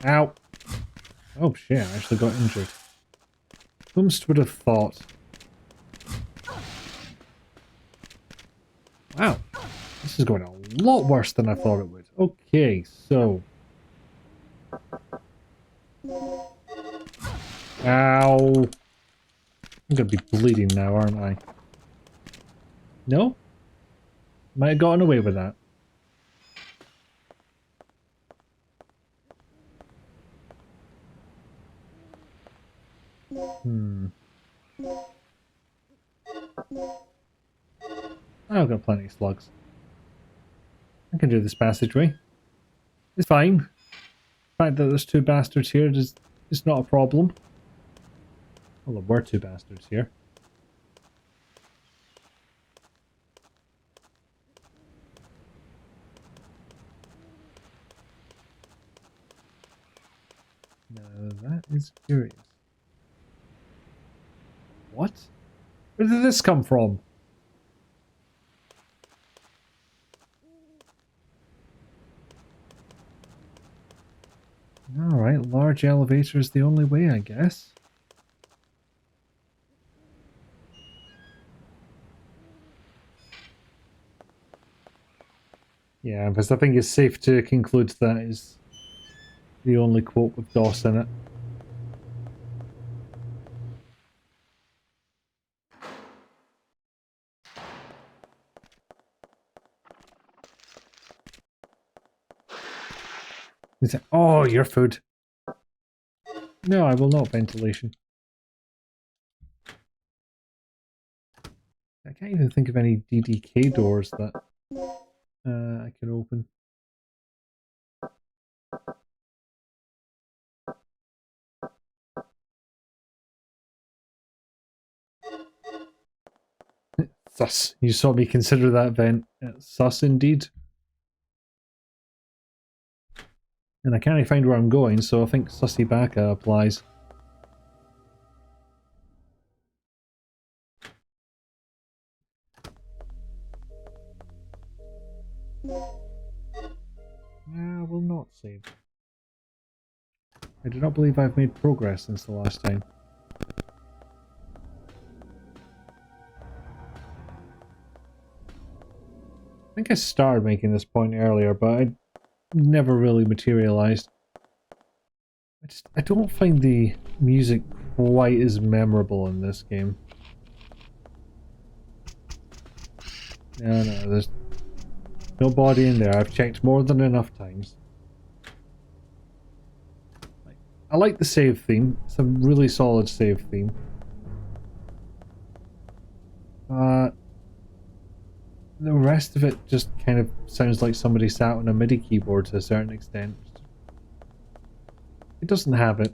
Ow! Oh shit, I actually got injured. Whomst would have thought? Wow, this is going a lot worse than I thought it would. Okay, so... Ow! I'm gonna be bleeding now, aren't I? No? Might have gotten away with that. I've got plenty of slugs. I can do this passageway. It's fine. The fact that there's two bastards here is not a problem. Well, there were two bastards here. Now that is curious. What? Where did this come from? Alright, large elevator is the only way, I guess. Yeah, because I think it's safe to conclude that is the only quote with DOS in it. Is it? Oh, your food. No, I will not. Ventilation. I can't even think of any DDK doors that I can open. Sus. You saw me consider that vent. Sus indeed. And I can't find where I'm going, so I think Sussy Baka applies. I will not save. I do not believe I've made progress since the last time. I think I started making this point earlier, but I never really materialized. I don't find the music quite as memorable in this game. No, there's no body in there. I've checked more than enough times. I like the save theme. It's a really solid save theme. The rest of it just kind of sounds like somebody sat on a MIDI keyboard to a certain extent. It doesn't have it.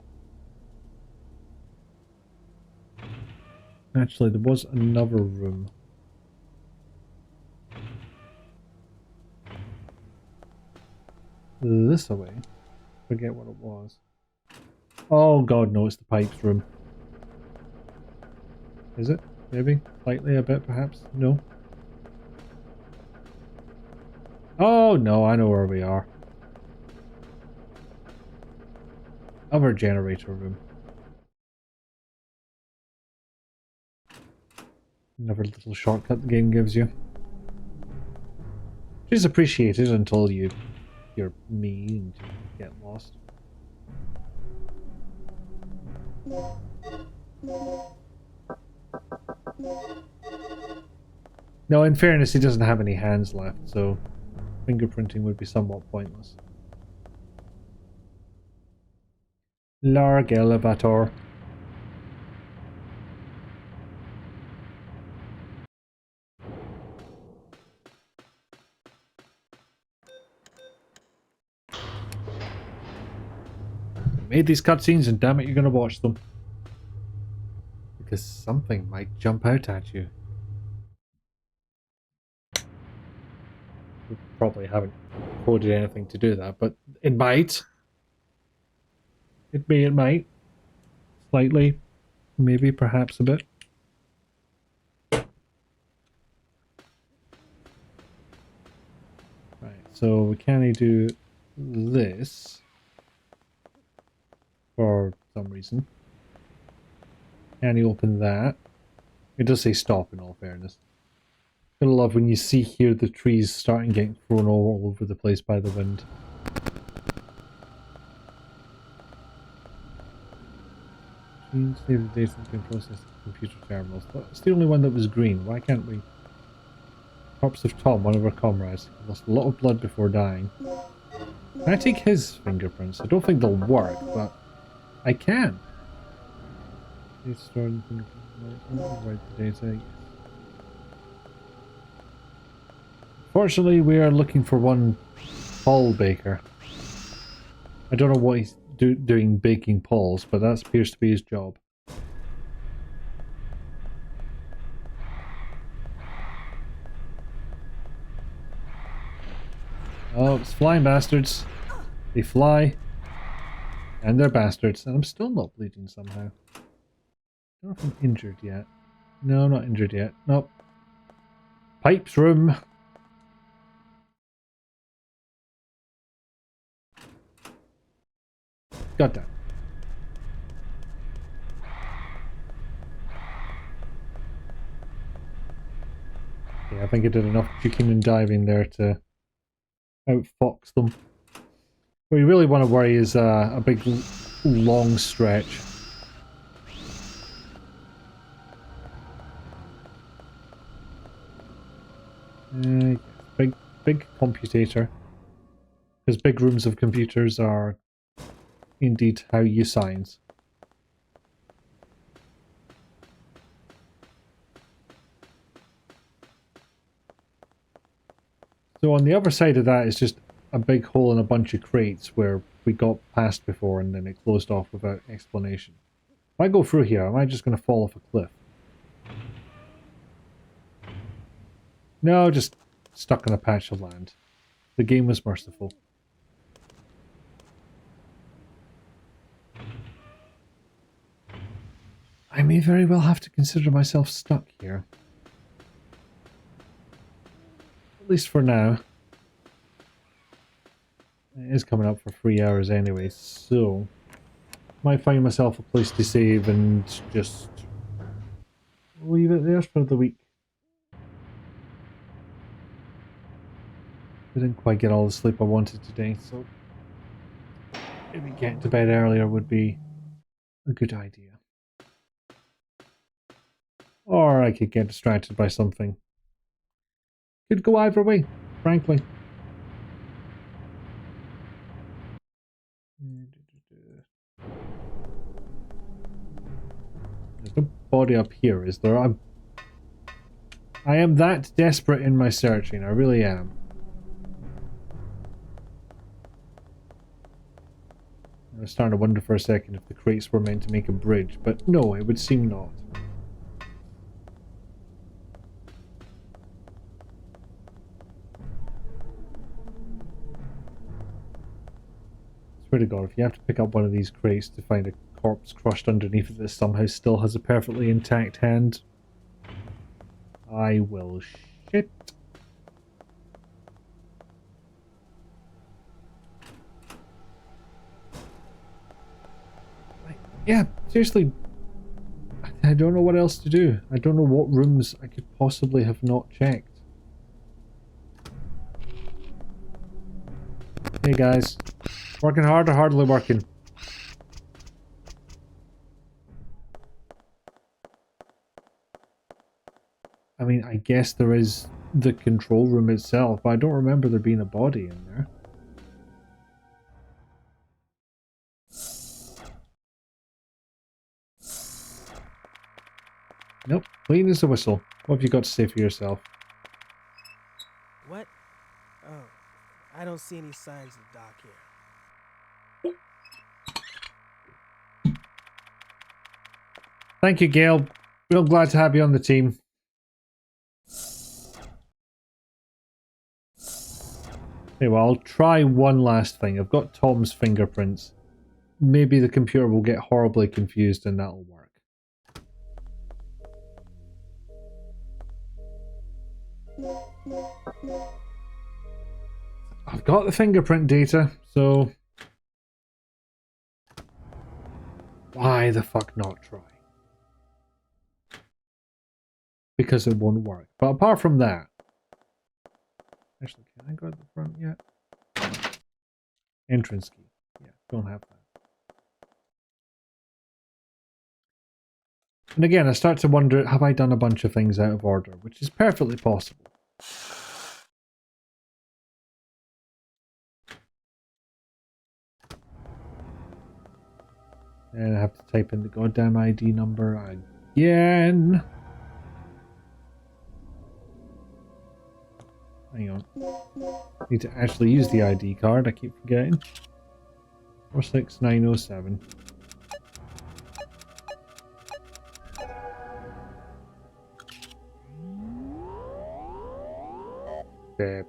Actually, there was another room. This away. Forget what it was. Oh god, no, it's the pipes room. Is it? Maybe? Slightly a bit, perhaps? No? Oh no, I know where we are. Other generator room. Another little shortcut the game gives you. Which is appreciated until you're me and you get lost. No, in fairness, he doesn't have any hands left, so fingerprinting would be somewhat pointless. Larg elevator. Made these cutscenes and damn it, you're gonna watch them. Because something might jump out at you. We probably haven't coded anything to do that, but it might. It might. Slightly. Maybe, perhaps a bit. Right, so we can't do this for some reason. Can you open that? It does say stop in all fairness. I love when you see here the trees starting getting thrown all over the place by the wind. Save the data that can process the computer terminals. It's the only one that was green. Why can't we? Corpse of Tom, one of our comrades. He lost a lot of blood before dying. Can I take his fingerprints? I don't think they'll work, but I can. Stored in fingerprints. Write the data. Fortunately, we are looking for one Paul Baker. I don't know what he's doing baking Pauls, but that appears to be his job. Oh, it's flying bastards. They fly. And they're bastards. And I'm still not bleeding somehow. I don't know if I'm injured yet. No, I'm not injured yet. Nope. Pipes room. God damn. Yeah, I think I did enough juking and diving there to outfox them. What you really want to worry is a big long stretch. Big computator. Because big rooms of computers are indeed how you science. So on the other side of that is just a big hole in a bunch of crates where we got past before and then it closed off without explanation. If I go through here, am I just going to fall off a cliff? No, just stuck in a patch of land. The game was merciful. I may very well have to consider myself stuck here. At least for now. It is coming up for 3 hours anyway, so might find myself a place to save and just leave it there for the week. I didn't quite get all the sleep I wanted today, so maybe getting to bed earlier would be a good idea. Or I could get distracted by something. Could go either way, frankly. There's no body up here, is there? I am that desperate in my searching, I really am. I was starting to wonder for a second if the crates were meant to make a bridge, but no, it would seem not. Swear to God, if you have to pick up one of these crates to find a corpse crushed underneath it that somehow still has a perfectly intact hand, I will shit. Yeah, seriously, I don't know what else to do. I don't know what rooms I could possibly have not checked. Hey guys, working hard or hardly working? I mean, I guess there is the control room itself, but I don't remember there being a body in there. Nope, clean as a whistle. What have you got to say for yourself? What? Oh, I don't see any signs of the dock here. Thank you, Gail. Real glad to have you on the team. Okay, well, I'll try one last thing. I've got Tom's fingerprints. Maybe the computer will get horribly confused and that'll work. I've got the fingerprint data, so why the fuck not try? Because it won't work. But apart from that, actually, can I go to the front yet? Entrance key. Yeah, don't have that. And again, I start to wonder, have I done a bunch of things out of order? Which is perfectly possible. And I have to type in the goddamn ID number again. Hang on. Need to actually use the ID card, I keep forgetting. 46907. Okay.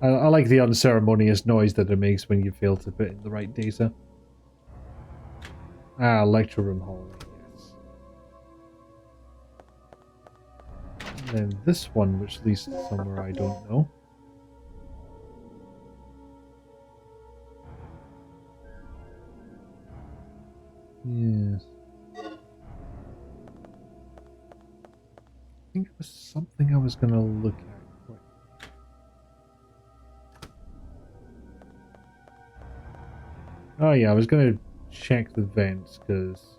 I like the unceremonious noise that it makes when you fail to put in the right data. Ah, lecture room hallway, yes. And then this one, which leads to somewhere I don't know. Yes. I think it was something I was going to look at. Oh yeah, I was going to check the vents, because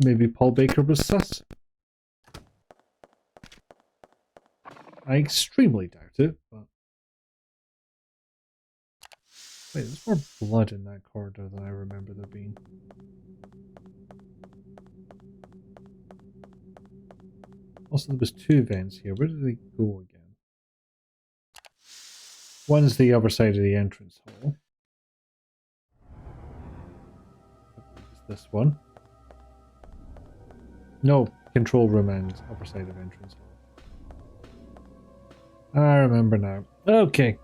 maybe Paul Baker was sus. I extremely doubt it, but... Wait, there's more blood in that corridor than I remember there being. Also, there was 2 vents here. Where did they go again? One's the other side of the entrance hall. Is this one? No, control room and upper side of entrance hall. I remember now. Okay.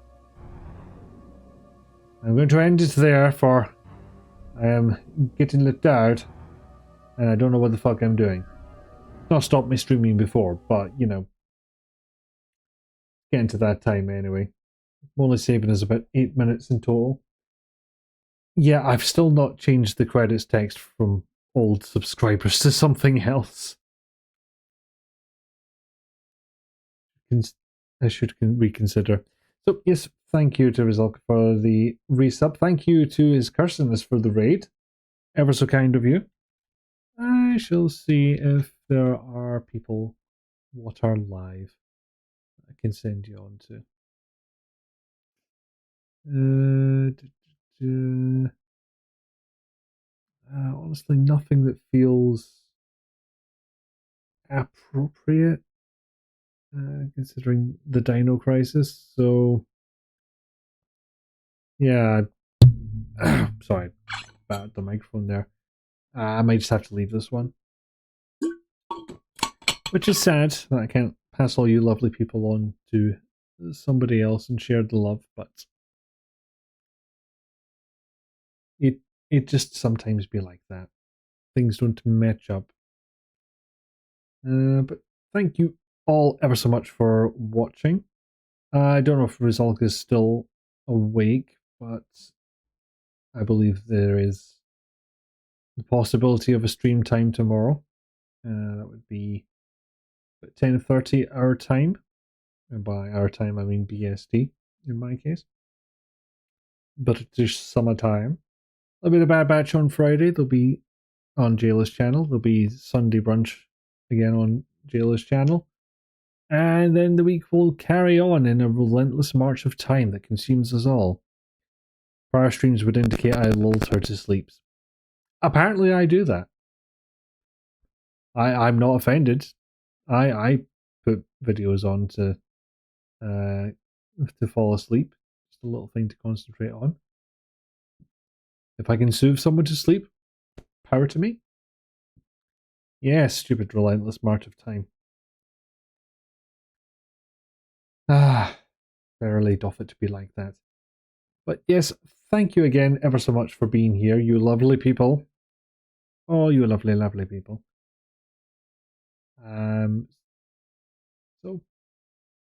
I'm going to end it there, for I am getting lit out and I don't know what the fuck I'm doing. It's not stopped me streaming before, but you know, getting to that time anyway. I'm only saving us about 8 minutes in total. Yeah, I've still not changed the credits text from old subscribers to something else. I should reconsider. So yes, thank you to Rizalka for the resub. Thank you to his Kirsteness for the raid. Ever so kind of you. I shall see if there are people what are live I can send you on to. Honestly, nothing that feels appropriate, considering the Dino Crisis. So, yeah, sorry about the microphone there. I might just have to leave this one, which is sad that I can't pass all you lovely people on to somebody else and share the love, but it just sometimes be like that. Things don't match up. But thank you all ever so much for watching. I don't know if Rizalk is still awake, but I believe there is the possibility of a stream time tomorrow. That would be at 10:30 our time. And by our time, I mean BST in my case. But it is summertime. There'll be the Bad Batch on Friday. There'll be on Jayla's channel. There'll be Sunday brunch again on Jayla's channel. And then the week will carry on in a relentless march of time that consumes us all. Prior streams would indicate I lulled her to sleep. Apparently I do that. I'm not offended. I put videos on to fall asleep. Just a little thing to concentrate on. If I can soothe someone to sleep, power to me. Yes, stupid relentless march of time. Ah, verily doth it to be like that. But yes, thank you again ever so much for being here, you lovely people. Oh, you lovely, lovely people. So,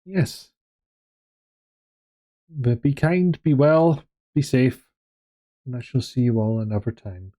yes. But be kind, be well, be safe, and I shall see you all another time.